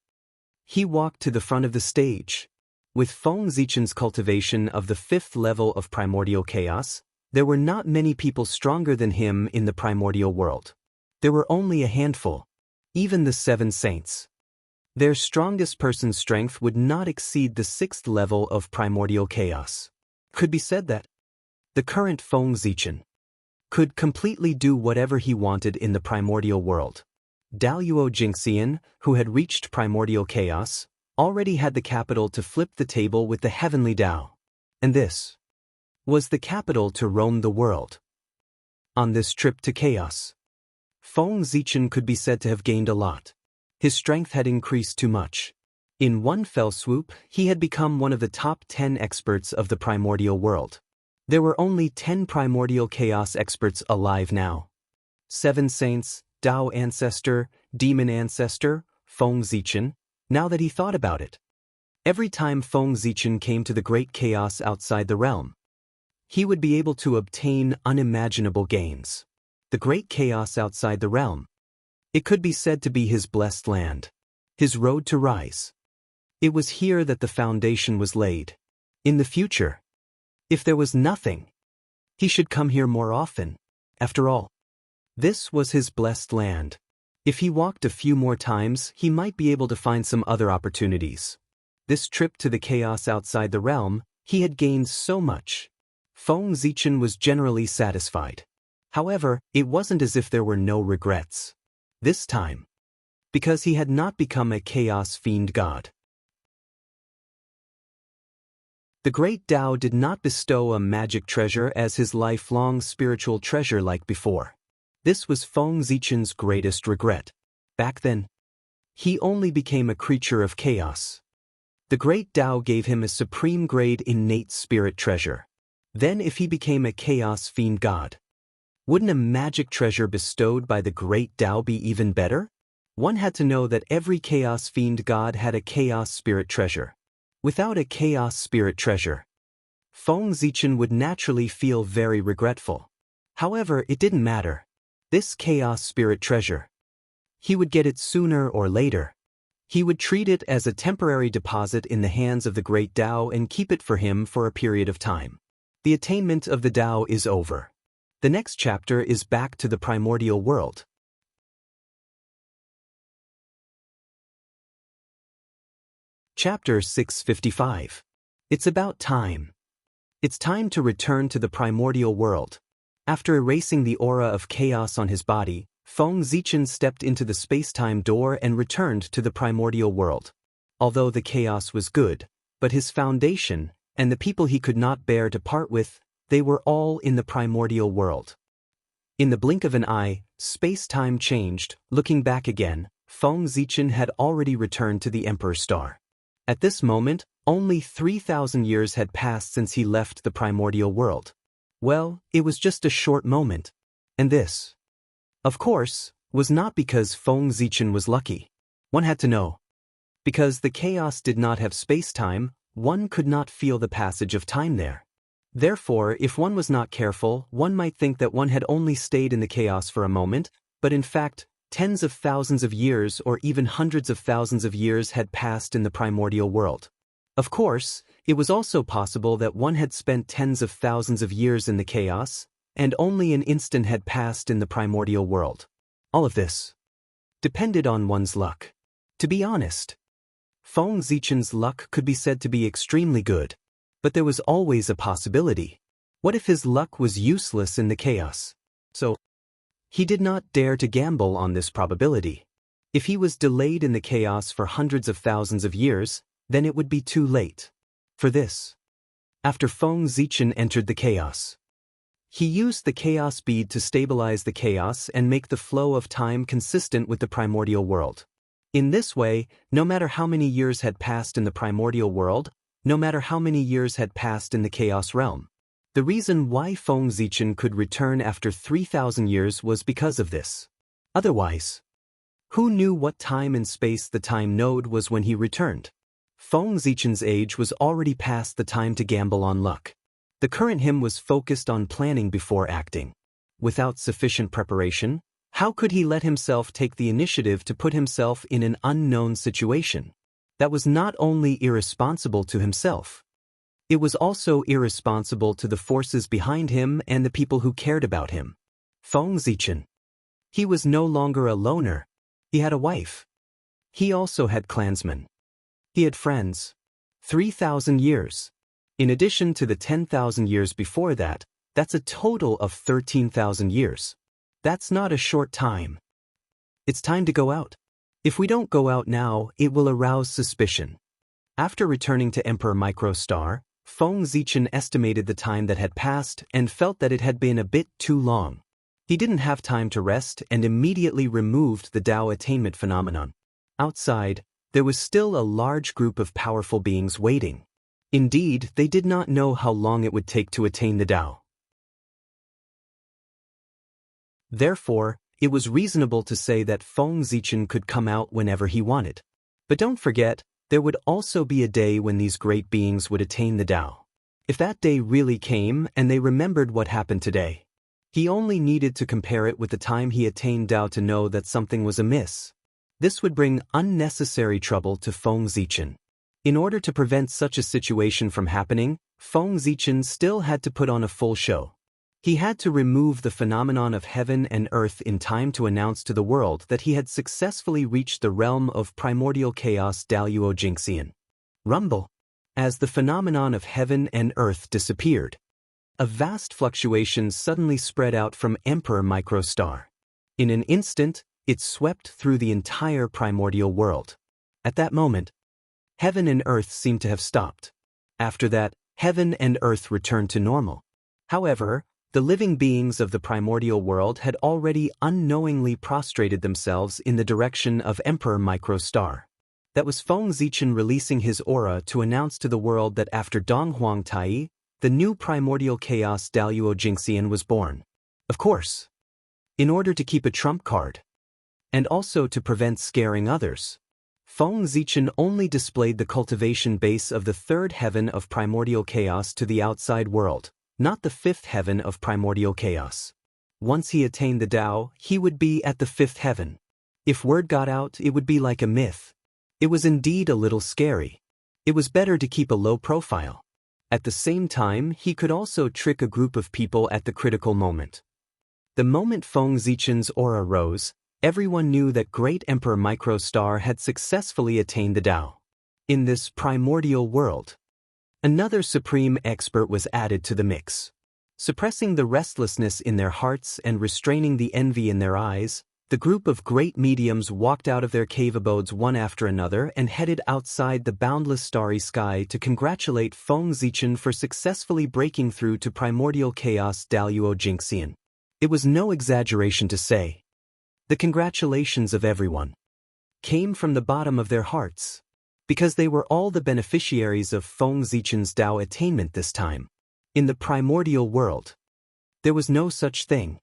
he walked to the front of the stage. With Feng Zichen's cultivation of the 5th level of primordial chaos, there were not many people stronger than him in the primordial world. There were only a handful. Even the 7 saints. Their strongest person's strength would not exceed the 6th level of primordial chaos. Could be said that the current Feng Zichen could completely do whatever he wanted in the primordial world. Daoyuo Jingxian, who had reached primordial chaos, already had the capital to flip the table with the heavenly Tao. And this was the capital to roam the world. On this trip to chaos, Feng Zichen could be said to have gained a lot. His strength had increased too much. In one fell swoop, he had become one of the top 10 experts of the primordial world. There were only 10 primordial chaos experts alive now. 7 saints, Tao ancestor, demon ancestor, Feng Zichen. Now that he thought about it, every time Feng Zichen came to the great chaos outside the realm, he would be able to obtain unimaginable gains. The great chaos outside the realm. It could be said to be his blessed land. His road to rise. It was here that the foundation was laid. In the future, if there was nothing, he should come here more often. After all, this was his blessed land. If he walked a few more times, he might be able to find some other opportunities. This trip to the chaos outside the realm, he had gained so much. Feng Zichen was generally satisfied. However, it wasn't as if there were no regrets. This time, because he had not become a chaos fiend god. The great Tao did not bestow a magic treasure as his lifelong spiritual treasure like before. This was Feng Zichen's greatest regret. Back then, he only became a creature of chaos. The great Tao gave him a supreme grade innate spirit treasure. Then if he became a chaos fiend god, wouldn't a magic treasure bestowed by the great Tao be even better? One had to know that every chaos fiend god had a chaos spirit treasure. Without a chaos spirit treasure, Feng Zichen would naturally feel very regretful. However, it didn't matter. This chaos spirit treasure, he would get it sooner or later. He would treat it as a temporary deposit in the hands of the great Tao and keep it for him for a period of time. The attainment of the Tao is over. The next chapter is back to the primordial world. Chapter 655. It's about time. It's time to return to the primordial world. After erasing the aura of chaos on his body, Feng Zichen stepped into the space-time door and returned to the primordial world. Although the chaos was good, but his foundation, and the people he could not bear to part with, they were all in the primordial world. In the blink of an eye, space-time changed. Looking back again, Feng Zichen had already returned to the Emperor's Star. At this moment, only 3,000 years had passed since he left the primordial world. Well, it was just a short moment. And this, of course, was not because Feng Zichen was lucky. One had to know. Because the chaos did not have space-time, one could not feel the passage of time there. Therefore, if one was not careful, one might think that one had only stayed in the chaos for a moment, but in fact, tens of thousands of years or even hundreds of thousands of years had passed in the primordial world. Of course, it was also possible that one had spent tens of thousands of years in the chaos, and only an instant had passed in the primordial world. All of this depended on one's luck. To be honest, Feng Zichen's luck could be said to be extremely good. But there was always a possibility. What if his luck was useless in the chaos? So, he did not dare to gamble on this probability. If he was delayed in the chaos for hundreds of thousands of years, then it would be too late. For this, after Feng Zichen entered the chaos, he used the chaos bead to stabilize the chaos and make the flow of time consistent with the primordial world. In this way, no matter how many years had passed in the primordial world, no matter how many years had passed in the chaos realm, the reason why Feng Zichen could return after 3,000 years was because of this. Otherwise, who knew what time and space the time node was when he returned? Feng Zichen's age was already past the time to gamble on luck. The current him was focused on planning before acting. Without sufficient preparation, how could he let himself take the initiative to put himself in an unknown situation? That was not only irresponsible to himself. It was also irresponsible to the forces behind him and the people who cared about him. Feng Zichen. He was no longer a loner. He had a wife. He also had clansmen. He had friends. 3,000 years. In addition to the 10,000 years before that, that's a total of 13,000 years. That's not a short time. It's time to go out. If we don't go out now, it will arouse suspicion. After returning to Emperor Microstar, Feng Zichen estimated the time that had passed and felt that it had been a bit too long. He didn't have time to rest and immediately removed the Tao attainment phenomenon. Outside, there was still a large group of powerful beings waiting. Indeed, they did not know how long it would take to attain the Tao. Therefore, it was reasonable to say that Feng Zichen could come out whenever he wanted. But don't forget, there would also be a day when these great beings would attain the Tao. If that day really came and they remembered what happened today, he only needed to compare it with the time he attained Tao to know that something was amiss. This would bring unnecessary trouble to Feng Zichen. In order to prevent such a situation from happening, Feng Zichen still had to put on a full show. He had to remove the phenomenon of heaven and earth in time to announce to the world that he had successfully reached the realm of primordial chaos Daluo Jingxian. Rumble. As the phenomenon of heaven and earth disappeared, a vast fluctuation suddenly spread out from Emperor Microstar. In an instant, it swept through the entire primordial world. At that moment, heaven and earth seemed to have stopped. After that, heaven and earth returned to normal. However, the living beings of the primordial world had already unknowingly prostrated themselves in the direction of Emperor Microstar. That was Feng Zichen releasing his aura to announce to the world that after Donghuang Tai, the new primordial chaos Daluo Jingxian was born. Of course, in order to keep a trump card, and also to prevent scaring others, Feng Zichen only displayed the cultivation base of the third heaven of primordial chaos to the outside world, not the fifth heaven of primordial chaos. Once he attained the Tao, he would be at the fifth heaven. If word got out, it would be like a myth. It was indeed a little scary. It was better to keep a low profile. At the same time, he could also trick a group of people at the critical moment. The moment Feng Zichen's aura rose, everyone knew that Great Emperor Microstar had successfully attained the Tao. In this primordial world, another supreme expert was added to the mix. Suppressing the restlessness in their hearts and restraining the envy in their eyes, the group of great mediums walked out of their cave abodes one after another and headed outside the boundless starry sky to congratulate Feng Zichen for successfully breaking through to primordial chaos Daluo Jingxian. It was no exaggeration to say, the congratulations of everyone came from the bottom of their hearts, because they were all the beneficiaries of Feng Zichen's Tao attainment this time. In the primordial world, there was no such thing.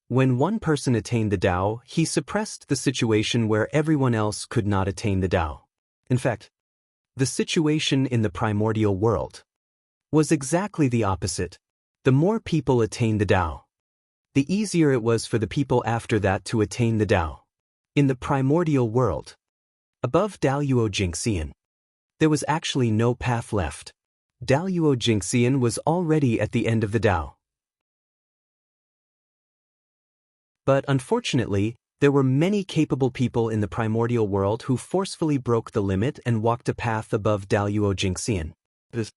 When one person attained the Tao, he suppressed the situation where everyone else could not attain the Tao. In fact, the situation in the primordial world was exactly the opposite. The more people attained the Tao, the easier it was for the people after that to attain the Tao. In the primordial world, above Daluo Jingxian, there was actually no path left. Daluo Jingxian was already at the end of the Tao. But unfortunately, there were many capable people in the primordial world who forcefully broke the limit and walked a path above Daluo Jingxian. This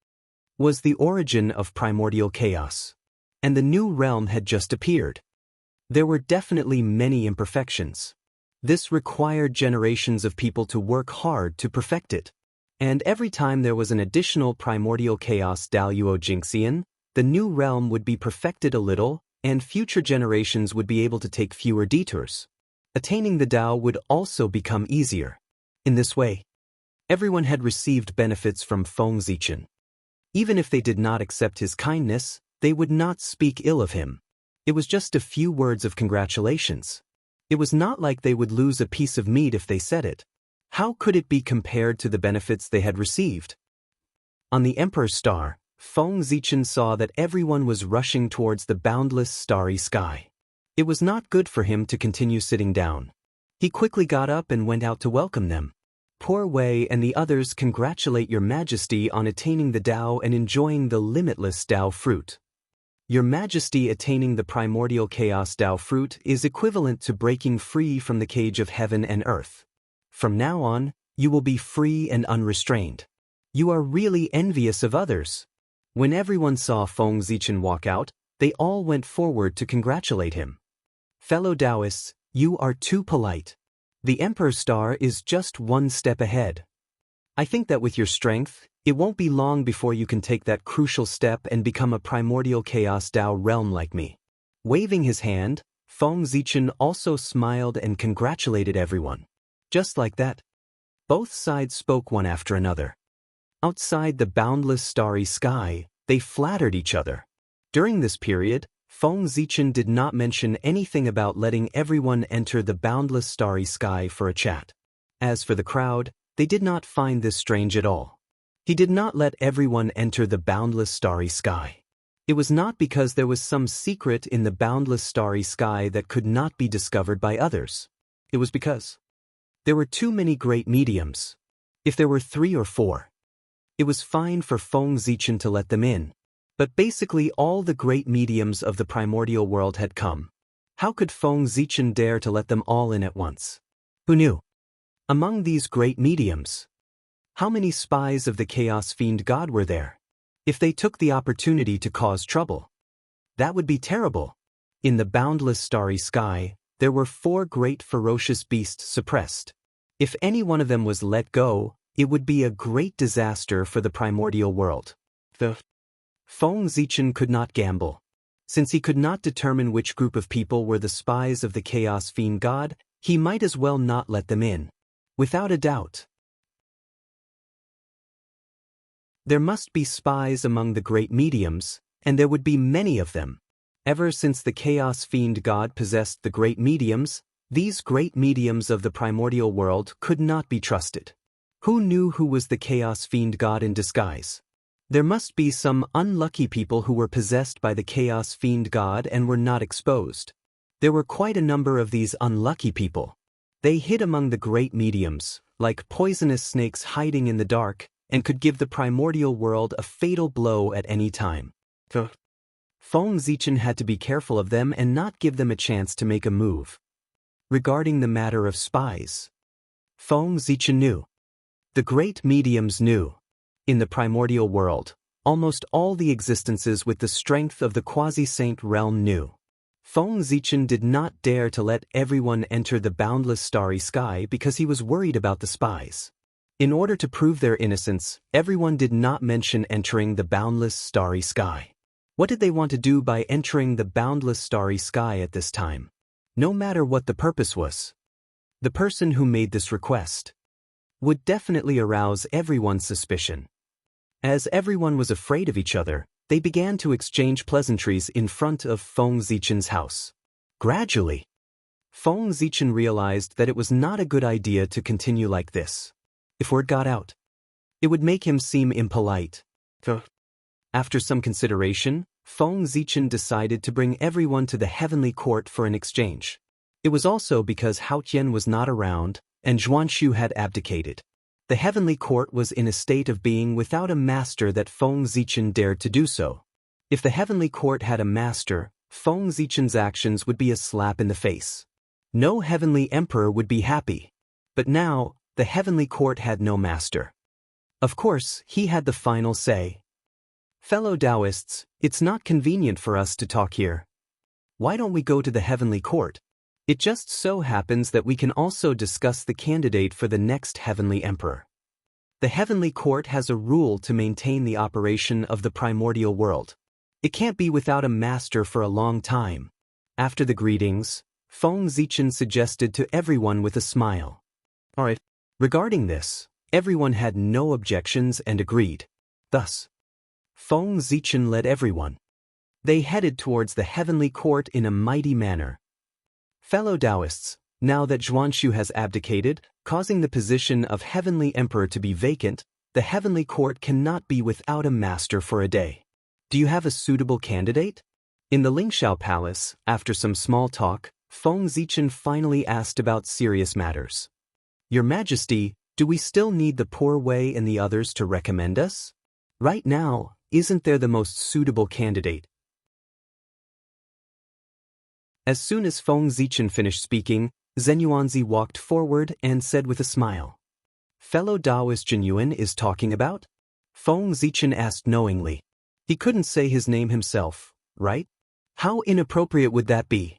was the origin of primordial chaos. And the new realm had just appeared. There were definitely many imperfections. This required generations of people to work hard to perfect it. And every time there was an additional primordial chaos Daluo Jingxian, the new realm would be perfected a little, and future generations would be able to take fewer detours. Attaining the Tao would also become easier. In this way, everyone had received benefits from Feng Zichen. Even if they did not accept his kindness, they would not speak ill of him. It was just a few words of congratulations. It was not like they would lose a piece of meat if they said it. How could it be compared to the benefits they had received? On the Emperor's Star, Feng Zichen saw that everyone was rushing towards the boundless starry sky. It was not good for him to continue sitting down. He quickly got up and went out to welcome them. Poor Wei and the others congratulate Your Majesty on attaining the Tao and enjoying the limitless Tao fruit. Your Majesty attaining the primordial chaos Tao fruit is equivalent to breaking free from the cage of heaven and earth. From now on, you will be free and unrestrained. You are really envious of others. When everyone saw Feng Zichen walk out, they all went forward to congratulate him. Fellow Taoists, you are too polite. The Emperor's Star is just one step ahead. I think that with your strength, it won't be long before you can take that crucial step and become a primordial chaos Tao realm like me. Waving his hand, Feng Zichen also smiled and congratulated everyone. Just like that, both sides spoke one after another. Outside the boundless starry sky, they flattered each other. During this period, Feng Zichen did not mention anything about letting everyone enter the boundless starry sky for a chat. As for the crowd, they did not find this strange at all. He did not let everyone enter the boundless starry sky. It was not because there was some secret in the boundless starry sky that could not be discovered by others. It was because there were too many great mediums. If there were 3 or 4, it was fine for Feng Zichen to let them in. But basically all the great mediums of the primordial world had come. How could Feng Zichen dare to let them all in at once? Who knew? Among these great mediums, how many spies of the Chaos Fiend God were there? If they took the opportunity to cause trouble, that would be terrible. In the boundless starry sky, there were 4 great ferocious beasts suppressed. If any one of them was let go, it would be a great disaster for the primordial world. The Feng Zichen could not gamble. Since he could not determine which group of people were the spies of the Chaos Fiend God, he might as well not let them in. Without a doubt, there must be spies among the great mediums, and there would be many of them. Ever since the Chaos Fiend God possessed the great mediums, these great mediums of the primordial world could not be trusted. Who knew who was the Chaos Fiend God in disguise? There must be some unlucky people who were possessed by the Chaos Fiend God and were not exposed. There were quite a number of these unlucky people. They hid among the great mediums, like poisonous snakes hiding in the dark, and could give the primordial world a fatal blow at any time. Feng Zichen had to be careful of them and not give them a chance to make a move. Regarding the matter of spies, Feng Zichen knew. The great mediums knew. In the primordial world, almost all the existences with the strength of the quasi-saint realm knew. Feng Zichen did not dare to let everyone enter the boundless starry sky because he was worried about the spies. In order to prove their innocence, everyone did not mention entering the boundless starry sky. What did they want to do by entering the boundless starry sky at this time? No matter what the purpose was, the person who made this request would definitely arouse everyone's suspicion. As everyone was afraid of each other, they began to exchange pleasantries in front of Feng Zichen's house. Gradually, Feng Zichen realized that it was not a good idea to continue like this. If word got out, it would make him seem impolite. After some consideration, Feng Zichen decided to bring everyone to the heavenly court for an exchange. It was also because Hao Qian was not around, and Xianxia had abdicated. The heavenly court was in a state of being without a master that Feng Zichen dared to do so. If the heavenly court had a master, Feng Zichen's actions would be a slap in the face. No heavenly emperor would be happy. But now, the heavenly court had no master. Of course, he had the final say. Fellow Taoists, it's not convenient for us to talk here. Why don't we go to the heavenly court? It just so happens that we can also discuss the candidate for the next heavenly emperor. The heavenly court has a rule to maintain the operation of the primordial world. It can't be without a master for a long time. After the greetings, Feng Zichen suggested to everyone with a smile. All right. Regarding this, everyone had no objections and agreed. Thus, Feng Zichen led everyone. They headed towards the heavenly court in a mighty manner. Fellow Taoists, now that Xianxia has abdicated, causing the position of heavenly emperor to be vacant, the heavenly court cannot be without a master for a day. Do you have a suitable candidate? In the Lingxiao Palace, after some small talk, Feng Zichen finally asked about serious matters. Your Majesty, do we still need the Poor Wei and the others to recommend us? Right now, isn't there the most suitable candidate? As soon as Feng Zichen finished speaking, Zhen Yuanzi walked forward and said with a smile. Fellow Taoist Zhen Yuan is talking about? Feng Zichen asked knowingly. He couldn't say his name himself, right? How inappropriate would that be?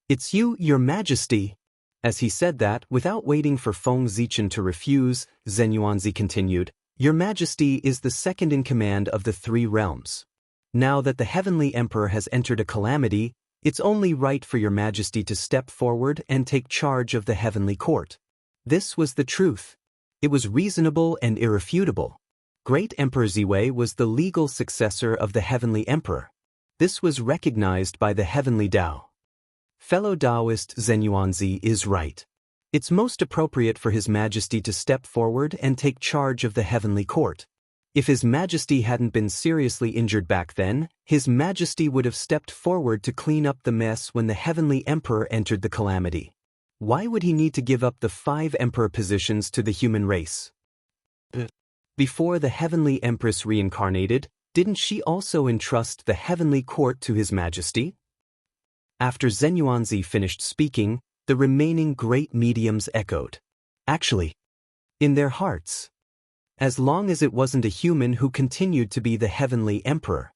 It's you, Your Majesty. As he said that, without waiting for Feng Zichen to refuse, Zhen Yuanzi continued, Your Majesty is the second in command of the three realms. Now that the heavenly emperor has entered a calamity, it's only right for Your Majesty to step forward and take charge of the heavenly court. This was the truth. It was reasonable and irrefutable. Great Emperor Ziwei was the legal successor of the heavenly emperor. This was recognized by the heavenly Tao. Fellow Taoist Zhen Yuanzi is right. It's most appropriate for His Majesty to step forward and take charge of the heavenly court. If His Majesty hadn't been seriously injured back then, His Majesty would have stepped forward to clean up the mess when the heavenly emperor entered the calamity. Why would he need to give up the 5 emperor positions to the human race? Before the heavenly empress reincarnated, didn't she also entrust the heavenly court to His Majesty? After Zhen Yuanzi finished speaking, the remaining great mediums echoed. Actually, in their hearts. As long as it wasn't a human who continued to be the heavenly emperor,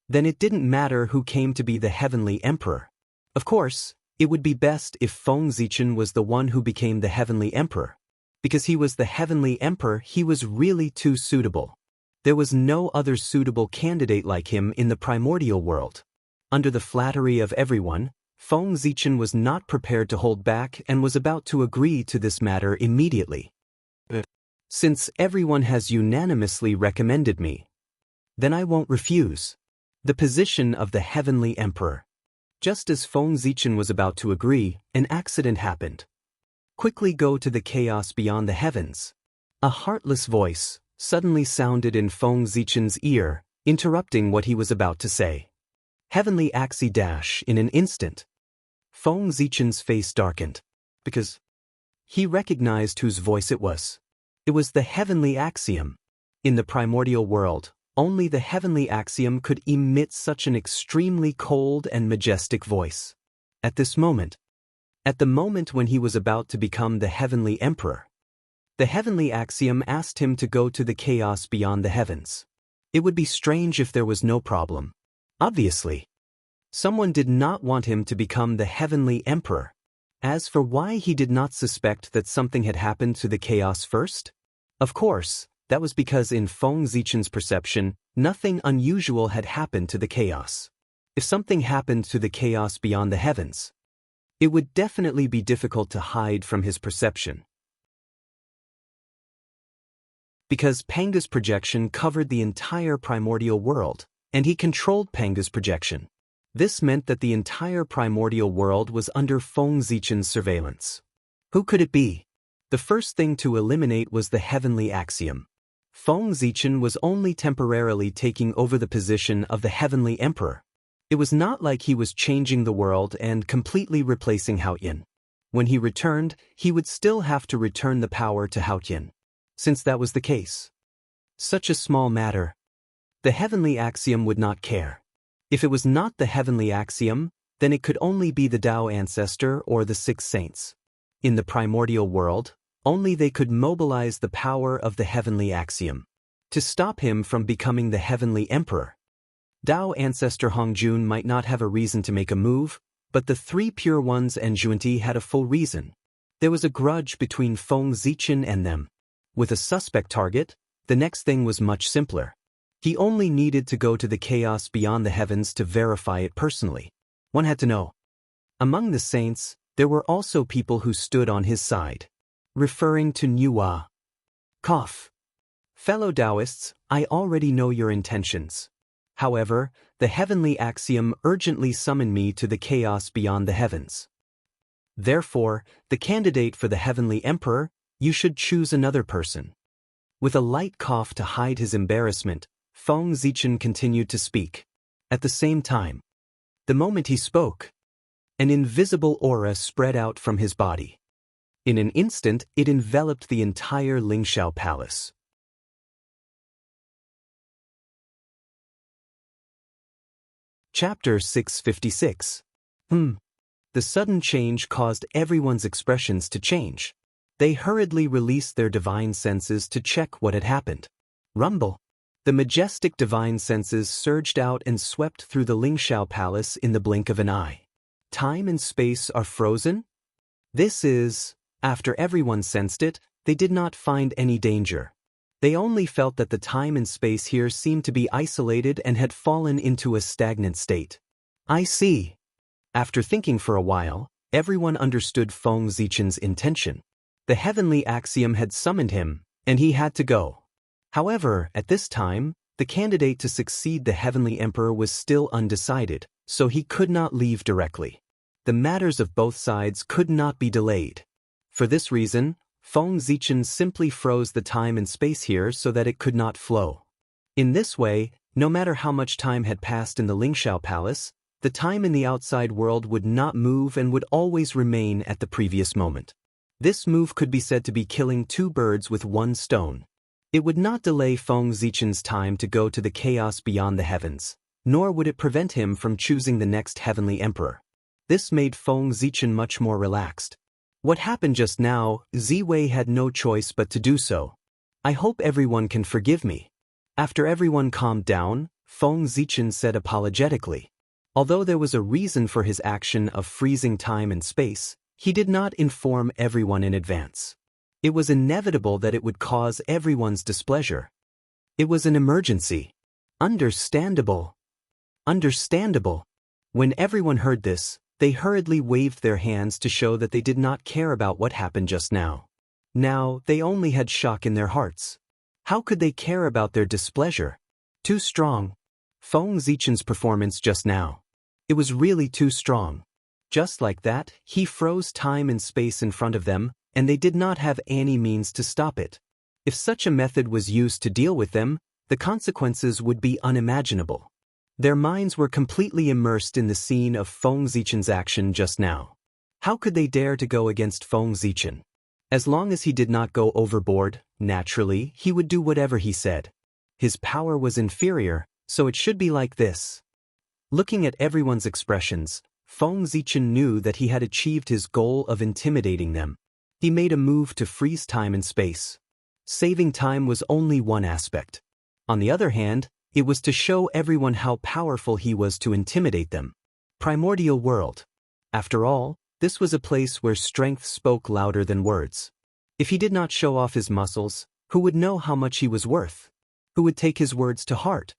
then it didn't matter who came to be the heavenly emperor. Of course, it would be best if Feng Zichen was the one who became the heavenly emperor. Because he was the heavenly emperor, he was really too suitable. There was no other suitable candidate like him in the primordial world. Under the flattery of everyone, Feng Zichen was not prepared to hold back and was about to agree to this matter immediately. Since everyone has unanimously recommended me, then I won't refuse. The position of the Heavenly Emperor. Just as Feng Zichen was about to agree, an accident happened. Quickly go to the chaos beyond the heavens. A heartless voice suddenly sounded in Feng Zichen's ear, interrupting what he was about to say. Heavenly Axie dash in an instant. Feng Zichen's face darkened, because he recognized whose voice it was. It was the Heavenly Axiom. In the primordial world, only the Heavenly Axiom could emit such an extremely cold and majestic voice. At this moment, at the moment when he was about to become the Heavenly Emperor, the Heavenly Axiom asked him to go to the chaos beyond the heavens. It would be strange if there was no problem. Obviously, someone did not want him to become the Heavenly Emperor. As for why he did not suspect that something had happened to the chaos first? Of course, that was because in Feng Zichen's perception, nothing unusual had happened to the chaos. If something happened to the chaos beyond the heavens, it would definitely be difficult to hide from his perception. Because Panga's projection covered the entire primordial world, and he controlled Panga's projection. This meant that the entire primordial world was under Feng Zichen's surveillance. Who could it be? The first thing to eliminate was the Heavenly Axiom. Feng Zichen was only temporarily taking over the position of the Heavenly Emperor. It was not like he was changing the world and completely replacing Haotian. When he returned, he would still have to return the power to Haotian. Since that was the case, such a small matter, the Heavenly Axiom would not care. If it was not the Heavenly Axiom, then it could only be the Tao Ancestor or the Six Saints. In the primordial world, only they could mobilize the power of the Heavenly Axiom to stop him from becoming the Heavenly Emperor. Tao Ancestor Hongjun might not have a reason to make a move, but the three Pure Ones and Junti had a full reason. There was a grudge between Feng Zichen and them. With a suspect target, the next thing was much simpler. He only needed to go to the chaos beyond the heavens to verify it personally. One had to know. Among the saints, there were also people who stood on his side. Referring to Nuwa. Cough. Fellow Taoists, I already know your intentions. However, the Heavenly Axiom urgently summoned me to the chaos beyond the heavens. Therefore, the candidate for the Heavenly Emperor, you should choose another person. With a light cough to hide his embarrassment, Feng Zichen continued to speak. At the same time, the moment he spoke, an invisible aura spread out from his body. In an instant, it enveloped the entire Lingxiao Palace. Chapter 656. The sudden change caused everyone's expressions to change. They hurriedly released their divine senses to check what had happened. Rumble. The majestic divine senses surged out and swept through the Lingxiao Palace in the blink of an eye. Time and space are frozen? This is... After everyone sensed it, they did not find any danger. They only felt that the time and space here seemed to be isolated and had fallen into a stagnant state. I see. After thinking for a while, everyone understood Feng Zichen's intention. The Heavenly Axiom had summoned him, and he had to go. However, at this time, the candidate to succeed the Heavenly Emperor was still undecided, so he could not leave directly. The matters of both sides could not be delayed. For this reason, Feng Zichen simply froze the time and space here so that it could not flow. In this way, no matter how much time had passed in the Lingxiao Palace, the time in the outside world would not move and would always remain at the previous moment. This move could be said to be killing two birds with one stone. It would not delay Feng Zichen's time to go to the chaos beyond the heavens, nor would it prevent him from choosing the next Heavenly Emperor. This made Feng Zichen much more relaxed. What happened just now, Ziwei had no choice but to do so. I hope everyone can forgive me. After everyone calmed down, Feng Zichen said apologetically. Although there was a reason for his action of freezing time and space, he did not inform everyone in advance. It was inevitable that it would cause everyone's displeasure. It was an emergency. Understandable. Understandable. When everyone heard this, they hurriedly waved their hands to show that they did not care about what happened just now. Now, they only had shock in their hearts. How could they care about their displeasure? Too strong. Feng Zichen's performance just now. It was really too strong. Just like that, he froze time and space in front of them, and they did not have any means to stop it. If such a method was used to deal with them, the consequences would be unimaginable. Their minds were completely immersed in the scene of Feng Zichen's action just now. How could they dare to go against Feng Zichen? As long as he did not go overboard, naturally, he would do whatever he said. His power was inferior, so it should be like this. Looking at everyone's expressions, Feng Zichen knew that he had achieved his goal of intimidating them. He made a move to freeze time and space. Saving time was only one aspect. On the other hand, it was to show everyone how powerful he was to intimidate them. Primordial world. After all, this was a place where strength spoke louder than words. If he did not show off his muscles, who would know how much he was worth? Who would take his words to heart?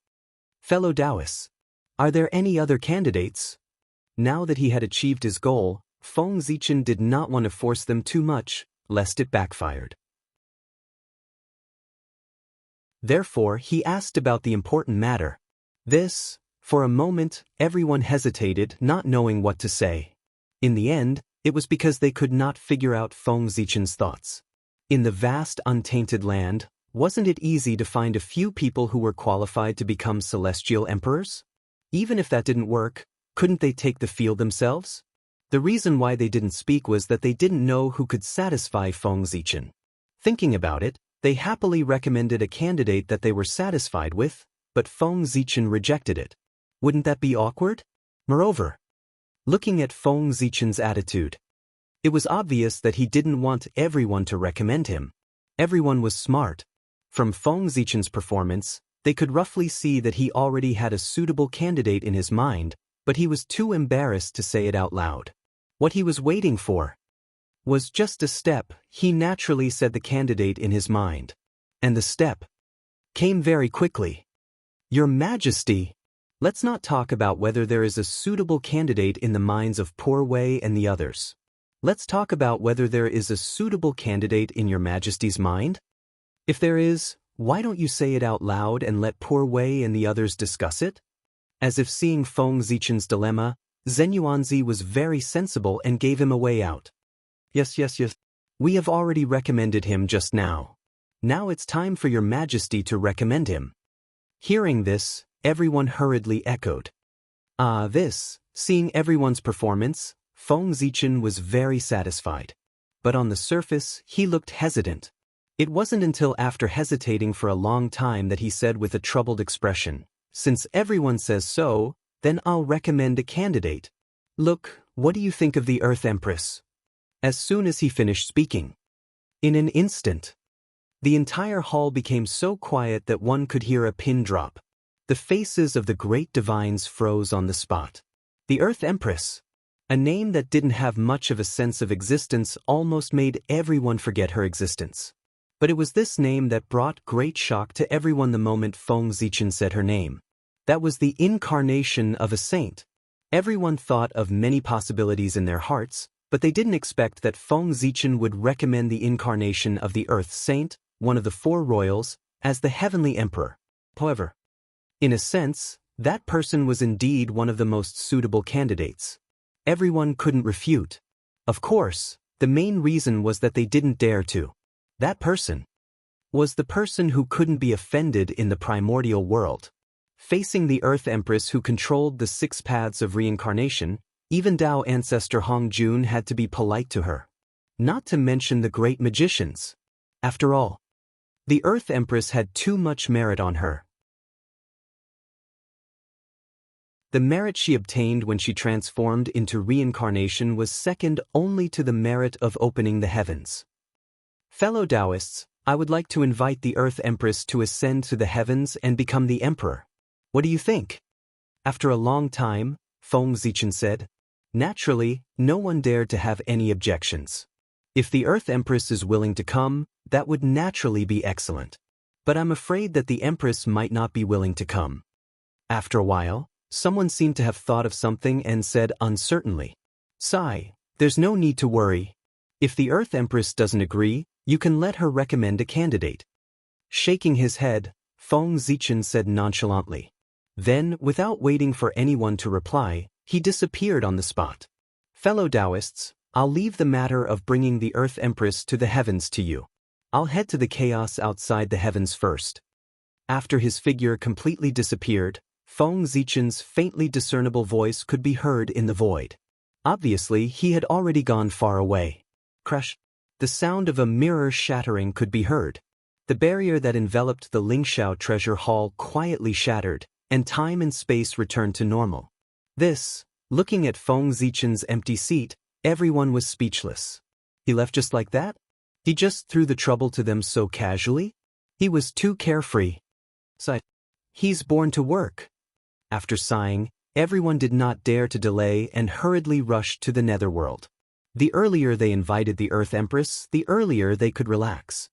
Fellow Taoists, are there any other candidates? Now that he had achieved his goal, Feng Zichen did not want to force them too much, lest it backfired. Therefore, he asked about the important matter. This, for a moment, everyone hesitated, not knowing what to say. In the end, it was because they could not figure out Feng Zichen's thoughts. In the vast untainted land, wasn't it easy to find a few people who were qualified to become celestial emperors? Even if that didn't work, couldn't they take the field themselves? The reason why they didn't speak was that they didn't know who could satisfy Feng Zichen. Thinking about it, they happily recommended a candidate that they were satisfied with, but Feng Zichen rejected it. Wouldn't that be awkward? Moreover, looking at Feng Zichen's attitude, it was obvious that he didn't want everyone to recommend him. Everyone was smart. From Feng Zichen's performance, they could roughly see that he already had a suitable candidate in his mind, but he was too embarrassed to say it out loud. What he was waiting for was just a step. He naturally said the candidate in his mind. And the step came very quickly. Your Majesty, let's not talk about whether there is a suitable candidate in the minds of Poor Wei and the others. Let's talk about whether there is a suitable candidate in your Majesty's mind. If there is, why don't you say it out loud and let Poor Wei and the others discuss it? As if seeing Feng Zichen's dilemma, Zhen Yuanzi was very sensible and gave him a way out. Yes. We have already recommended him just now. Now it's time for your Majesty to recommend him. Hearing this, everyone hurriedly echoed. Seeing everyone's performance, Feng Zichen was very satisfied. But on the surface, he looked hesitant. It wasn't until after hesitating for a long time that he said with a troubled expression, "Since everyone says so, then I'll recommend a candidate. Look, what do you think of the Earth Empress?" As soon as he finished speaking, in an instant, the entire hall became so quiet that one could hear a pin drop. The faces of the great divines froze on the spot. The Earth Empress, a name that didn't have much of a sense of existence, almost made everyone forget her existence. But it was this name that brought great shock to everyone the moment Feng Zichen said her name. That was the incarnation of a saint. Everyone thought of many possibilities in their hearts, but they didn't expect that Feng Zichen would recommend the incarnation of the Earth Saint, one of the four royals, as the heavenly emperor. However, in a sense, that person was indeed one of the most suitable candidates. Everyone couldn't refute. Of course, the main reason was that they didn't dare to. That person was the person who couldn't be offended in the primordial world. Facing the Earth Empress who controlled the 6 paths of reincarnation, even Tao ancestor Hong Jun had to be polite to her. Not to mention the great magicians. After all, the Earth Empress had too much merit on her. The merit she obtained when she transformed into reincarnation was second only to the merit of opening the heavens. Fellow Taoists, I would like to invite the Earth Empress to ascend to the heavens and become the emperor. What do you think? After a long time, Feng Zichen said. Naturally, no one dared to have any objections. If the Earth Empress is willing to come, that would naturally be excellent. but I'm afraid that the Empress might not be willing to come." After a while, someone seemed to have thought of something and said uncertainly, "Sai, there's no need to worry. If the Earth Empress doesn't agree, you can let her recommend a candidate." Shaking his head, Feng Zichen said nonchalantly. Then, without waiting for anyone to reply, he disappeared on the spot. "Fellow Taoists, I'll leave the matter of bringing the Earth Empress to the heavens to you. I'll head to the chaos outside the heavens first." After his figure completely disappeared, Feng Zichen's faintly discernible voice could be heard in the void. Obviously, he had already gone far away. Crash! The sound of a mirror shattering could be heard. The barrier that enveloped the Lingxiao treasure hall quietly shattered, and time and space returned to normal. Looking at Feng Zichen's empty seat, everyone was speechless. He left just like that? He just threw the trouble to them so casually? He was too carefree. He's born to work. After sighing, everyone did not dare to delay and hurriedly rushed to the netherworld. The earlier they invited the Earth Empress, the earlier they could relax.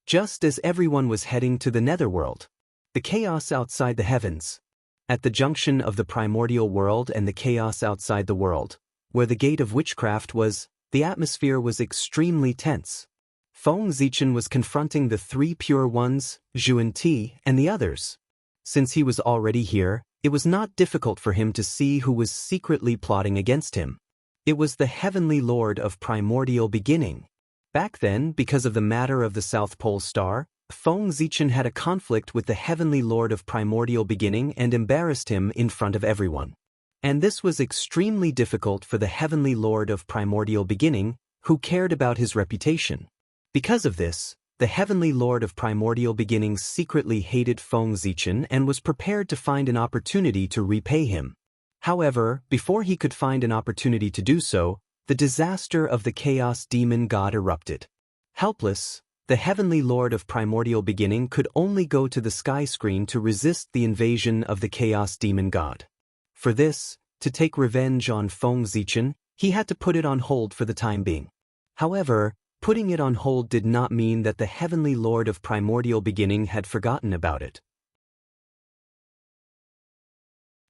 Just as everyone was heading to the netherworld, the chaos outside the heavens, at the junction of the primordial world and the chaos outside the world, where the gate of witchcraft was, the atmosphere was extremely tense. Feng Zichen was confronting the three pure ones, Zhuan-Ti, and the others. Since he was already here, it was not difficult for him to see who was secretly plotting against him. It was the Heavenly Lord of Primordial Beginning. Back then, because of the matter of the South Pole Star, Feng Zichen had a conflict with the Heavenly Lord of Primordial Beginning and embarrassed him in front of everyone. And this was extremely difficult for the Heavenly Lord of Primordial Beginning, who cared about his reputation. Because of this, the Heavenly Lord of Primordial Beginning secretly hated Feng Zichen and was prepared to find an opportunity to repay him. However, before he could find an opportunity to do so, the disaster of the Chaos Demon God erupted. Helpless, the Heavenly Lord of Primordial Beginning could only go to the sky screen to resist the invasion of the Chaos Demon God. For this, to take revenge on Feng Zichen, he had to put it on hold for the time being. However, putting it on hold did not mean that the Heavenly Lord of Primordial Beginning had forgotten about it.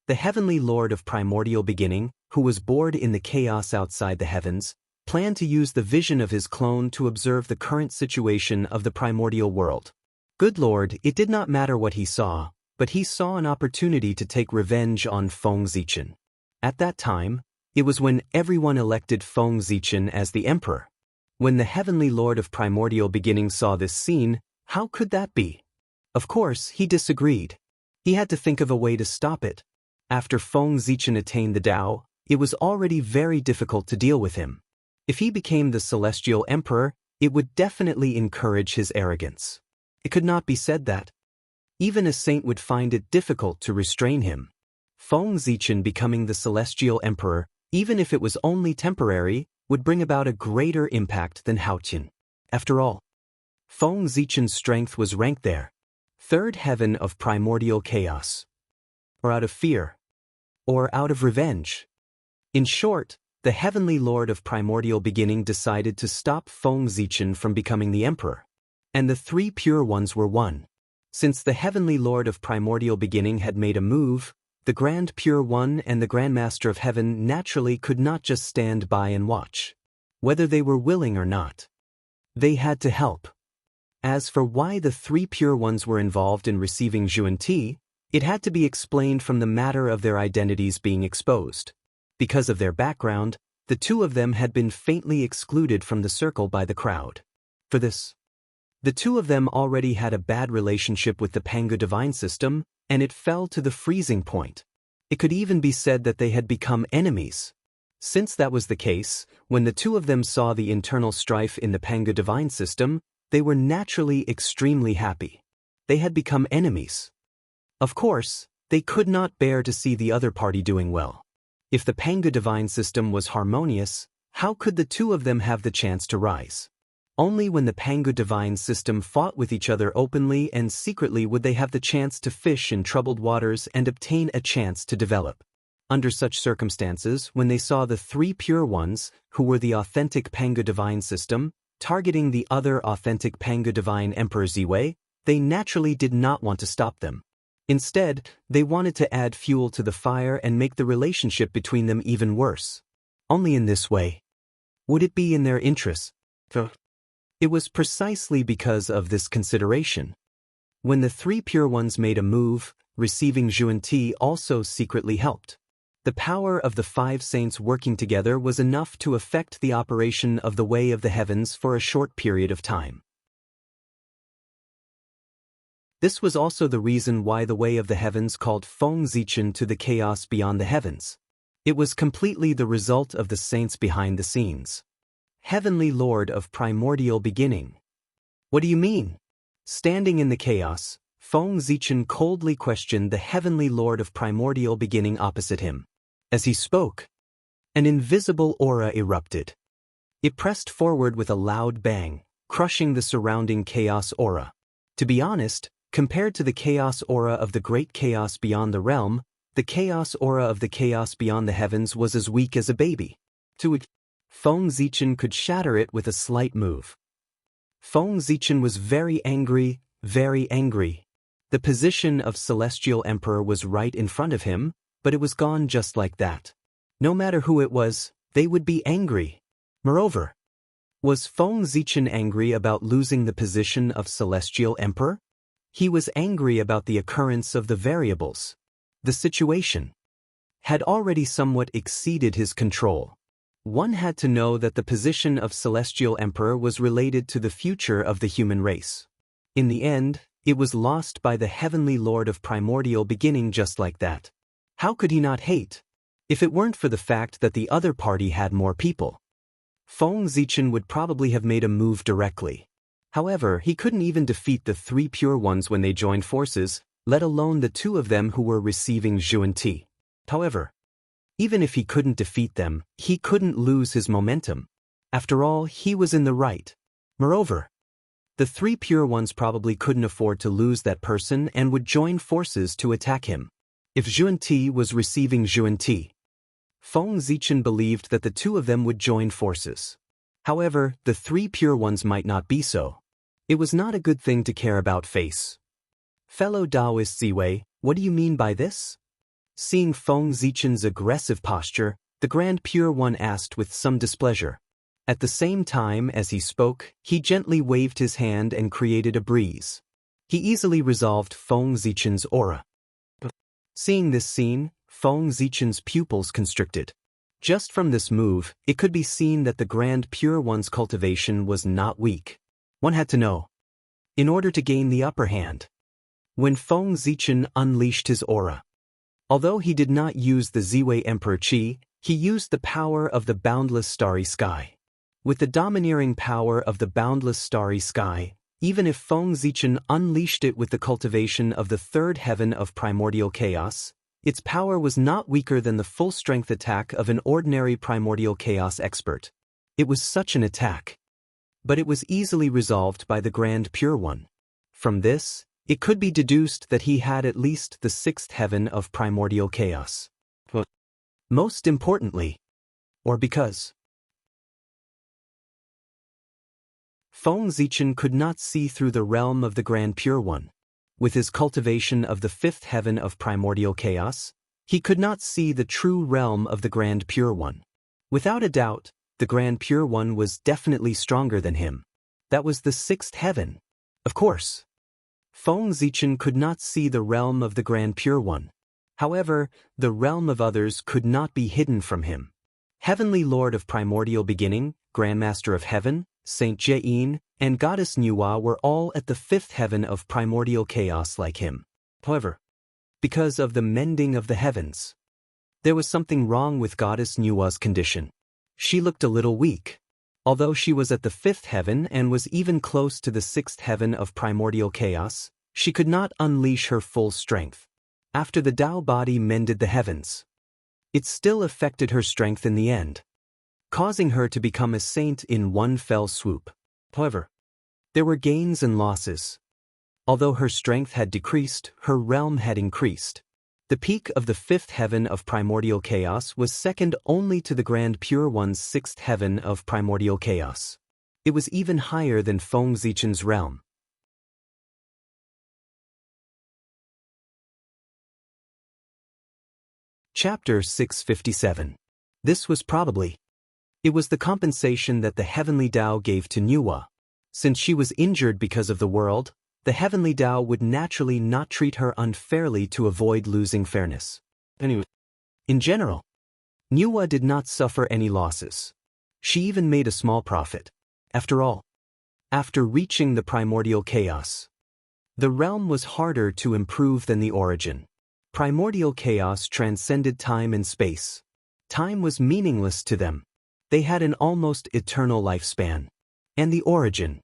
The Heavenly Lord of Primordial Beginning, who was bored in the chaos outside the heavens, planned to use the vision of his clone to observe the current situation of the primordial world. Good Lord, it did not matter what he saw, but he saw an opportunity to take revenge on Feng Zichen. At that time, it was when everyone elected Feng Zichen as the emperor. When the Heavenly Lord of Primordial Beginning saw this scene, how could that be? Of course, he disagreed. He had to think of a way to stop it. After Feng Zichen attained the Tao, it was already very difficult to deal with him. If he became the Celestial Emperor, it would definitely encourage his arrogance. It could not be said that. Even a saint would find it difficult to restrain him. Feng Zichen becoming the Celestial Emperor, even if it was only temporary, would bring about a greater impact than Haoqin. After all, Feng Zichen's strength was ranked there. Third heaven of primordial chaos. Or out of fear. Or out of revenge. In short, the Heavenly Lord of Primordial Beginning decided to stop Feng Zichen from becoming the emperor. And the three pure ones were one. Since the Heavenly Lord of Primordial Beginning had made a move, the Grand Pure One and the Grand Master of Heaven naturally could not just stand by and watch. Whether they were willing or not, they had to help. As for why the three pure ones were involved in receiving Zhuan-Ti, it had to be explained from the matter of their identities being exposed. Because of their background, the two of them had been faintly excluded from the circle by the crowd. For this, the two of them already had a bad relationship with the Pangu divine system, and it fell to the freezing point. It could even be said that they had become enemies. Since that was the case, when the two of them saw the internal strife in the Pangu divine system, they were naturally extremely happy. They had become enemies. Of course, they could not bear to see the other party doing well. If the Pangu divine system was harmonious, how could the two of them have the chance to rise? Only when the Pangu divine system fought with each other openly and secretly would they have the chance to fish in troubled waters and obtain a chance to develop. Under such circumstances, when they saw the three pure ones, who were the authentic Pangu divine system, targeting the other authentic Pangu divine Emperor Ziwei, they naturally did not want to stop them. Instead, they wanted to add fuel to the fire and make the relationship between them even worse. Only in this way would it be in their interests. It was precisely because of this consideration. When the three pure ones made a move, receiving Xianxia also secretly helped. The power of the 5 saints working together was enough to affect the operation of the Way of the Heavens for a short period of time. This was also the reason why the Way of the Heavens called Feng Zichen to the chaos beyond the heavens. It was completely the result of the saints behind the scenes. Heavenly Lord of Primordial Beginning. What do you mean? Standing in the chaos, Feng Zichen coldly questioned the Heavenly Lord of Primordial Beginning opposite him. As he spoke, an invisible aura erupted. It pressed forward with a loud bang, crushing the surrounding chaos aura. To be honest, compared to the chaos aura of the great chaos beyond the realm, the chaos aura of the chaos beyond the heavens was as weak as a baby. Feng Zichen could shatter it with a slight move. Feng Zichen was very angry, very angry. The position of Celestial Emperor was right in front of him, but it was gone just like that. No matter who it was, they would be angry. Moreover, was Feng Zichen angry about losing the position of Celestial Emperor? He was angry about the occurrence of the variables. The situation had already somewhat exceeded his control. One had to know that the position of Celestial Emperor was related to the future of the human race. In the end, it was lost by the Heavenly Lord of Primordial Beginning just like that. How could he not hate? If it weren't for the fact that the other party had more people, Feng Zichen would probably have made a move directly. However, he couldn't even defeat the 3 pure ones when they joined forces, let alone the 2 of them who were receiving Xianxia. However, even if he couldn't defeat them, he couldn't lose his momentum. After all, he was in the right. Moreover, the 3 pure ones probably couldn't afford to lose that person and would join forces to attack him. If Xianxia was receiving Xianxia, Feng Zichen believed that the 2 of them would join forces. However, the 3 pure ones might not be so. It was not a good thing to care about face. Fellow Taoist Ziwei, what do you mean by this? Seeing Feng Zichen's aggressive posture, the Grand Pure One asked with some displeasure. At the same time as he spoke, he gently waved his hand and created a breeze. He easily resolved Feng Zichen's aura. Seeing this scene, Feng Zichen's pupils constricted. Just from this move, it could be seen that the Grand Pure One's cultivation was not weak. One had to know. In order to gain the upper hand. When Feng Zichen unleashed his aura. Although he did not use the Ziwei Emperor Qi, he used the power of the boundless starry sky. With the domineering power of the boundless starry sky, even if Feng Zichen unleashed it with the cultivation of the 3rd heaven of primordial chaos, its power was not weaker than the full-strength attack of an ordinary primordial chaos expert. It was such an attack. But it was easily resolved by the Grand Pure One. From this, it could be deduced that he had at least the 6th heaven of primordial chaos. Most importantly, or because Feng Zichen could not see through the realm of the Grand Pure One. With his cultivation of the 5th heaven of primordial chaos, he could not see the true realm of the Grand Pure One. Without a doubt, the Grand Pure One was definitely stronger than him. That was the 6th heaven. Of course, Feng Zichen could not see the realm of the Grand Pure One. However, the realm of others could not be hidden from him. Heavenly Lord of Primordial Beginning, Grandmaster of Heaven, Saint Jian, and Goddess Nuwa were all at the 5th heaven of primordial chaos like him. However, because of the mending of the heavens, there was something wrong with Goddess Nuwa's condition. She looked a little weak. Although she was at the 5th heaven and was even close to the 6th heaven of primordial chaos, she could not unleash her full strength. After the Tao body mended the heavens, it still affected her strength in the end, causing her to become a saint in one fell swoop. However, there were gains and losses. Although her strength had decreased, her realm had increased. The peak of the 5th heaven of primordial chaos was second only to the Grand Pure One's 6th heaven of primordial chaos. It was even higher than Feng Zichen's realm. Chapter 657. This was probably. It was the compensation that the heavenly Tao gave to Nuwa. Since she was injured because of the world, the heavenly Tao would naturally not treat her unfairly to avoid losing fairness. Anyway, in general, Nuwa did not suffer any losses. She even made a small profit. After all, after reaching the primordial chaos, the realm was harder to improve than the origin. Primordial chaos transcended time and space. Time was meaningless to them. They had an almost eternal lifespan. And the origin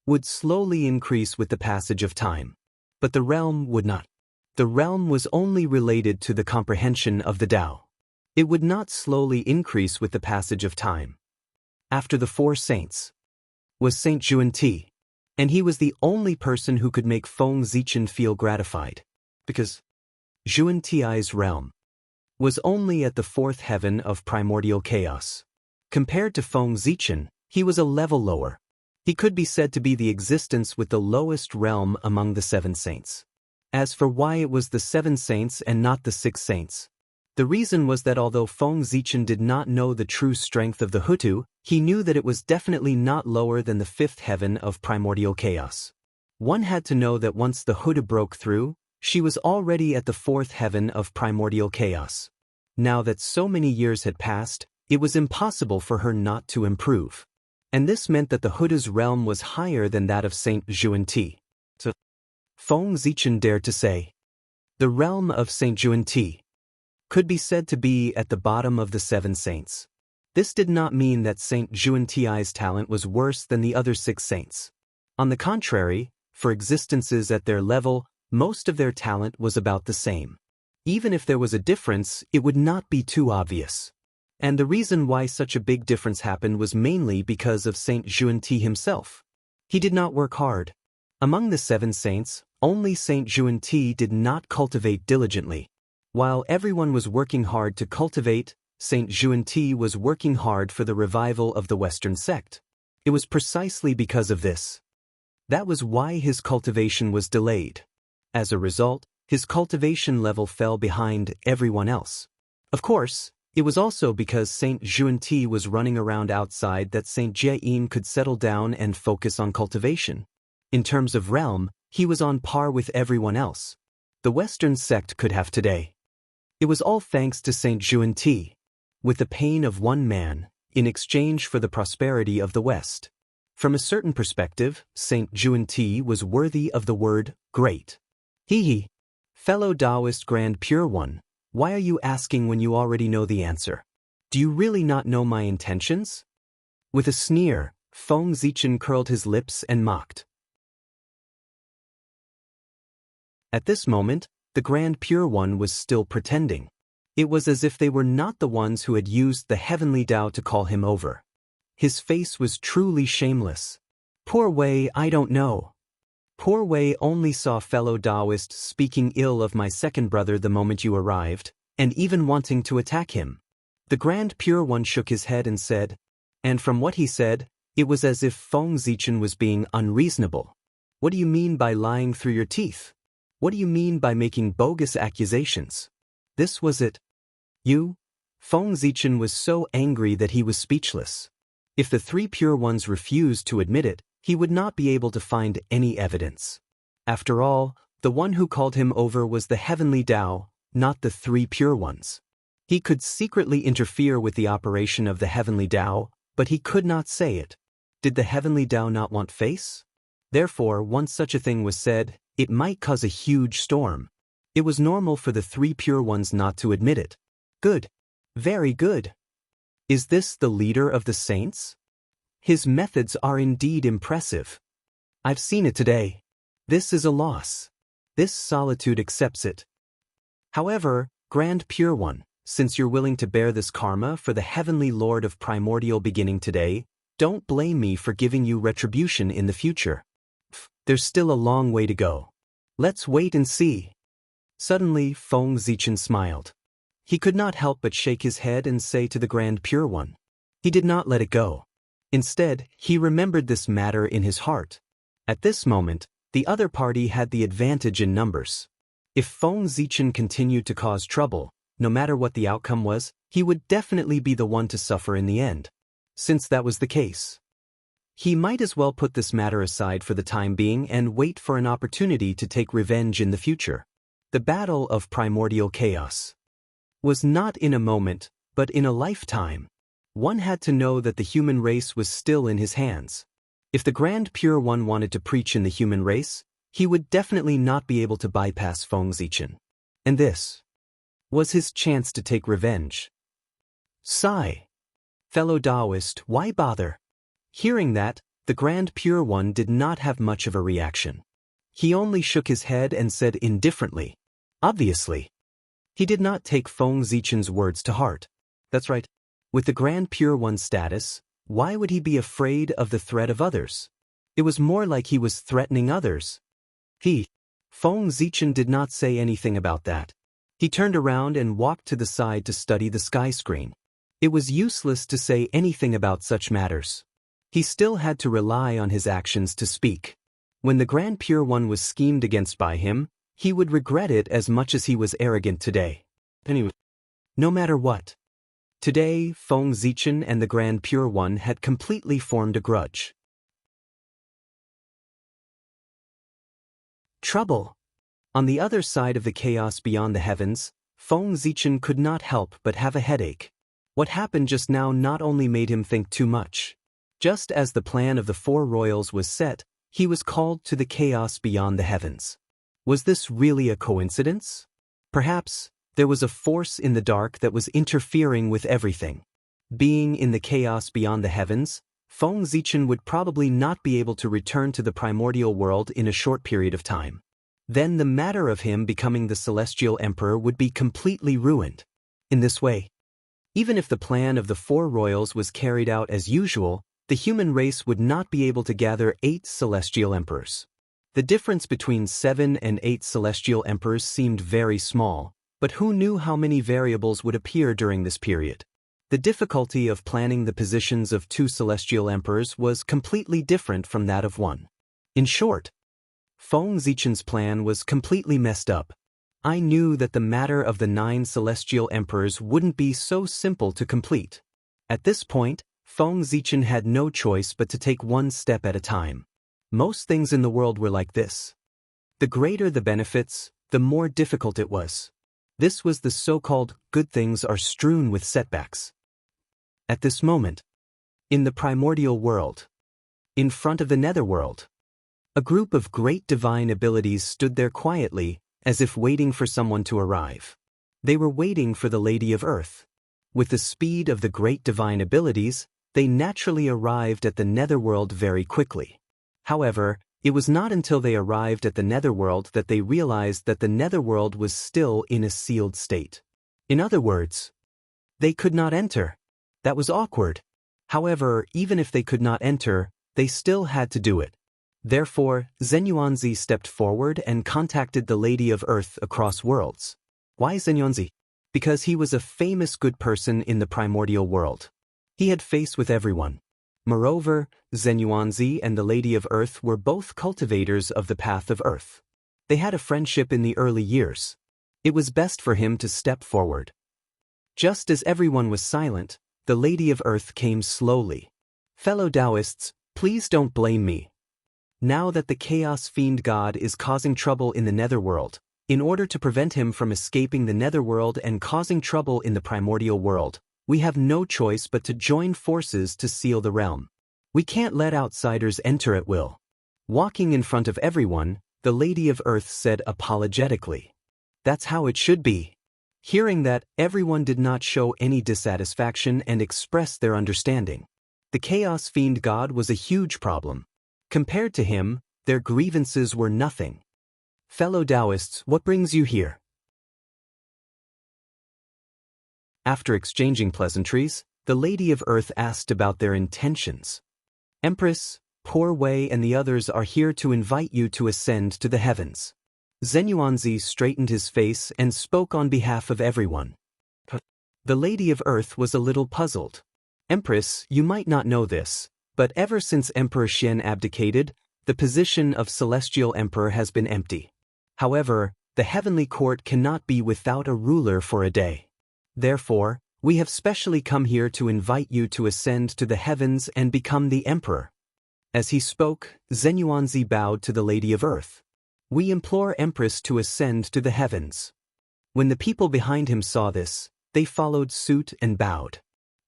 would slowly increase with the passage of time. But the realm would not. The realm was only related to the comprehension of the Tao. It would not slowly increase with the passage of time. After the four saints was Saint Xuanti, and he was the only person who could make Feng Zichen feel gratified, because Xuanti's realm was only at the fourth heaven of primordial chaos. Compared to Feng Zichen, he was a level lower. He could be said to be the existence with the lowest realm among the seven saints. As for why it was the seven saints and not the six saints, the reason was that although Feng Zichen did not know the true strength of the Hutu, he knew that it was definitely not lower than the fifth heaven of primordial chaos. One had to know that once the Hutu broke through, she was already at the fourth heaven of primordial chaos. Now that so many years had passed, it was impossible for her not to improve. And this meant that the Hutu's realm was higher than that of Saint Xuanti. So, Feng Zichen dared to say, the realm of Saint Xuanti could be said to be at the bottom of the seven saints. This did not mean that Saint Xuanti's talent was worse than the other six saints. On the contrary, for existences at their level, most of their talent was about the same. Even if there was a difference, it would not be too obvious. And the reason why such a big difference happened was mainly because of Saint Xuanti himself. He did not work hard. Among the seven saints, only Saint Xuanti did not cultivate diligently. While everyone was working hard to cultivate, Saint Xuanti was working hard for the revival of the Western sect. It was precisely because of this. That was why his cultivation was delayed. As a result, his cultivation level fell behind everyone else. Of course, it was also because Saint Xuanti was running around outside that Saint Jieyin could settle down and focus on cultivation. In terms of realm, he was on par with everyone else. The Western sect could have today. It was all thanks to Saint Xuanti, with the pain of one man, in exchange for the prosperity of the West. From a certain perspective, Saint Xuanti was worthy of the word great. He, fellow Taoist Grand Pure One, why are you asking when you already know the answer? Do you really not know my intentions? With a sneer, Feng Zichen curled his lips and mocked. At this moment, the Grand Pure One was still pretending. It was as if they were not the ones who had used the heavenly Tao to call him over. His face was truly shameless. Poor Wei, I don't know. Poor Wei only saw fellow Taoist speaking ill of my second brother the moment you arrived, and even wanting to attack him. The Grand Pure One shook his head and said, and from what he said, it was as if Feng Zichen was being unreasonable. What do you mean by lying through your teeth? What do you mean by making bogus accusations? This was it. You? Feng Zichen was so angry that he was speechless. If the three pure ones refused to admit it, he would not be able to find any evidence. After all, the one who called him over was the heavenly Tao, not the three pure ones. He could secretly interfere with the operation of the heavenly Tao, but he could not say it. Did the heavenly Tao not want face? Therefore, once such a thing was said, it might cause a huge storm. It was normal for the three pure ones not to admit it. Good. Very good. Is this the leader of the saints? His methods are indeed impressive. I've seen it today. This is a loss. This solitude accepts it. However, Grand Pure One, since you're willing to bear this karma for the Heavenly Lord of Primordial beginning today, don't blame me for giving you retribution in the future. There's still a long way to go. Let's wait and see. Suddenly, Feng Zichen smiled. He could not help but shake his head and say to the Grand Pure One. He did not let it go. Instead, he remembered this matter in his heart. At this moment, the other party had the advantage in numbers. If Feng Zichen continued to cause trouble, No matter what the outcome was, he would definitely be the one to suffer in the end. Since that was the case, he might as well put this matter aside for the time being and wait for an opportunity to take revenge in the future. The battle of primordial chaos was not in a moment, but in a lifetime. One had to know that the human race was still in his hands. If the Grand Pure One wanted to preach in the human race, he would definitely not be able to bypass Feng Zichen. And this was his chance to take revenge. Sigh. Fellow Taoist, why bother? Hearing that, the Grand Pure One did not have much of a reaction. He only shook his head and said indifferently, obviously. He did not take Feng Zichen's words to heart. That's right. With the Grand Pure One's status, why would he be afraid of the threat of others? It was more like he was threatening others. Feng Zichen did not say anything about that. He turned around and walked to the side to study the sky screen. It was useless to say anything about such matters. He still had to rely on his actions to speak. When the Grand Pure One was schemed against by him, he would regret it as much as he was arrogant today. Anyway, no matter what. Today, Feng Zichen and the Grand Pure One had completely formed a grudge. Trouble. On the other side of the chaos beyond the heavens, Feng Zichen could not help but have a headache. What happened just now not only made him think too much. Just as the plan of the four royals was set, he was called to the chaos beyond the heavens. Was this really a coincidence? Perhaps there was a force in the dark that was interfering with everything. Being in the chaos beyond the heavens, Feng Zichen would probably not be able to return to the primordial world in a short period of time. Then the matter of him becoming the Celestial Emperor would be completely ruined. In this way, even if the plan of the four royals was carried out as usual, the human race would not be able to gather 8 Celestial Emperors. The difference between 7 and 8 Celestial Emperors seemed very small, but who knew how many variables would appear during this period? The difficulty of planning the positions of 2 Celestial Emperors was completely different from that of one. In short, Feng Zichen's plan was completely messed up. I knew that the matter of the 9 Celestial Emperors wouldn't be so simple to complete. At this point, Feng Zichen had no choice but to take one step at a time. Most things in the world were like this. The greater the benefits, the more difficult it was. This was the so-called good things are strewn with setbacks. At this moment, in the primordial world, in front of the netherworld, a group of great divine abilities stood there quietly, as if waiting for someone to arrive. They were waiting for the Lady of Earth. With the speed of the great divine abilities, they naturally arrived at the netherworld very quickly. However, it was not until they arrived at the netherworld that they realized that the netherworld was still in a sealed state. In other words, they could not enter. That was awkward. However, even if they could not enter, they still had to do it. Therefore, Xianxia stepped forward and contacted the Lady of Earth across worlds. Why Xianxia? Because he was a famous good person in the primordial world. He had face with everyone. Moreover, Xianxia and the Lady of Earth were both cultivators of the path of Earth. They had a friendship in the early years. It was best for him to step forward. Just as everyone was silent, the Lady of Earth came slowly. Fellow Taoists, please don't blame me. Now that the Chaos Fiend God is causing trouble in the netherworld, in order to prevent him from escaping the netherworld and causing trouble in the primordial world, we have no choice but to join forces to seal the realm. We can't let outsiders enter at will. Walking in front of everyone, the Lady of Earth said apologetically. That's how it should be. Hearing that, everyone did not show any dissatisfaction and express their understanding. The Chaos Fiend God was a huge problem. Compared to him, their grievances were nothing. Fellow Taoists, what brings you here? After exchanging pleasantries, the Lady of Earth asked about their intentions. Empress, Poor Wei and the others are here to invite you to ascend to the heavens. Xianxia straightened his face and spoke on behalf of everyone. The Lady of Earth was a little puzzled. Empress, you might not know this, but ever since Emperor Xian abdicated, the position of Celestial Emperor has been empty. However, the heavenly court cannot be without a ruler for a day. Therefore, we have specially come here to invite you to ascend to the heavens and become the emperor." As he spoke, Zenyuanzi bowed to the Lady of Earth. "We implore Empress to ascend to the heavens." When the people behind him saw this, they followed suit and bowed.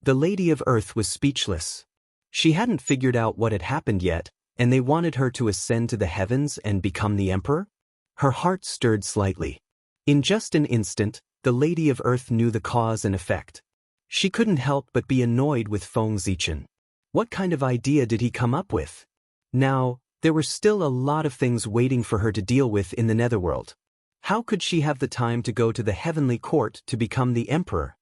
The Lady of Earth was speechless. She hadn't figured out what had happened yet, and they wanted her to ascend to the heavens and become the emperor? Her heart stirred slightly. In just an instant, the Lady of Earth knew the cause and effect. She couldn't help but be annoyed with Feng Zichen. What kind of idea did he come up with? Now, there were still a lot of things waiting for her to deal with in the netherworld. How could she have the time to go to the heavenly court to become the emperor?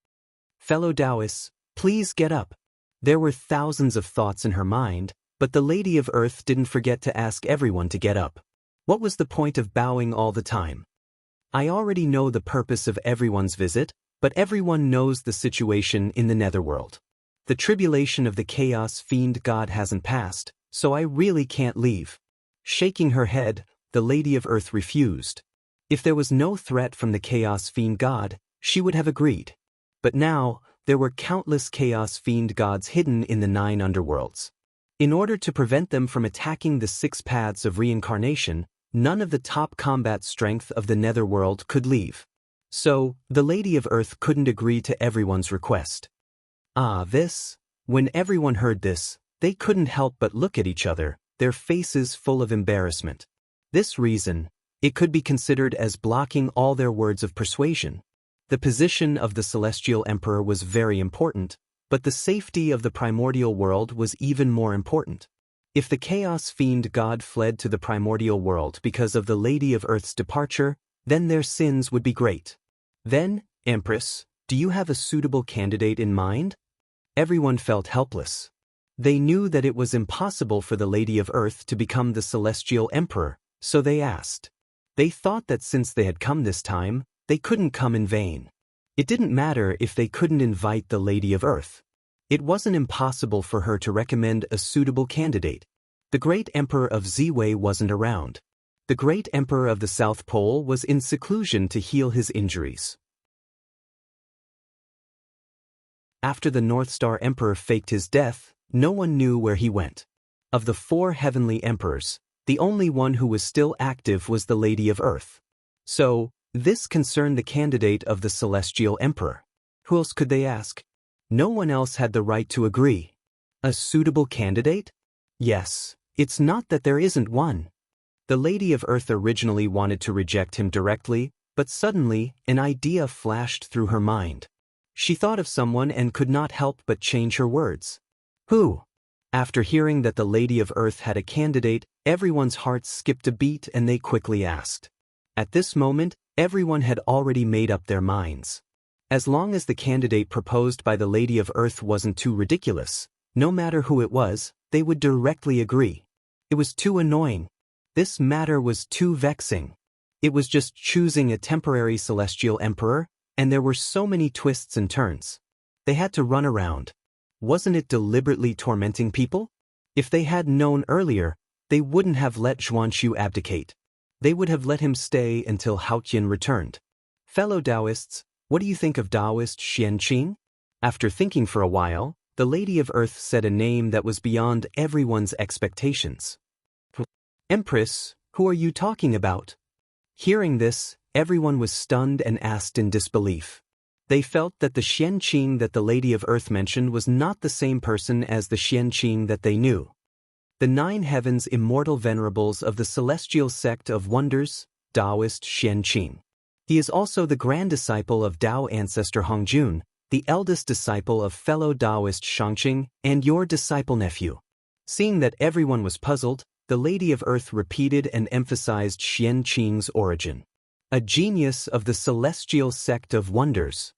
Fellow Taoists, please get up. There were thousands of thoughts in her mind, but the Lady of Earth didn't forget to ask everyone to get up. What was the point of bowing all the time? I already know the purpose of everyone's visit, but everyone knows the situation in the netherworld. The tribulation of the Chaos Fiend God hasn't passed, so I really can't leave. Shaking her head, the Lady of Earth refused. If there was no threat from the Chaos Fiend God, she would have agreed. But now, there were countless Chaos Fiend gods hidden in the 9 underworlds. In order to prevent them from attacking the 6 paths of reincarnation, none of the top combat strength of the netherworld could leave. So, the Lady of Earth couldn't agree to everyone's request. When everyone heard this, they couldn't help but look at each other, their faces full of embarrassment. This reason, it could be considered as blocking all their words of persuasion. The position of the Celestial Emperor was very important, but the safety of the primordial world was even more important. If the Chaos Fiend God fled to the primordial world because of the Lady of Earth's departure, then their sins would be great. Then, Empress, do you have a suitable candidate in mind? Everyone felt helpless. They knew that it was impossible for the Lady of Earth to become the Celestial Emperor, so they asked. They thought that since they had come this time, they couldn't come in vain. It didn't matter if they couldn't invite the Lady of Earth. It wasn't impossible for her to recommend a suitable candidate. The Great Emperor of Ziwei wasn't around. The Great Emperor of the South Pole was in seclusion to heal his injuries. After the North Star Emperor faked his death, no one knew where he went. Of the 4 heavenly emperors, the only one who was still active was the Lady of Earth. So, this concerned the candidate of the Celestial Emperor. Who else could they ask? No one else had the right to agree. A suitable candidate? Yes, it's not that there isn't one. The Lady of Earth originally wanted to reject him directly, but suddenly, an idea flashed through her mind. She thought of someone and could not help but change her words. Who? After hearing that the Lady of Earth had a candidate, everyone's hearts skipped a beat and they quickly asked. At this moment, everyone had already made up their minds. As long as the candidate proposed by the Lady of Earth wasn't too ridiculous, no matter who it was, they would directly agree. It was too annoying. This matter was too vexing. It was just choosing a temporary Celestial Emperor, and there were so many twists and turns. They had to run around. Wasn't it deliberately tormenting people? If they had known earlier, they wouldn't have let Xuanxu abdicate. They would have let him stay until Haotian returned. Fellow Taoists, what do you think of Taoist Xianxia? After thinking for a while, the Lady of Earth said a name that was beyond everyone's expectations. Empress, who are you talking about? Hearing this, everyone was stunned and asked in disbelief. They felt that the Xianxia that the Lady of Earth mentioned was not the same person as the Xianxia that they knew. The 9 heavens immortal venerables of the celestial sect of wonders, Taoist Xianxia. He is also the grand disciple of Tao ancestor Hongjun, the eldest disciple of fellow Taoist Shangqing, and your disciple nephew. Seeing that everyone was puzzled, the Lady of Earth repeated and emphasized Xianxia's origin. A genius of the celestial sect of wonders.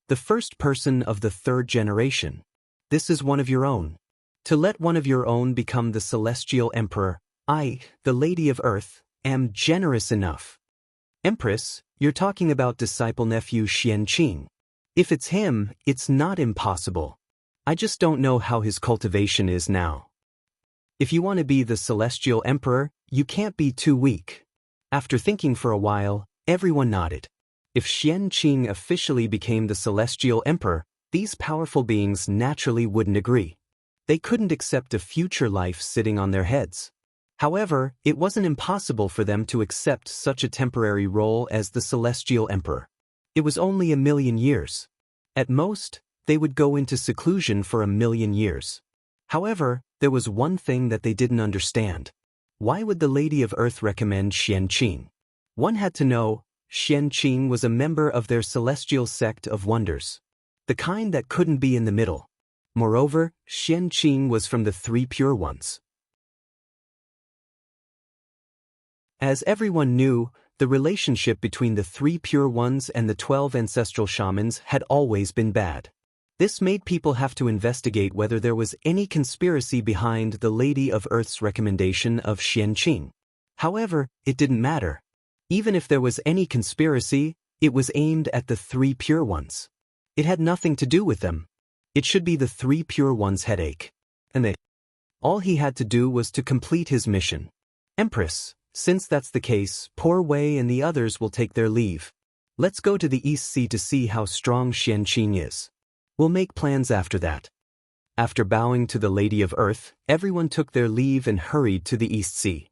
The first person of the 3rd generation. This is one of your own. To let one of your own become the Celestial Emperor, I, the Lady of Earth, am generous enough. Empress, you're talking about disciple-nephew Xianxia. If it's him, it's not impossible. I just don't know how his cultivation is now. If you want to be the Celestial Emperor, you can't be too weak. After thinking for a while, everyone nodded. If Xianxia officially became the celestial emperor, these powerful beings naturally wouldn't agree. They couldn't accept a future life sitting on their heads. However, it wasn't impossible for them to accept such a temporary role as the celestial emperor. It was only 1,000,000 years. At most, they would go into seclusion for 1,000,000 years. However, there was one thing that they didn't understand. Why would the Lady of Earth recommend Xianxia? One had to know, Xianxia was a member of their celestial sect of wonders. The kind that couldn't be in the middle. Moreover, Xianxia was from the three pure ones. As everyone knew, the relationship between the three pure ones and the 12 ancestral shamans had always been bad. This made people have to investigate whether there was any conspiracy behind the Lady of Earth's recommendation of Xianxia. However, it didn't matter. Even if there was any conspiracy, it was aimed at the three pure ones. It had nothing to do with them. It should be the three pure ones' headache. And all he had to do was to complete his mission. Empress, since that's the case, poor Wei and the others will take their leave. Let's go to the East Sea to see how strong Xianxia is. We'll make plans after that. After bowing to the Lady of Earth, everyone took their leave and hurried to the East Sea.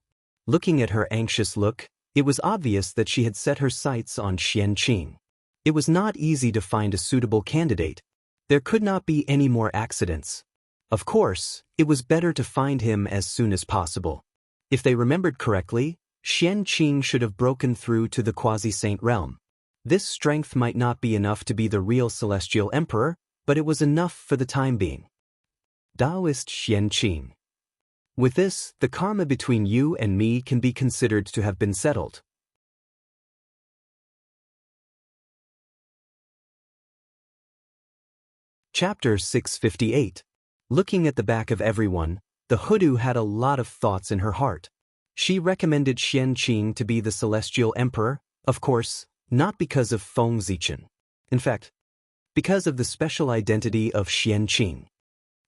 Looking at her anxious look, it was obvious that she had set her sights on Xianxia. It was not easy to find a suitable candidate. There could not be any more accidents. Of course, it was better to find him as soon as possible. If they remembered correctly, Xianxia should have broken through to the quasi-saint realm. This strength might not be enough to be the real celestial emperor, but it was enough for the time being. Taoist Xianxia. With this, the karma between you and me can be considered to have been settled. Chapter 658. Looking at the back of everyone, the hoodoo had a lot of thoughts in her heart. She recommended Xianxia to be the celestial emperor, of course, not because of Feng Zichen. In fact, because of the special identity of Xianxia.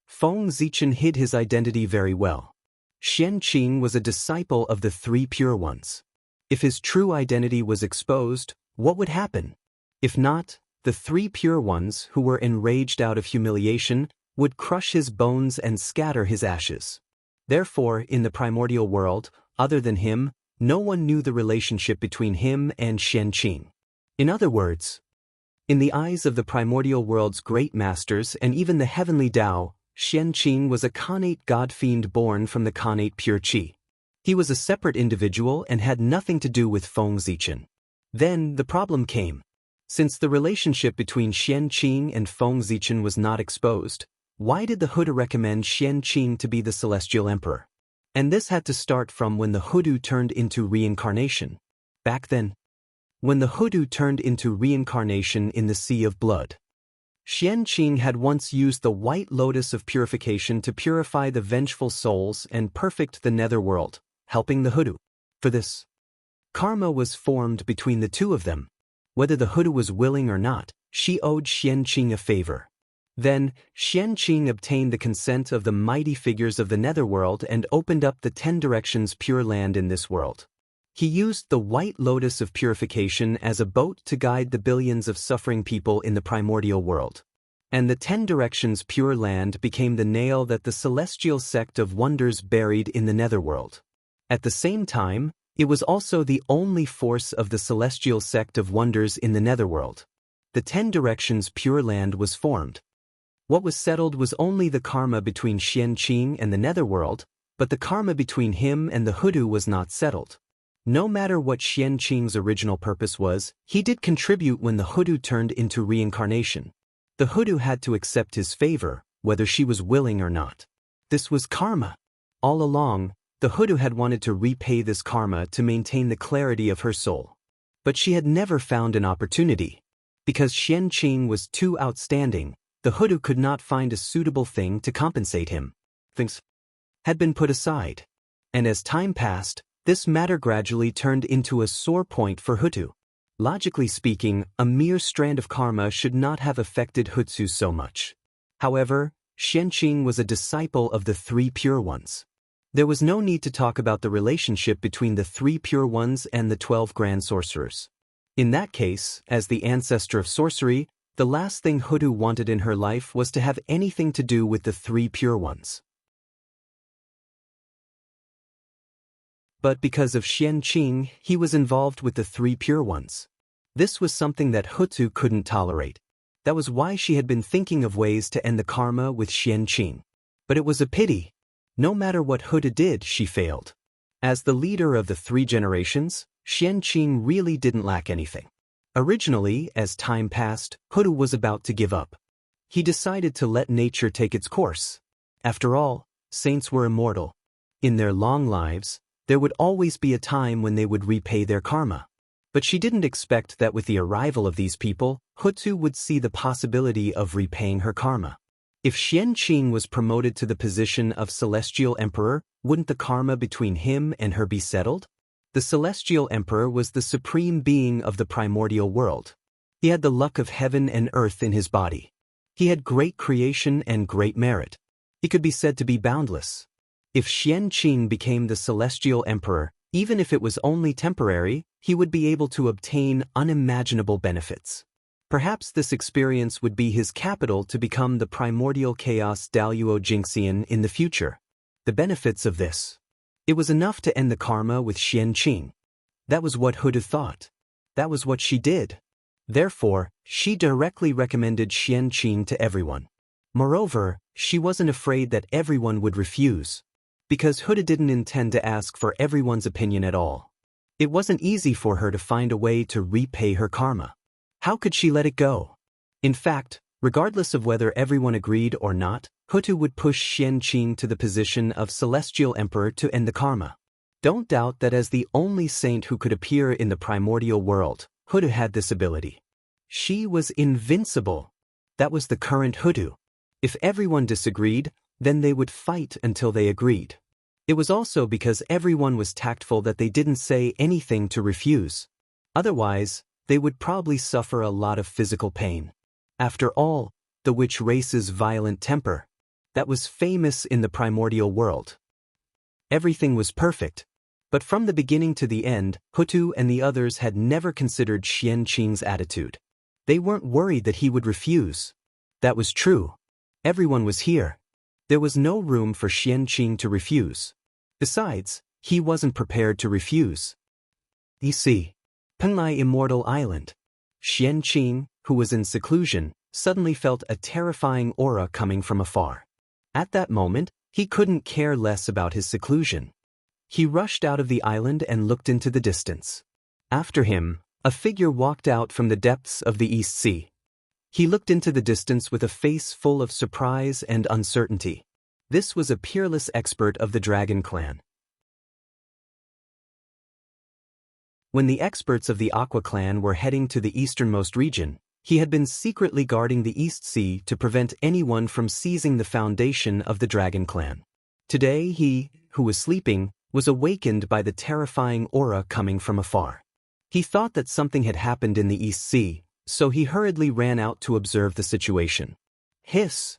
Feng Zichen hid his identity very well. Xianxia was a disciple of the three pure ones. If his true identity was exposed, what would happen? If not, the three pure ones, who were enraged out of humiliation, would crush his bones and scatter his ashes. Therefore, in the primordial world, other than him, no one knew the relationship between him and Xianxia. In other words, in the eyes of the primordial world's great masters and even the heavenly Tao, Xianxia was a Khanate god-fiend born from the Khanate pure qi. He was a separate individual and had nothing to do with Feng Zichen. Then the problem came. Since the relationship between Xianxia and Feng Zichen was not exposed, why did the hoodoo recommend Xianxia to be the celestial emperor? And this had to start from when the hoodoo turned into reincarnation. Back then, when the hoodoo turned into reincarnation in the Sea of Blood. Xianxia had once used the white lotus of purification to purify the vengeful souls and perfect the netherworld, helping the hoodoo. For this, karma was formed between the two of them. Whether the hoodoo was willing or not, she owed Xianxia a favor. Then, Xianxia obtained the consent of the mighty figures of the netherworld and opened up the 10 directions pure land in this world. He used the white lotus of purification as a boat to guide the billions of suffering people in the primordial world. And the 10 directions pure land became the nail that the celestial sect of wonders buried in the netherworld. At the same time, it was also the only force of the celestial sect of wonders in the netherworld. The 10 directions pure land was formed. What was settled was only the karma between Xianxia and the netherworld, but the karma between him and the hoodoo was not settled. No matter what Xianxia's original purpose was, he did contribute when the hoodoo turned into reincarnation. The hoodoo had to accept his favor, whether she was willing or not. This was karma. All along, the hoodoo had wanted to repay this karma to maintain the clarity of her soul. But she had never found an opportunity. Because Xianxia was too outstanding, the hoodoo could not find a suitable thing to compensate him. Things had been put aside. And as time passed, this matter gradually turned into a sore point for Hutu. Logically speaking, a mere strand of karma should not have affected Hutsu so much. However, Xianxia was a disciple of the three pure ones. There was no need to talk about the relationship between the three pure ones and the 12 grand sorcerers. In that case, as the ancestor of sorcery, the last thing Hutu wanted in her life was to have anything to do with the three pure ones. But because of Xianxia, he was involved with the three pure ones. This was something that Hutu couldn't tolerate. That was why she had been thinking of ways to end the karma with Xianxia. But it was a pity. No matter what Hutu did, she failed. As the leader of the three generations, Xianxia really didn't lack anything. Originally, as time passed, Hutu was about to give up. He decided to let nature take its course. After all, saints were immortal. In their long lives, there would always be a time when they would repay their karma. But she didn't expect that with the arrival of these people, Hutu would see the possibility of repaying her karma. If Xianxia was promoted to the position of Celestial Emperor, wouldn't the karma between him and her be settled? The Celestial Emperor was the supreme being of the primordial world. He had the luck of heaven and earth in his body. He had great creation and great merit. He could be said to be boundless. If Xianxia became the Celestial Emperor, even if it was only temporary, he would be able to obtain unimaginable benefits. Perhaps this experience would be his capital to become the primordial chaos Daluo Jingxian in the future. The benefits of this. It was enough to end the karma with Xianxia. That was what Hutu thought. That was what she did. Therefore, she directly recommended Xianxia to everyone. Moreover, she wasn't afraid that everyone would refuse. Because Hutu didn't intend to ask for everyone's opinion at all. It wasn't easy for her to find a way to repay her karma. How could she let it go? In fact, regardless of whether everyone agreed or not, Hutu would push Xianxia to the position of Celestial Emperor to end the karma. Don't doubt that as the only saint who could appear in the primordial world, Hutu had this ability. She was invincible. That was the current Hutu. If everyone disagreed, then they would fight until they agreed. It was also because everyone was tactful that they didn't say anything to refuse. Otherwise, they would probably suffer a lot of physical pain. After all, the witch race's violent temper. That was famous in the primordial world. Everything was perfect. But from the beginning to the end, Hutu and the others had never considered Xianxia's attitude. They weren't worried that he would refuse. That was true. Everyone was here. There was no room for Xianxia to refuse. Besides, he wasn't prepared to refuse. You see, Penglai Immortal Island. Xianxia, who was in seclusion, suddenly felt a terrifying aura coming from afar. At that moment, he couldn't care less about his seclusion. He rushed out of the island and looked into the distance. After him, a figure walked out from the depths of the East Sea. He looked into the distance with a face full of surprise and uncertainty. This was a peerless expert of the Dragon Clan. When the experts of the Aqua Clan were heading to the easternmost region, he had been secretly guarding the East Sea to prevent anyone from seizing the foundation of the Dragon Clan. Today he, who was sleeping, was awakened by the terrifying aura coming from afar. He thought that something had happened in the East Sea, so he hurriedly ran out to observe the situation. Hiss!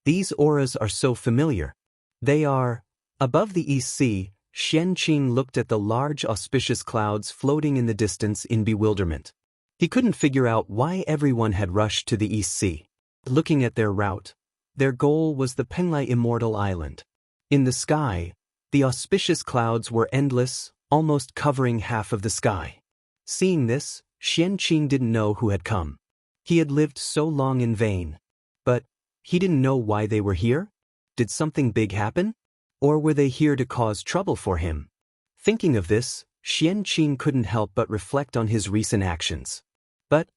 These auras are so familiar. They are. Above the East Sea, Xianxia looked at the large auspicious clouds floating in the distance in bewilderment. He couldn't figure out why everyone had rushed to the East Sea. Looking at their route, their goal was the Penglai Immortal Island. In the sky, the auspicious clouds were endless, almost covering half of the sky. Seeing this, Xianxia didn't know who had come. He had lived so long in vain. But he didn't know why they were here? Did something big happen? Or were they here to cause trouble for him? Thinking of this, Xianxia couldn't help but reflect on his recent actions. But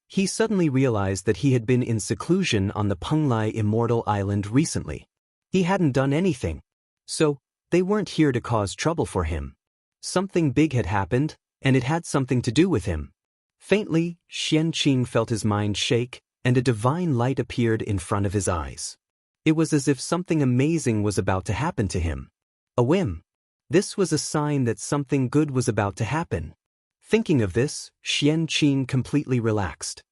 he suddenly realized that he had been in seclusion on the Penglai Immortal Island recently. He hadn't done anything. So, they weren't here to cause trouble for him. Something big had happened, and it had something to do with him. Faintly, Xianxia felt his mind shake, and a divine light appeared in front of his eyes. It was as if something amazing was about to happen to him. A whim. This was a sign that something good was about to happen. Thinking of this, Xianxia completely relaxed.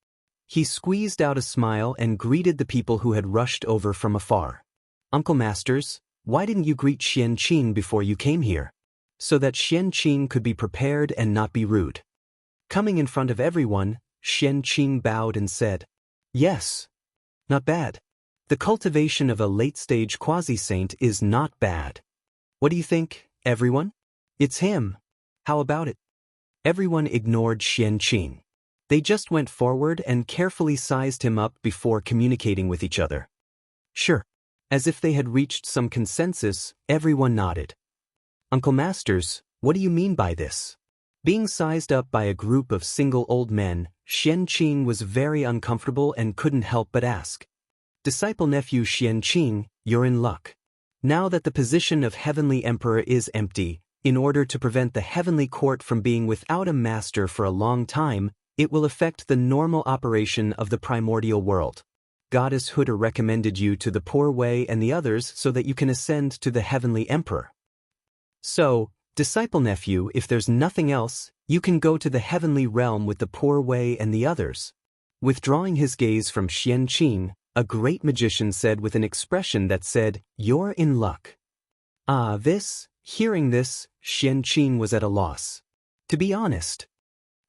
He squeezed out a smile and greeted the people who had rushed over from afar. Uncle Masters, why didn't you greet Xianxia before you came here? So that Xianxia could be prepared and not be rude. Coming in front of everyone, Xianxia bowed and said, "Yes. Not bad. The cultivation of a late-stage quasi-saint is not bad. What do you think, everyone? It's him. How about it?" Everyone ignored Xianxia. They just went forward and carefully sized him up before communicating with each other. "Sure." As if they had reached some consensus, everyone nodded. "Uncle Masters, what do you mean by this?" Being sized up by a group of single old men, Xianxia was very uncomfortable and couldn't help but ask. "Disciple nephew Xianxia, you're in luck. Now that the position of Heavenly Emperor is empty, in order to prevent the Heavenly Court from being without a master for a long time, it will affect the normal operation of the primordial world. Goddess Huda recommended you to the poor way and the others so that you can ascend to the Heavenly Emperor. So, disciple nephew, if there's nothing else, you can go to the heavenly realm with the poor way and the others." Withdrawing his gaze from Xianxia, a great magician said with an expression that said, "You're in luck." Hearing this, Xianxia was at a loss. To be honest,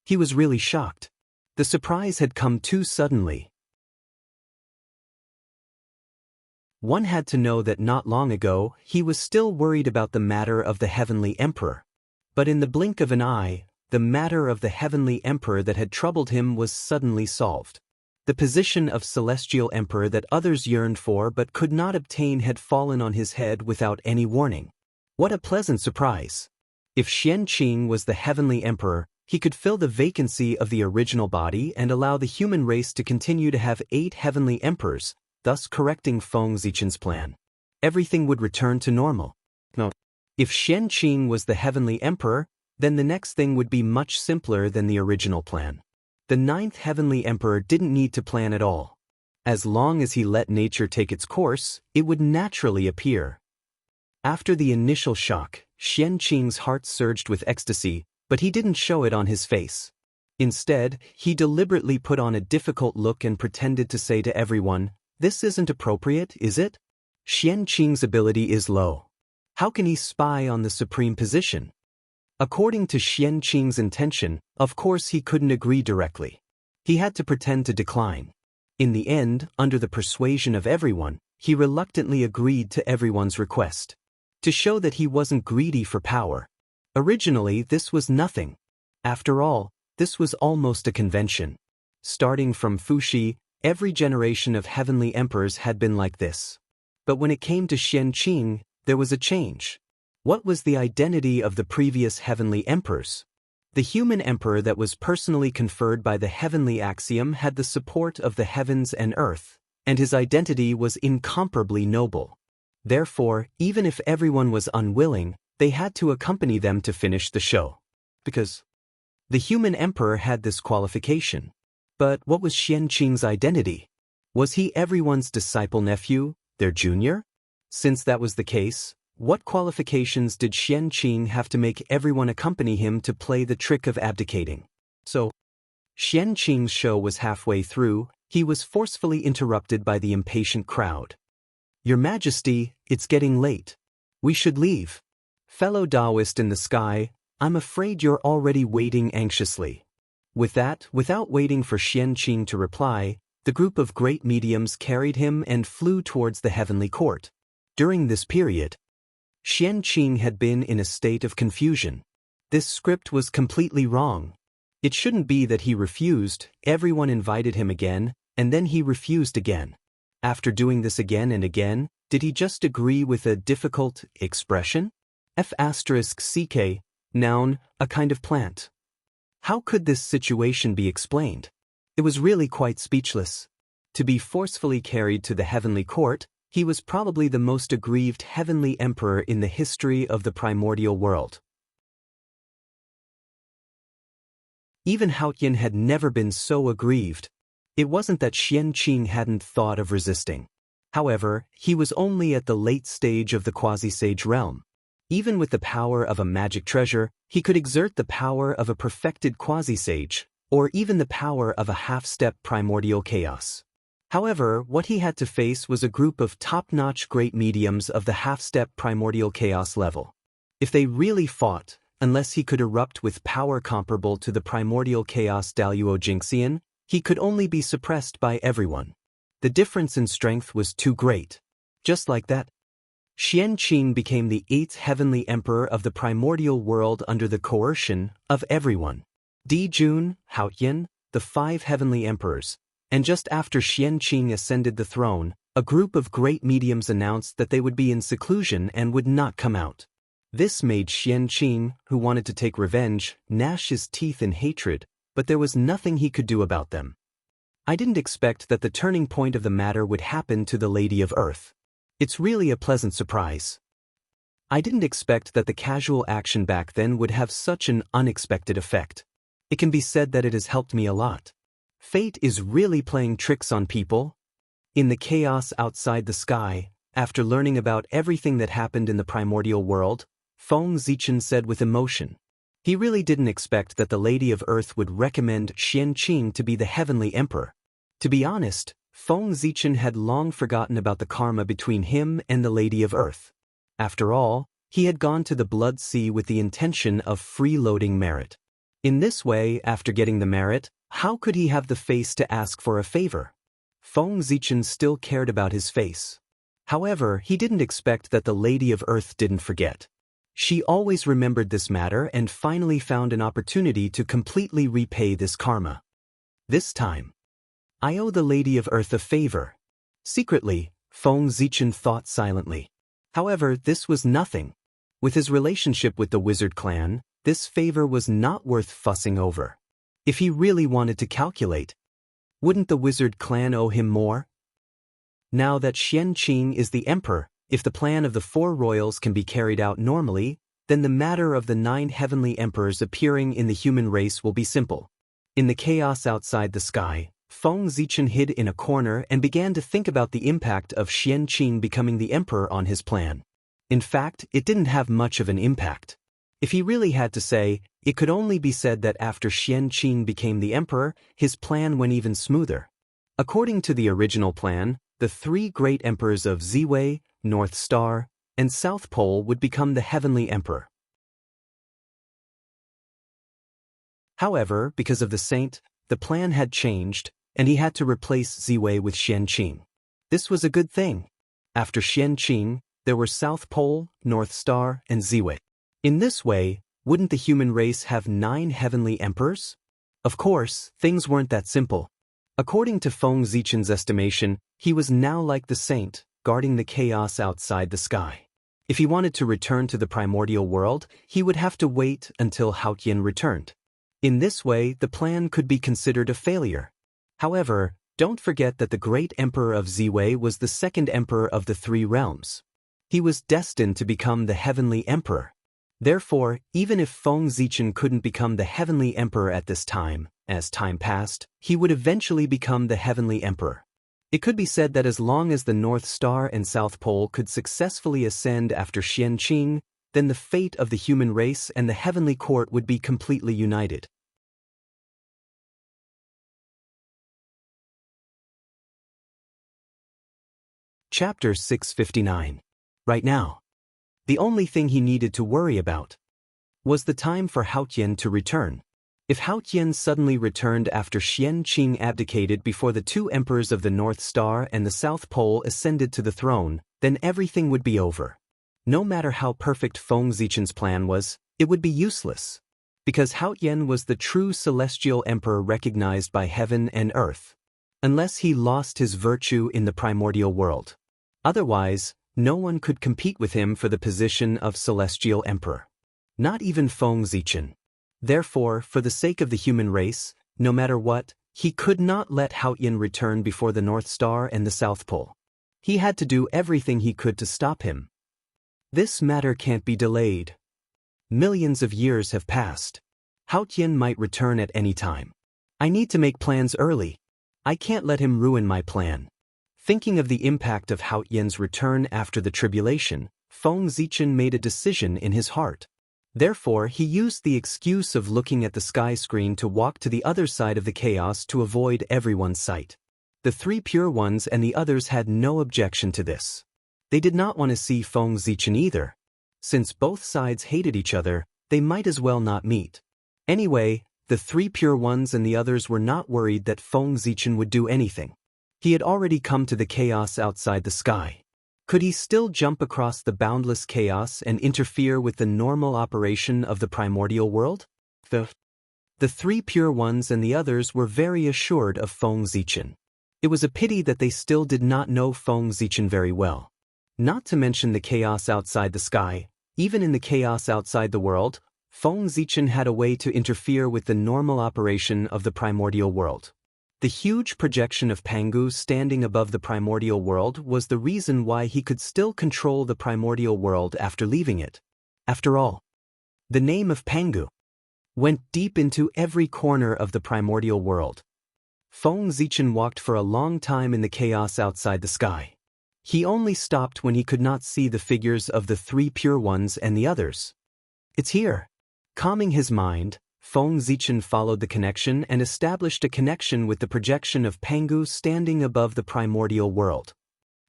he was really shocked. The surprise had come too suddenly. One had to know that not long ago, he was still worried about the matter of the Heavenly Emperor. But in the blink of an eye, the matter of the Heavenly Emperor that had troubled him was suddenly solved. The position of Celestial Emperor that others yearned for but could not obtain had fallen on his head without any warning. What a pleasant surprise! If Xianxia was the Heavenly Emperor, he could fill the vacancy of the original body and allow the human race to continue to have 8 Heavenly Emperors, thus correcting Feng Zichen's plan. Everything would return to normal. No. If Xianxia was the Heavenly Emperor, then the next thing would be much simpler than the original plan. The 9th Heavenly Emperor didn't need to plan at all. As long as he let nature take its course, it would naturally appear. After the initial shock, Xianxia's heart surged with ecstasy, but he didn't show it on his face. Instead, he deliberately put on a difficult look and pretended to say to everyone, "This isn't appropriate, is it? Xianxia's ability is low. How can he spy on the supreme position?" According to Xianxia's intention, of course he couldn't agree directly. He had to pretend to decline. In the end, under the persuasion of everyone, he reluctantly agreed to everyone's request. To show that he wasn't greedy for power. Originally, this was nothing. After all, this was almost a convention. Starting from Fuxi, every generation of heavenly emperors had been like this. But when it came to Xianxia, there was a change. What was the identity of the previous heavenly emperors? The human emperor that was personally conferred by the heavenly axiom had the support of the heavens and earth, and his identity was incomparably noble. Therefore, even if everyone was unwilling, they had to accompany them to finish the show. Because the human emperor had this qualification. But what was Xianxia's identity? Was he everyone's disciple nephew, their junior? Since that was the case, what qualifications did Xianxia have to make everyone accompany him to play the trick of abdicating? So, Xianxia's show was halfway through, he was forcefully interrupted by the impatient crowd. "Your Majesty, it's getting late. We should leave." Fellow Taoist in the sky, I'm afraid you're already waiting anxiously. With that, without waiting for Xianxia to reply, the group of great mediums carried him and flew towards the heavenly court. During this period, Xianxia had been in a state of confusion. This script was completely wrong. It shouldn't be that he refused, everyone invited him again, and then he refused again. After doing this again and again, did he just agree with a difficult expression? F*ck, noun, a kind of plant. How could this situation be explained? It was really quite speechless. To be forcefully carried to the heavenly court, he was probably the most aggrieved heavenly emperor in the history of the primordial world. Even Haotian had never been so aggrieved. It wasn't that Xianxia hadn't thought of resisting. However, he was only at the late stage of the quasi-sage realm. Even with the power of a magic treasure, he could exert the power of a perfected quasi-sage, or even the power of a half-step primordial chaos. However, what he had to face was a group of top-notch great mediums of the half-step primordial chaos level. If they really fought, unless he could erupt with power comparable to the primordial chaos Daluo Jinxian, he could only be suppressed by everyone. The difference in strength was too great. Just like that, Xianxia became the 8th heavenly emperor of the primordial world under the coercion of everyone. Dijun, Haoyan, the 5 heavenly emperors, and just after Xianxia ascended the throne, a group of great mediums announced that they would be in seclusion and would not come out. This made Xianxia, who wanted to take revenge, gnash his teeth in hatred, but there was nothing he could do about them. I didn't expect that the turning point of the matter would happen to the Lady of Earth. It's really a pleasant surprise. I didn't expect that the casual action back then would have such an unexpected effect. It can be said that it has helped me a lot. Fate is really playing tricks on people. In the chaos outside the sky, after learning about everything that happened in the primordial world, Feng Zichen said with emotion. He really didn't expect that the Lady of Earth would recommend Xianxia to be the heavenly emperor. To be honest, Feng Zichen had long forgotten about the karma between him and the Lady of Earth. After all, he had gone to the Blood Sea with the intention of freeloading merit. In this way, after getting the merit, how could he have the face to ask for a favor? Feng Zichen still cared about his face. However, he didn't expect that the Lady of Earth didn't forget. She always remembered this matter and finally found an opportunity to completely repay this karma. This time, I owe the Lady of Earth a favor. Secretly, Feng Zichen thought silently. However, this was nothing. With his relationship with the wizard clan, this favor was not worth fussing over. If he really wanted to calculate, wouldn't the wizard clan owe him more? Now that Xianxia is the emperor, if the plan of the 4 royals can be carried out normally, then the matter of the 9 heavenly emperors appearing in the human race will be simple. In the chaos outside the sky, Feng Zichen hid in a corner and began to think about the impact of Xianxia becoming the emperor on his plan. In fact, it didn't have much of an impact. If he really had to say, it could only be said that after Xianxia became the emperor, his plan went even smoother. According to the original plan, the 3 great emperors of Ziwei, North Star, and South Pole would become the heavenly emperor. However, because of the saint, the plan had changed, and he had to replace Ziwei with Xianxia. This was a good thing. After Xianxia, there were South Pole, North Star, and Ziwei. In this way, wouldn't the human race have 9 heavenly emperors? Of course, things weren't that simple. According to Feng Zichen's estimation, he was now like the saint, guarding the chaos outside the sky. If he wanted to return to the primordial world, he would have to wait until Haoyan returned. In this way, the plan could be considered a failure. However, don't forget that the great emperor of Ziwei was the 2nd emperor of the 3 realms. He was destined to become the heavenly emperor. Therefore, even if Feng Zichen couldn't become the heavenly emperor at this time, as time passed, he would eventually become the heavenly emperor. It could be said that as long as the North Star and South Pole could successfully ascend after Xianxia, then the fate of the human race and the heavenly court would be completely united. Chapter 659. Right now. The only thing he needed to worry about was the time for Haoyan to return. If Haoyan suddenly returned after Xianxia abdicated before the 2 emperors of the North Star and the South Pole ascended to the throne, then everything would be over. No matter how perfect Feng Zichen's plan was, it would be useless. Because Haoyan was the true celestial emperor recognized by heaven and earth. Unless he lost his virtue in the primordial world. Otherwise, no one could compete with him for the position of celestial emperor. Not even Feng Zichen. Therefore, for the sake of the human race, no matter what, he could not let Haoyan return before the North Star and the South Pole. He had to do everything he could to stop him. This matter can't be delayed. Millions of years have passed. Haoyan might return at any time. I need to make plans early. I can't let him ruin my plan. Thinking of the impact of Haoyan's return after the tribulation, Feng Zichen made a decision in his heart. Therefore, he used the excuse of looking at the sky screen to walk to the other side of the chaos to avoid everyone's sight. The 3 pure ones and the others had no objection to this. They did not want to see Feng Zichen either. Since both sides hated each other, they might as well not meet. Anyway, the three pure ones and the others were not worried that Feng Zichen would do anything. He had already come to the chaos outside the sky. Could he still jump across the boundless chaos and interfere with the normal operation of the primordial world? The three pure ones and the others were very assured of Feng Zichen. It was a pity that they still did not know Feng Zichen very well. Not to mention the chaos outside the sky, even in the chaos outside the world, Feng Zichen had a way to interfere with the normal operation of the primordial world. The huge projection of Pangu standing above the primordial world was the reason why he could still control the primordial world after leaving it. After all, the name of Pangu went deep into every corner of the primordial world. Feng Zichen walked for a long time in the chaos outside the sky. He only stopped when he could not see the figures of the three pure ones and the others. It's here. Calming his mind, Feng Zichen followed the connection and established a connection with the projection of Pangu standing above the primordial world.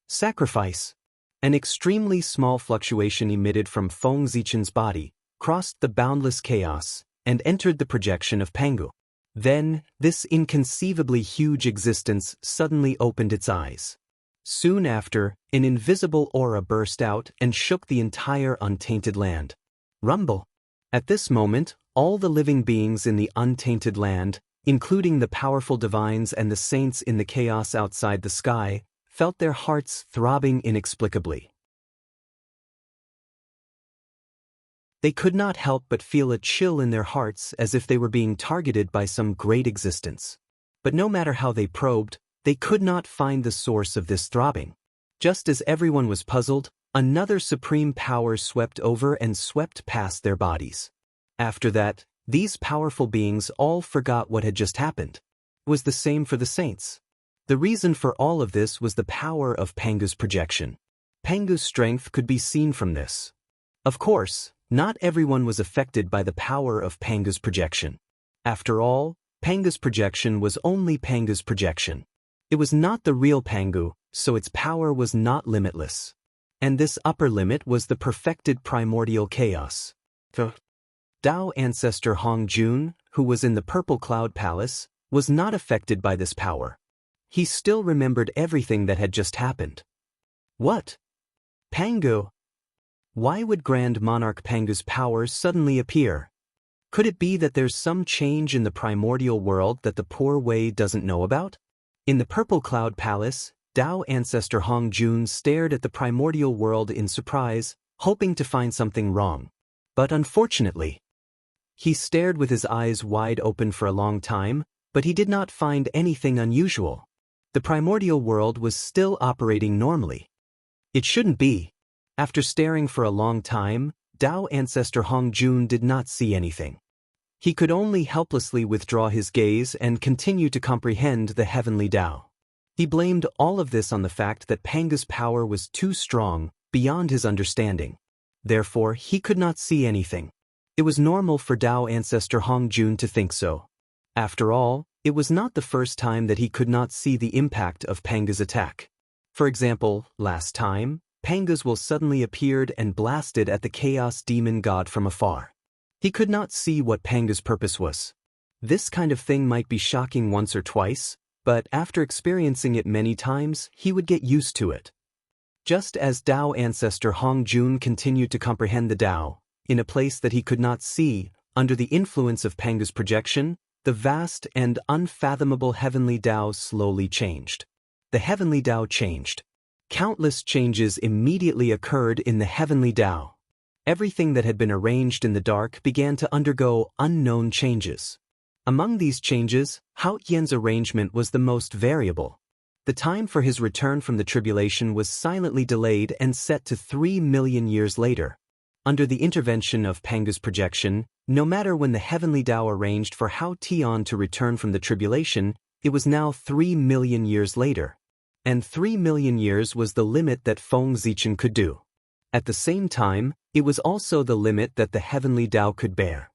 Sacrifice. An extremely small fluctuation emitted from Feng Zichen's body, crossed the boundless chaos, and entered the projection of Pangu. Then, this inconceivably huge existence suddenly opened its eyes. Soon after, an invisible aura burst out and shook the entire untainted land. Rumble. At this moment, all the living beings in the untainted land, including the powerful divines and the saints in the chaos outside the sky, felt their hearts throbbing inexplicably. They could not help but feel a chill in their hearts as if they were being targeted by some great existence. But no matter how they probed, they could not find the source of this throbbing. Just as everyone was puzzled, another supreme power swept over and swept past their bodies. After that, these powerful beings all forgot what had just happened. It was the same for the saints. The reason for all of this was the power of Pangu's projection. Pangu's strength could be seen from this. Of course, not everyone was affected by the power of Pangu's projection. After all, Pangu's projection was only Pangu's projection. It was not the real Pangu, so its power was not limitless. And this upper limit was the perfected primordial chaos. The Tao ancestor Hong Jun, who was in the Purple Cloud Palace, was not affected by this power. He still remembered everything that had just happened. What? Pangu? Why would Grand Monarch Pangu's power suddenly appear? Could it be that there's some change in the primordial world that the poor Wei doesn't know about? In the Purple Cloud Palace, Tao ancestor Hong Jun stared at the primordial world in surprise, hoping to find something wrong. But unfortunately, he stared with his eyes wide open for a long time, but he did not find anything unusual. The primordial world was still operating normally. It shouldn't be. After staring for a long time, Tao ancestor Hong Jun did not see anything. He could only helplessly withdraw his gaze and continue to comprehend the heavenly Tao. He blamed all of this on the fact that Pangu's power was too strong, beyond his understanding. Therefore, he could not see anything. It was normal for Tao ancestor Hong Jun to think so. After all, it was not the first time that he could not see the impact of Pangu's attack. For example, last time, Pangu's will suddenly appeared and blasted at the chaos demon god from afar. He could not see what Pangu's purpose was. This kind of thing might be shocking once or twice, but after experiencing it many times, he would get used to it. Just as Tao ancestor Hong Jun continued to comprehend the Tao, in a place that he could not see, under the influence of Pangu's projection, the vast and unfathomable heavenly Tao slowly changed. The heavenly Tao changed. Countless changes immediately occurred in the heavenly Tao. Everything that had been arranged in the dark began to undergo unknown changes. Among these changes, Hao Yan's arrangement was the most variable. The time for his return from the tribulation was silently delayed and set to 3 million years later. Under the intervention of Pangu's projection, no matter when the heavenly Tao arranged for Hao Tian to return from the tribulation, it was now 3 million years later. And 3 million years was the limit that Feng Zichen could do. At the same time, it was also the limit that the heavenly Tao could bear.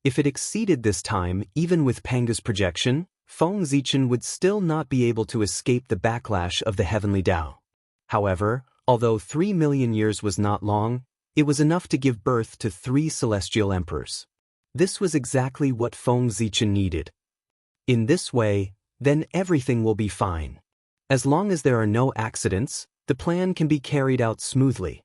If it exceeded this time, even with Pangu's projection, Feng Zichen would still not be able to escape the backlash of the heavenly Tao. However, Although 3 million years was not long, it was enough to give birth to 3 celestial emperors. This was exactly what Feng Zichen needed. In this way, then everything will be fine. As long as there are no accidents, the plan can be carried out smoothly.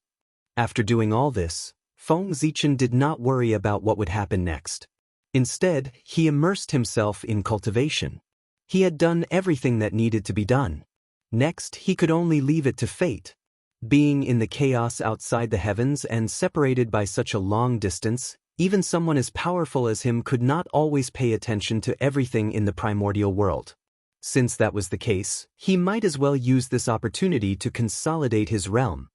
After doing all this, Feng Zichen did not worry about what would happen next. Instead, he immersed himself in cultivation. He had done everything that needed to be done. Next, he could only leave it to fate. Being in the chaos outside the heavens and separated by such a long distance, even someone as powerful as him could not always pay attention to everything in the primordial world. Since that was the case, he might as well use this opportunity to consolidate his realm.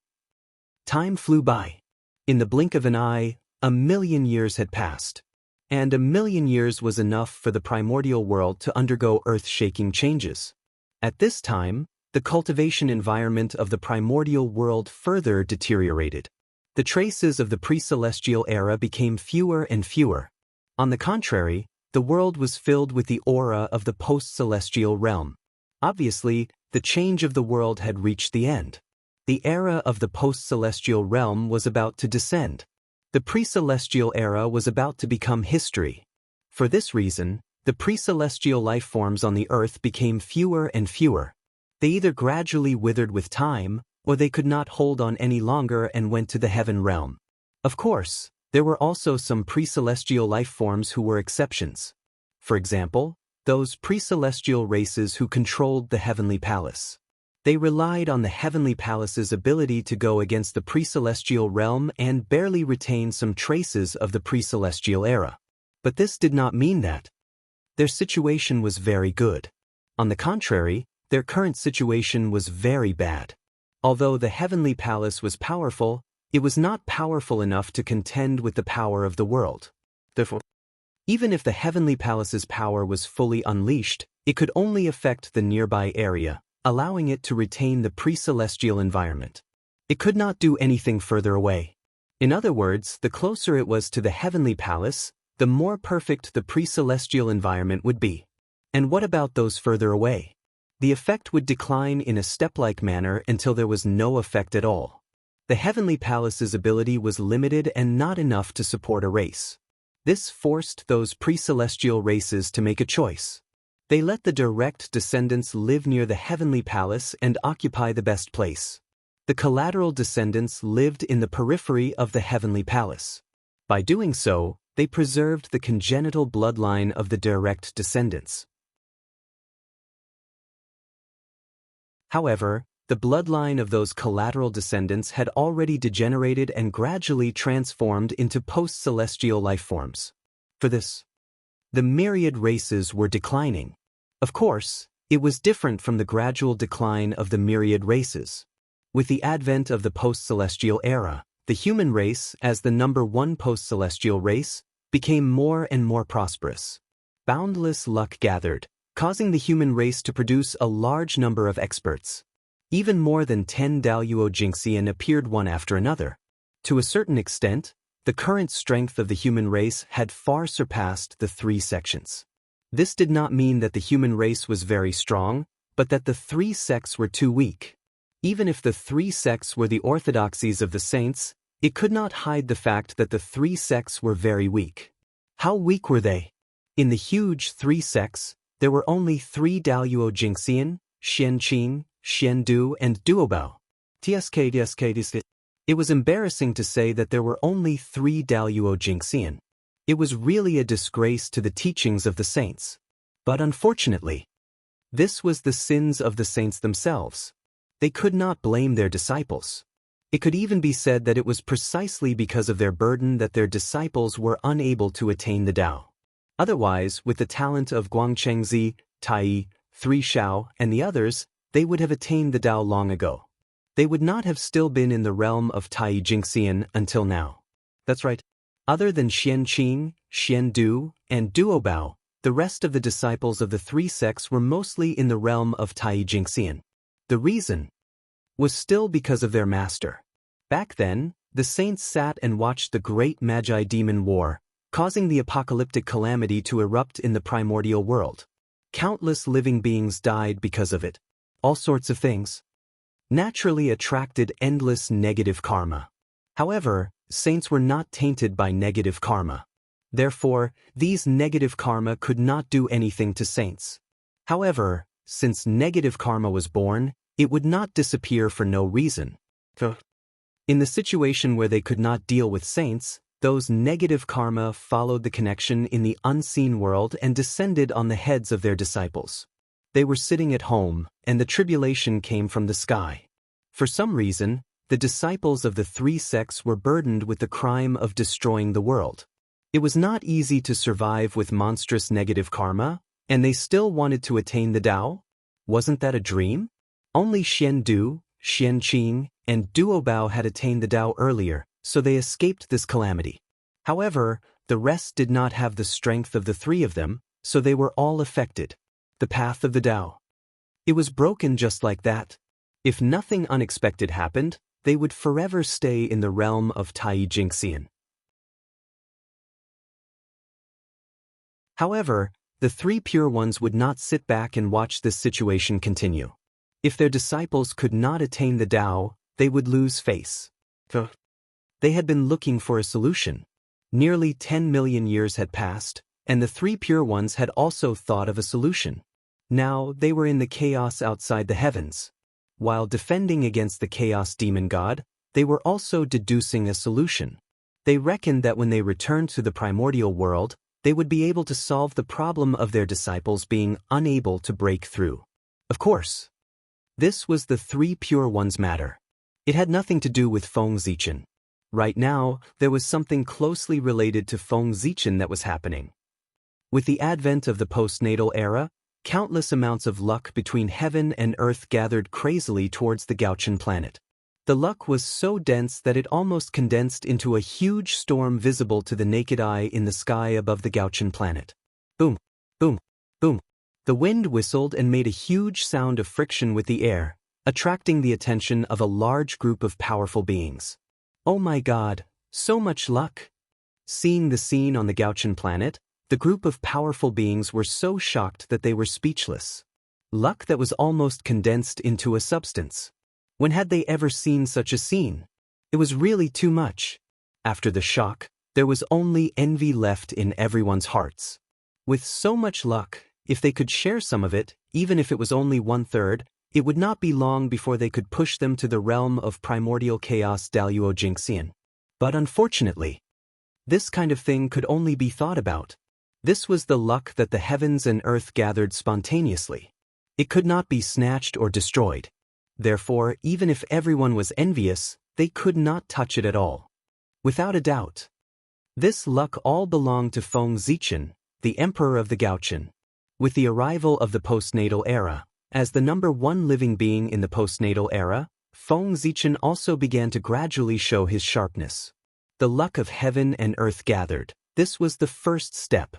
Time flew by. In the blink of an eye, 1,000,000 years had passed. And 1,000,000 years was enough for the primordial world to undergo earth-shaking changes. At this time, the cultivation environment of the primordial world further deteriorated. The traces of the pre-celestial era became fewer and fewer. On the contrary, the world was filled with the aura of the post-celestial realm. Obviously, the change of the world had reached the end. The era of the post-celestial realm was about to descend. The pre-celestial era was about to become history. For this reason, the pre-celestial life forms on the earth became fewer and fewer. They either gradually withered with time, or they could not hold on any longer and went to the heaven realm. Of course, there were also some pre-celestial life forms who were exceptions. For example, those pre-celestial races who controlled the heavenly palace. They relied on the heavenly palace's ability to go against the pre-celestial realm and barely retain some traces of the pre-celestial era. But this did not mean that their situation was very good. On the contrary, their current situation was very bad. Although the heavenly palace was powerful, it was not powerful enough to contend with the power of the world. Therefore, even if the heavenly palace's power was fully unleashed, it could only affect the nearby area, allowing it to retain the pre-celestial environment. It could not do anything further away. In other words, the closer it was to the heavenly palace, the more perfect the pre-celestial environment would be. And what about those further away? The effect would decline in a step-like manner until there was no effect at all. The heavenly palace's ability was limited and not enough to support a race. This forced those pre-celestial races to make a choice. They let the direct descendants live near the heavenly palace and occupy the best place. The collateral descendants lived in the periphery of the heavenly palace. By doing so, they preserved the congenital bloodline of the direct descendants. However, the bloodline of those collateral descendants had already degenerated and gradually transformed into post-celestial life forms. For this, the myriad races were declining. Of course, it was different from the gradual decline of the myriad races. With the advent of the post-celestial era, the human race, as the #1 post-celestial race, became more and more prosperous. Boundless luck gathered, causing the human race to produce a large number of experts. Even more than 10 Daluo Jingxian appeared one after another. To a certain extent, the current strength of the human race had far surpassed the 3 sections. This did not mean that the human race was very strong, but that the 3 sects were too weak. Even if the 3 sects were the orthodoxies of the saints, it could not hide the fact that the 3 sects were very weak. How weak were they? In the huge 3 sects, there were only 3 Daluo Jingxian, Xianxia, Xiandu, and Duobao. It was embarrassing to say that there were only 3 Daluo Jingxian. It was really a disgrace to the teachings of the saints. But unfortunately, this was the sins of the saints themselves. They could not blame their disciples. It could even be said that it was precisely because of their burden that their disciples were unable to attain the Tao. Otherwise, with the talent of Guangchengzi, Tai, 3 Shao, and the others, they would have attained the Tao long ago. They would not have still been in the realm of Tai Jingxian until now. That's right. Other than Xianqing, Xiandu, and Duobao, the rest of the disciples of the 3 sects were mostly in the realm of Tai Jingxian. The reason was still because of their master. Back then, the saints sat and watched the great Magi demon war, causing the apocalyptic calamity to erupt in the primordial world. Countless living beings died because of it. All sorts of things. naturally attracted endless negative karma. However, saints were not tainted by negative karma. Therefore, these negative karma could not do anything to saints. However, since negative karma was born, it would not disappear for no reason. In the situation where they could not deal with saints, those negative karma followed the connection in the unseen world and descended on the heads of their disciples. They were sitting at home, and the tribulation came from the sky. For some reason, the disciples of the three sects were burdened with the crime of destroying the world. It was not easy to survive with monstrous negative karma, and they still wanted to attain the Tao? Wasn't that a dream? Only Xiandu, Xianqing, and Duobao had attained the Tao earlier, so they escaped this calamity. However, the rest did not have the strength of the three of them, so they were all affected. The path of the Tao. It was broken just like that. If nothing unexpected happened, they would forever stay in the realm of Tai Jingxian. However, the three pure ones would not sit back and watch this situation continue. If their disciples could not attain the Tao, they would lose face. They had been looking for a solution. Nearly 10 million years had passed, and the three pure ones had also thought of a solution. Now they were in the chaos outside the heavens. While defending against the chaos demon god, they were also deducing a solution. They reckoned that when they returned to the primordial world, they would be able to solve the problem of their disciples being unable to break through. Of course, this was the three pure ones' matter. It had nothing to do with Feng Zichen. Right now, there was something closely related to Feng Zichen that was happening. With the advent of the postnatal era, countless amounts of luck between heaven and earth gathered crazily towards the Gauchen planet. The luck was so dense that it almost condensed into a huge storm visible to the naked eye in the sky above the Gauchen planet. Boom, boom, boom. The wind whistled and made a huge sound of friction with the air, attracting the attention of a large group of powerful beings. Oh my God, so much luck! Seeing the scene on the Gauchen planet, the group of powerful beings were so shocked that they were speechless. Luck that was almost condensed into a substance. When had they ever seen such a scene? It was really too much. After the shock, there was only envy left in everyone's hearts. With so much luck, if they could share some of it, even if it was only 1/3, it would not be long before they could push them to the realm of primordial chaos Daluo Jingxian. But unfortunately, this kind of thing could only be thought about. This was the luck that the heavens and earth gathered spontaneously. It could not be snatched or destroyed. Therefore, even if everyone was envious, they could not touch it at all. Without a doubt. This luck all belonged to Feng Zichen, the emperor of the Gauchen. With the arrival of the postnatal era, as the number one living being in the postnatal era, Feng Zichen also began to gradually show his sharpness. The luck of heaven and earth gathered. This was the first step.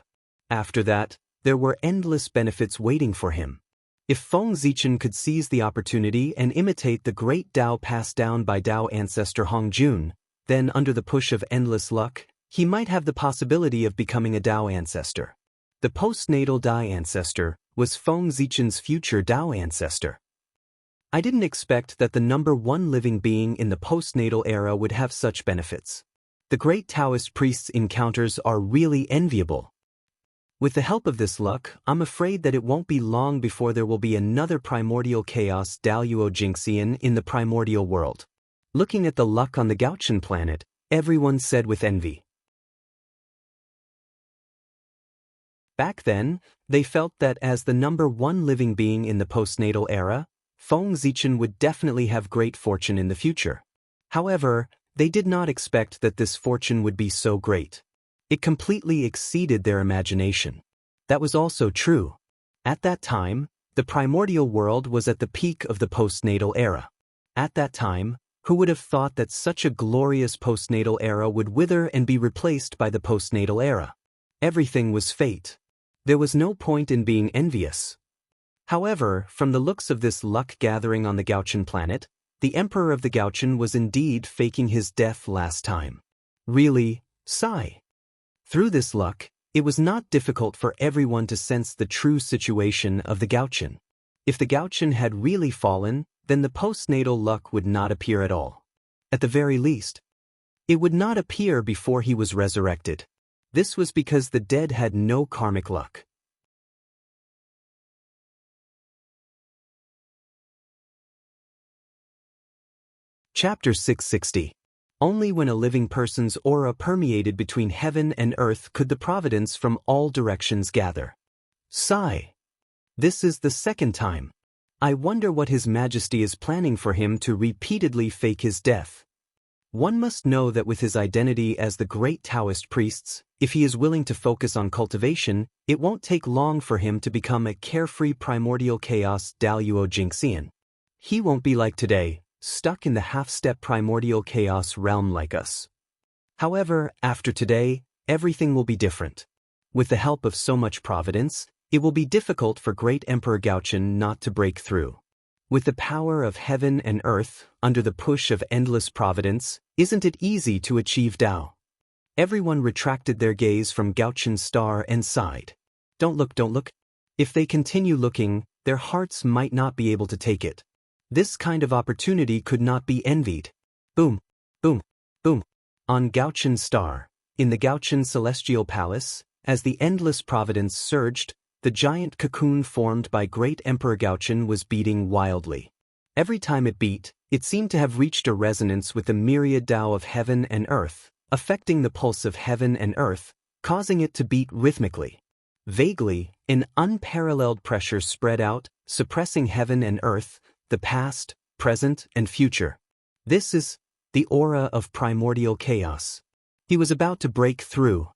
After that, there were endless benefits waiting for him. If Feng Zichen could seize the opportunity and imitate the great Tao passed down by Tao ancestor Hongjun, then under the push of endless luck, he might have the possibility of becoming a Tao ancestor. The postnatal Tao ancestor was Feng Zichen's future Tao ancestor. I didn't expect that the number one living being in the postnatal era would have such benefits. The great Taoist priest's encounters are really enviable. With the help of this luck, I'm afraid that it won't be long before there will be another primordial chaos Daluo Jingxian in the primordial world. Looking at the luck on the Gauchen planet, everyone said with envy. Back then, they felt that as the number one living being in the postnatal era, Feng Zichen would definitely have great fortune in the future. However, they did not expect that this fortune would be so great. It completely exceeded their imagination. That was also true. At that time, the primordial world was at the peak of the postnatal era. At that time, who would have thought that such a glorious postnatal era would wither and be replaced by the postnatal era? Everything was fate. There was no point in being envious. However, from the looks of this luck gathering on the Gauchen planet, the emperor of the Gauchen was indeed faking his death last time. Really, sigh. Through this luck, it was not difficult for everyone to sense the true situation of the Gauchen. If the Gauchen had really fallen, then the postnatal luck would not appear at all. At the very least, it would not appear before he was resurrected. This was because the dead had no karmic luck. Chapter 660. Only when a living person's aura permeated between heaven and earth could the providence from all directions gather. Sigh. This is the second time. I wonder what His Majesty is planning for him to repeatedly fake his death. One must know that with his identity as the great Taoist priests, if he is willing to focus on cultivation, it won't take long for him to become a carefree primordial chaos Daluo Jingxian. He won't be like today, stuck in the half-step primordial chaos realm like us. However, after today, everything will be different. With the help of so much providence, it will be difficult for great Emperor Gaochen not to break through. With the power of heaven and earth, under the push of endless providence, isn't it easy to achieve Tao? Everyone retracted their gaze from Gaochen's star and sighed. Don't look. If they continue looking, their hearts might not be able to take it. This kind of opportunity could not be envied. Boom, boom, boom. On Gaochen's star, in the Gaochen Celestial Palace, as the endless providence surged, the giant cocoon formed by great Emperor Gaochen was beating wildly. Every time it beat, it seemed to have reached a resonance with the myriad Tao of heaven and earth, affecting the pulse of heaven and earth, causing it to beat rhythmically. Vaguely, an unparalleled pressure spread out, suppressing heaven and earth, the past, present, and future. This is the aura of primordial chaos. He was about to break through.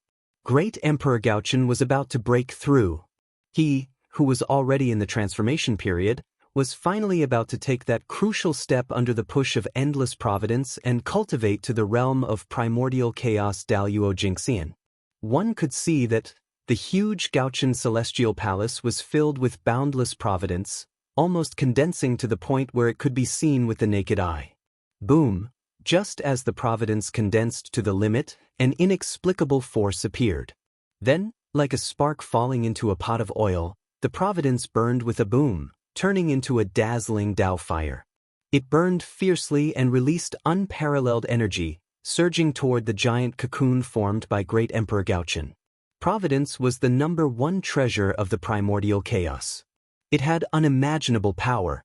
Great Emperor Gaochen was about to break through. He, who was already in the transformation period, was finally about to take that crucial step under the push of endless providence and cultivate to the realm of primordial chaos Daluo Jingxian. One could see that the huge Gaochen Celestial Palace was filled with boundless providence, almost condensing to the point where it could be seen with the naked eye. Boom! Just as the providence condensed to the limit, an inexplicable force appeared. Then, like a spark falling into a pot of oil, the providence burned with a boom, turning into a dazzling Tao fire. It burned fiercely and released unparalleled energy, surging toward the giant cocoon formed by great Emperor Gaochen. Providence was the #1 treasure of the primordial chaos. It had unimaginable power.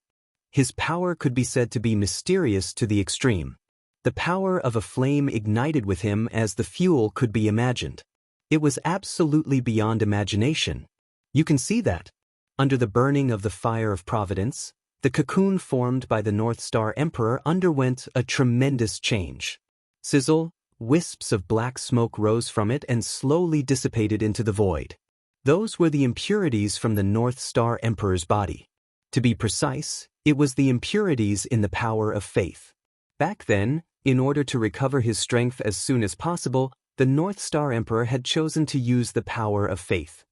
His power could be said to be mysterious to the extreme. The power of a flame ignited with him as the fuel could be imagined. It was absolutely beyond imagination. You can see that. Under the burning of the fire of providence, the cocoon formed by the North Star Emperor underwent a tremendous change. Sizzle, wisps of black smoke rose from it and slowly dissipated into the void. Those were the impurities from the North Star Emperor's body. To be precise, it was the impurities in the power of faith. Back then, in order to recover his strength as soon as possible, the North Star Emperor had chosen to use the power of faith.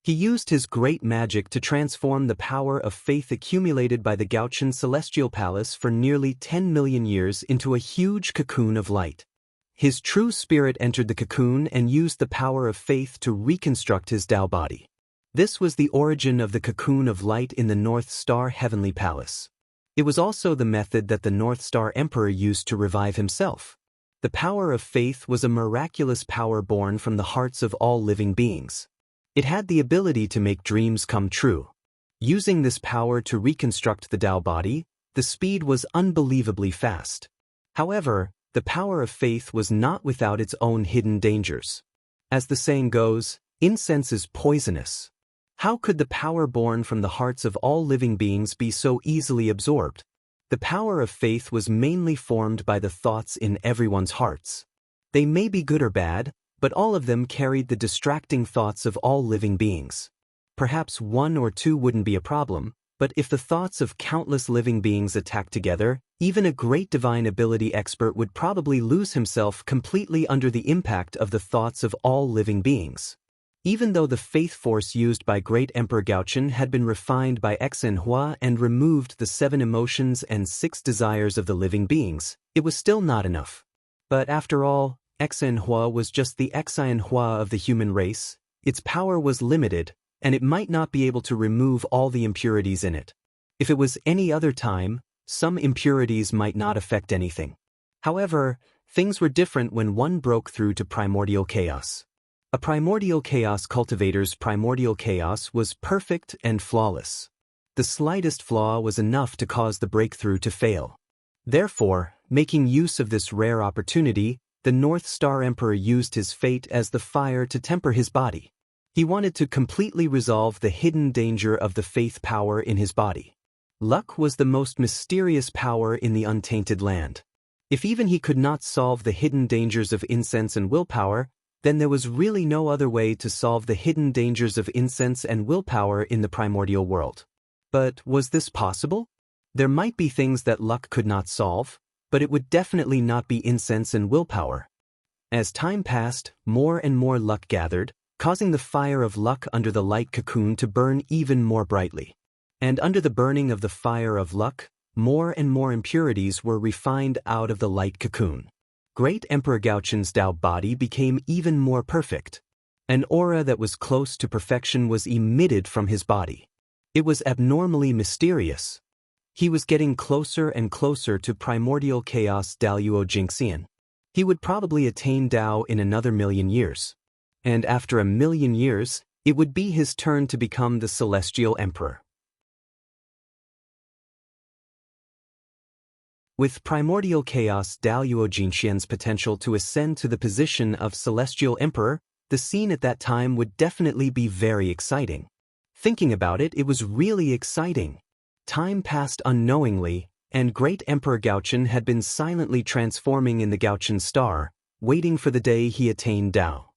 He used his great magic to transform the power of faith accumulated by the Gaochen Celestial Palace for nearly 10 million years into a huge cocoon of light. His true spirit entered the cocoon and used the power of faith to reconstruct his Tao body. This was the origin of the cocoon of light in the North Star Heavenly Palace. It was also the method that the North Star Emperor used to revive himself. The power of faith was a miraculous power born from the hearts of all living beings. It had the ability to make dreams come true. Using this power to reconstruct the Tao body, the speed was unbelievably fast. However, the power of faith was not without its own hidden dangers. As the saying goes, incense is poisonous. How could the power born from the hearts of all living beings be so easily absorbed? The power of faith was mainly formed by the thoughts in everyone's hearts. They may be good or bad, but all of them carried the distracting thoughts of all living beings. Perhaps one or two wouldn't be a problem, but if the thoughts of countless living beings attacked together, even a great divine ability expert would probably lose himself completely under the impact of the thoughts of all living beings. Even though the faith force used by great Emperor Gaochen had been refined by Xianxia and removed the 7 emotions and 6 desires of the living beings, it was still not enough. But after all, Xianxia was just the Xianxia of the human race. Its power was limited, and it might not be able to remove all the impurities in it. If it was any other time, some impurities might not affect anything. However, things were different when one broke through to primordial chaos. A primordial chaos cultivator's primordial chaos was perfect and flawless. The slightest flaw was enough to cause the breakthrough to fail. Therefore, making use of this rare opportunity, the North Star Emperor used his fate as the fire to temper his body. He wanted to completely resolve the hidden danger of the faith power in his body. Luck was the most mysterious power in the untainted land. If even he could not solve the hidden dangers of incense and willpower, then there was really no other way to solve the hidden dangers of incense and willpower in the primordial world. But was this possible? There might be things that luck could not solve, but it would definitely not be incense and willpower. As time passed, more and more luck gathered, causing the fire of luck under the light cocoon to burn even more brightly. And under the burning of the fire of luck, more and more impurities were refined out of the light cocoon. Great Emperor Gaochun's Tao body became even more perfect. An aura that was close to perfection was emitted from his body. It was abnormally mysterious. He was getting closer and closer to primordial chaos Daluo Jingxian. He would probably attain Tao in another 1,000,000 years. And after 1,000,000 years, it would be his turn to become the Celestial Emperor. With primordial chaos Daluo Jingxian's potential to ascend to the position of Celestial Emperor, the scene at that time would definitely be very exciting. Thinking about it, it was really exciting. Time passed unknowingly, and Great Emperor Gaochun had been silently transforming in the Gaochun star, waiting for the day he attained Tao.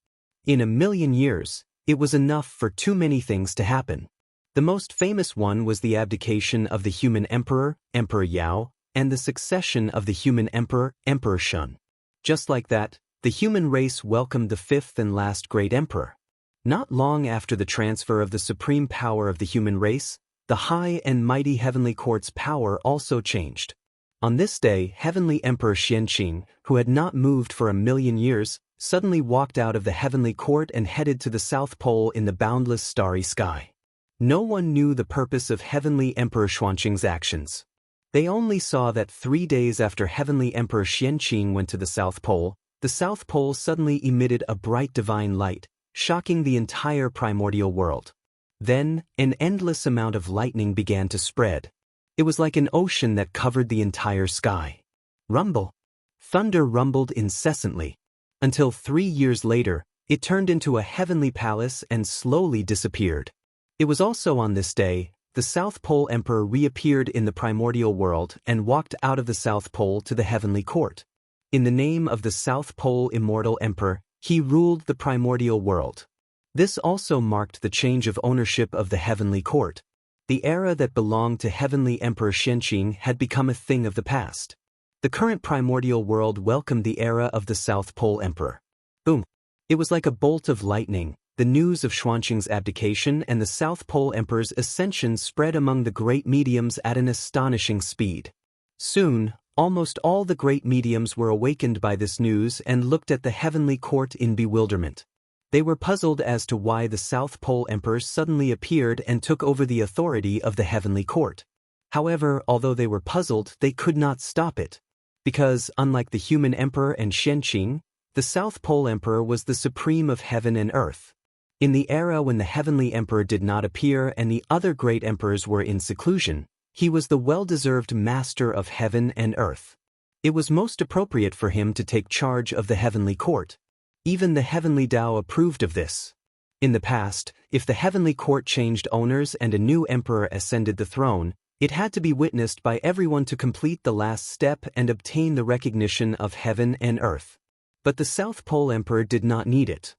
In 1,000,000 years, it was enough for too many things to happen. The most famous one was the abdication of the human emperor, Emperor Yao, and the succession of the human emperor, Emperor Shun. Just like that, the human race welcomed the fifth and last great emperor. Not long after the transfer of the supreme power of the human race, the high and mighty heavenly court's power also changed. On this day, heavenly Emperor Xianxia, who had not moved for 1,000,000 years, suddenly walked out of the heavenly court and headed to the South Pole in the boundless starry sky. No one knew the purpose of heavenly Emperor Xuanqing's actions. They only saw that 3 days after heavenly Emperor Xianxia went to the South Pole suddenly emitted a bright divine light, shocking the entire primordial world. Then, an endless amount of lightning began to spread. It was like an ocean that covered the entire sky. Rumble. Thunder rumbled incessantly. Until 3 years later, it turned into a heavenly palace and slowly disappeared. It was also on this day, the South Pole Emperor reappeared in the primordial world and walked out of the South Pole to the heavenly court. In the name of the South Pole Immortal Emperor, he ruled the primordial world. This also marked the change of ownership of the heavenly court. The era that belonged to heavenly Emperor Xianxia had become a thing of the past. The current primordial world welcomed the era of the South Pole Emperor. Boom! It was like a bolt of lightning. The news of Xuanqing's abdication and the South Pole Emperor's ascension spread among the great mediums at an astonishing speed. Soon, almost all the great mediums were awakened by this news and looked at the heavenly court in bewilderment. They were puzzled as to why the South Pole Emperor suddenly appeared and took over the authority of the heavenly court. However, although they were puzzled, they could not stop it. Because, unlike the human emperor and Xianxia, the South Pole Emperor was the supreme of heaven and earth. In the era when the heavenly emperor did not appear and the other great emperors were in seclusion, he was the well-deserved master of heaven and earth. It was most appropriate for him to take charge of the heavenly court. Even the heavenly Tao approved of this. In the past, if the heavenly court changed owners and a new emperor ascended the throne, it had to be witnessed by everyone to complete the last step and obtain the recognition of heaven and earth. But the South Pole Emperor did not need it.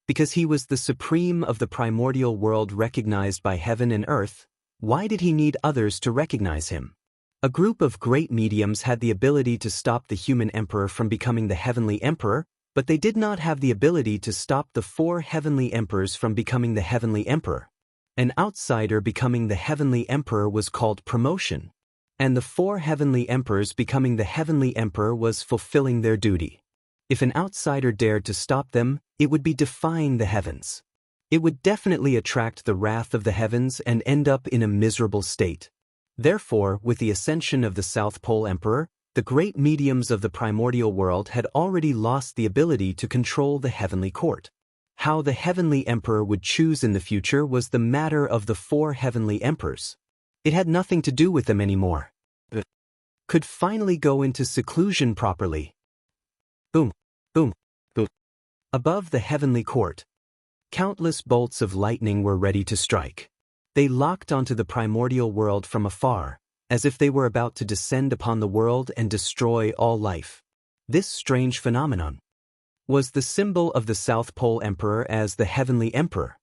Because he was the supreme of the primordial world recognized by heaven and earth, why did he need others to recognize him? A group of great mediums had the ability to stop the human emperor from becoming the heavenly emperor, but they did not have the ability to stop the 4 heavenly emperors from becoming the heavenly emperor. An outsider becoming the heavenly emperor was called promotion, and the 4 heavenly emperors becoming the heavenly emperor was fulfilling their duty. If an outsider dared to stop them, it would be defying the heavens. It would definitely attract the wrath of the heavens and end up in a miserable state. Therefore, with the ascension of the South Pole Emperor, the great mediums of the primordial world had already lost the ability to control the heavenly court. How the heavenly emperor would choose in the future was the matter of the 4 heavenly emperors. It had nothing to do with them anymore. Could finally go into seclusion properly. Boom, boom, boom. Above the heavenly court, countless bolts of lightning were ready to strike. They locked onto the primordial world from afar, as if they were about to descend upon the world and destroy all life. This strange phenomenon was the symbol of the South Pole Emperor as the Heavenly Emperor.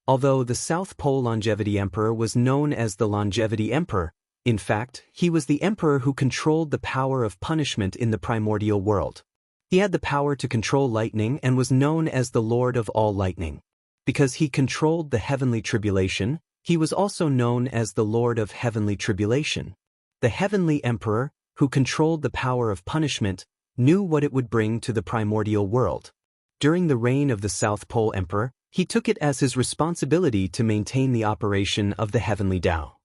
Although the South Pole Longevity Emperor was known as the Longevity Emperor, in fact, he was the emperor who controlled the power of punishment in the primordial world. He had the power to control lightning and was known as the Lord of all lightning. Because he controlled the heavenly tribulation, he was also known as the Lord of heavenly tribulation. The Heavenly Emperor, who controlled the power of punishment, knew what it would bring to the primordial world. During the reign of the South Pole Emperor, he took it as his responsibility to maintain the operation of the heavenly Tao.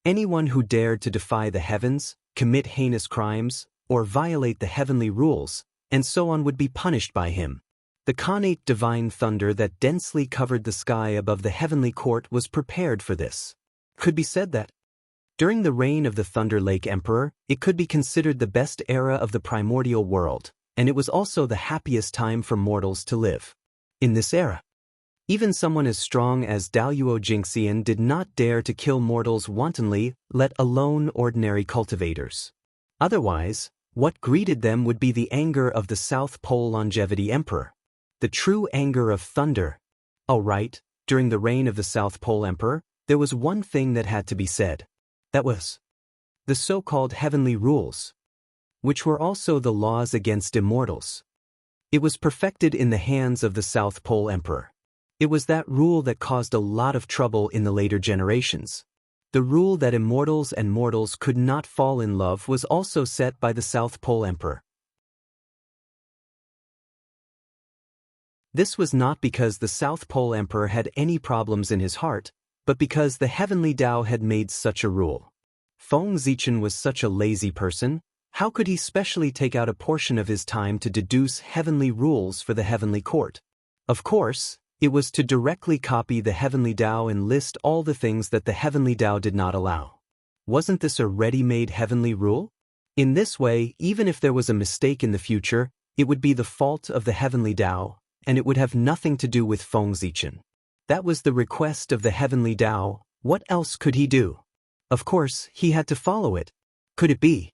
Anyone who dared to defy the heavens, commit heinous crimes, or violate the heavenly rules, and so on would be punished by him. The connate divine thunder that densely covered the sky above the heavenly court was prepared for this. Could be said that during the reign of the Thunder Lake Emperor, it could be considered the best era of the primordial world, and it was also the happiest time for mortals to live. In this era, even someone as strong as Daluo Jingxian did not dare to kill mortals wantonly, let alone ordinary cultivators. Otherwise, what greeted them would be the anger of the South Pole Longevity Emperor. The true anger of thunder. All right, during the reign of the South Pole Emperor, there was one thing that had to be said. That was the so-called heavenly rules, which were also the laws against immortals. It was perfected in the hands of the South Pole Emperor. It was that rule that caused a lot of trouble in the later generations. The rule that immortals and mortals could not fall in love was also set by the South Pole Emperor. This was not because the South Pole Emperor had any problems in his heart, but because the heavenly Tao had made such a rule. Feng Zichen was such a lazy person, how could he specially take out a portion of his time to deduce heavenly rules for the heavenly court? Of course, it was to directly copy the heavenly Tao and list all the things that the heavenly Tao did not allow. Wasn't this a ready-made heavenly rule? In this way, even if there was a mistake in the future, it would be the fault of the heavenly Tao, and it would have nothing to do with Feng Zichen. That was the request of the heavenly Tao. What else could he do? Of course, he had to follow it. Could it be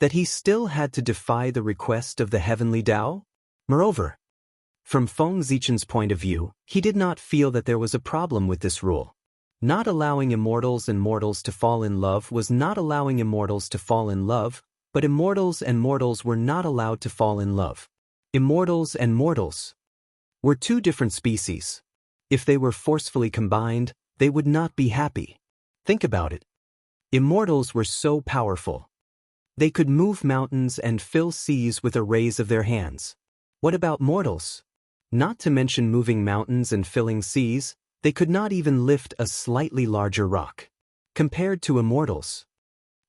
that he still had to defy the request of the heavenly Tao? Moreover, from Feng Zichen's point of view, he did not feel that there was a problem with this rule. Not allowing immortals and mortals to fall in love was not allowing immortals to fall in love, but immortals and mortals were not allowed to fall in love. Immortals and mortals were 2 different species. If they were forcefully combined, they would not be happy. Think about it. Immortals were so powerful. They could move mountains and fill seas with a raise of their hands. What about mortals? Not to mention moving mountains and filling seas, they could not even lift a slightly larger rock. Compared to immortals,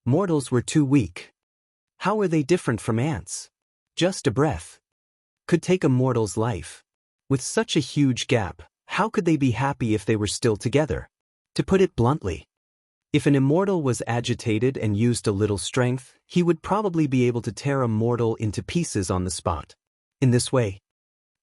mortals were too weak. How were they different from ants? Just a breath could take a mortal's life. With such a huge gap, how could they be happy if they were still together? To put it bluntly, if an immortal was agitated and used a little strength, he would probably be able to tear a mortal into pieces on the spot. In this way,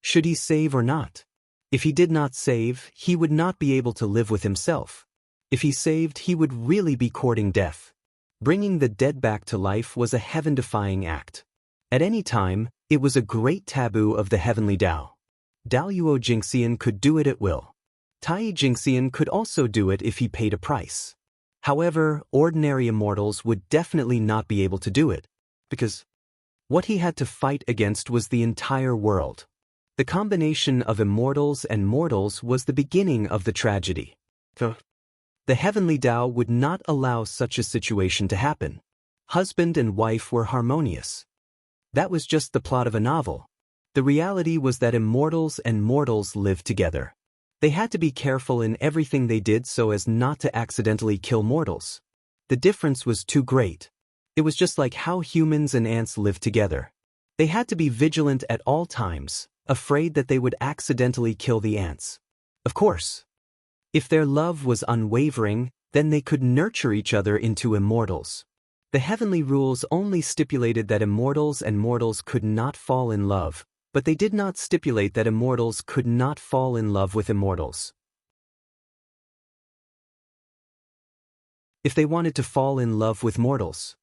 should he save or not? If he did not save, he would not be able to live with himself. If he saved, he would really be courting death. Bringing the dead back to life was a heaven-defying act. At any time, it was a great taboo of the heavenly Tao. Daluo Jingxian could do it at will. Tai Jingxian could also do it if he paid a price. However, ordinary immortals would definitely not be able to do it, because what he had to fight against was the entire world. The combination of immortals and mortals was the beginning of the tragedy. The heavenly Tao would not allow such a situation to happen. Husband and wife were harmonious. That was just the plot of a novel. The reality was that immortals and mortals lived together. They had to be careful in everything they did so as not to accidentally kill mortals. The difference was too great. It was just like how humans and ants lived together. They had to be vigilant at all times, afraid that they would accidentally kill the ants. Of course, if their love was unwavering, then they could nurture each other into immortals. The heavenly rules only stipulated that immortals and mortals could not fall in love, but they did not stipulate that immortals could not fall in love with immortals. If they wanted to fall in love with mortals,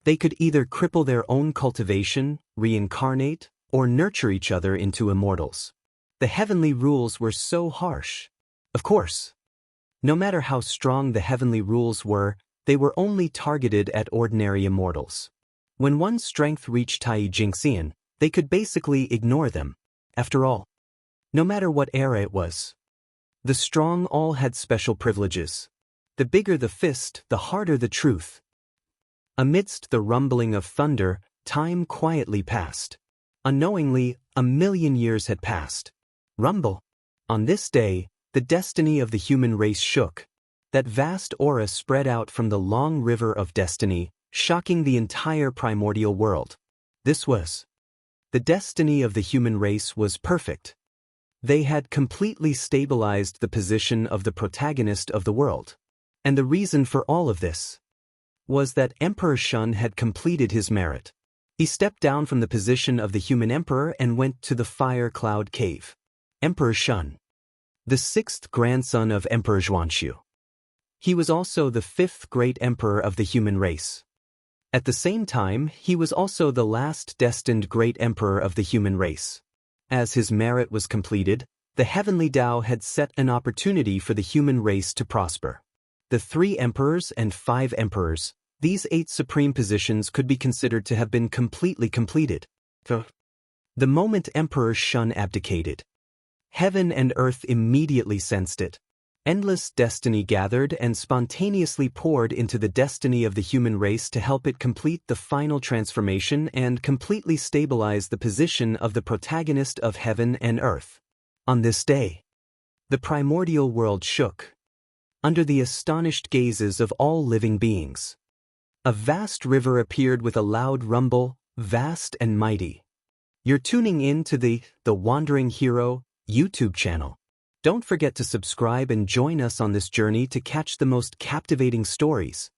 they could either cripple their own cultivation, reincarnate, or nurture each other into immortals. The heavenly rules were so harsh. Of course, no matter how strong the heavenly rules were, they were only targeted at ordinary immortals. When one's strength reached Xianxia, they could basically ignore them. After all, no matter what era it was, the strong all had special privileges. The bigger the fist, the harder the truth. Amidst the rumbling of thunder, time quietly passed. Unknowingly, 1,000,000 years had passed. Rumble. On this day, the destiny of the human race shook. That vast aura spread out from the long river of destiny, shocking the entire primordial world. This was. The destiny of the human race was perfect. They had completely stabilized the position of the protagonist of the world. And the reason for all of this was that Emperor Shun had completed his merit. He stepped down from the position of the human emperor and went to the fire cloud cave. Emperor Shun, the 6th grandson of Emperor Xianxia. He was also the 5th great emperor of the human race. At the same time, he was also the last destined great emperor of the human race. As his merit was completed, the heavenly Tao had set an opportunity for the human race to prosper. The 3 emperors and 5 emperors, these 8 supreme positions could be considered to have been completely completed. The moment Emperor Shun abdicated, heaven and earth immediately sensed it. Endless destiny gathered and spontaneously poured into the destiny of the human race to help it complete the final transformation and completely stabilize the position of the protagonist of heaven and earth. On this day, the primordial world shook. Under the astonished gazes of all living beings, a vast river appeared with a loud rumble, vast and mighty. You're tuning in to the Wandering Hero YouTube channel. Don't forget to subscribe and join us on this journey to catch the most captivating stories.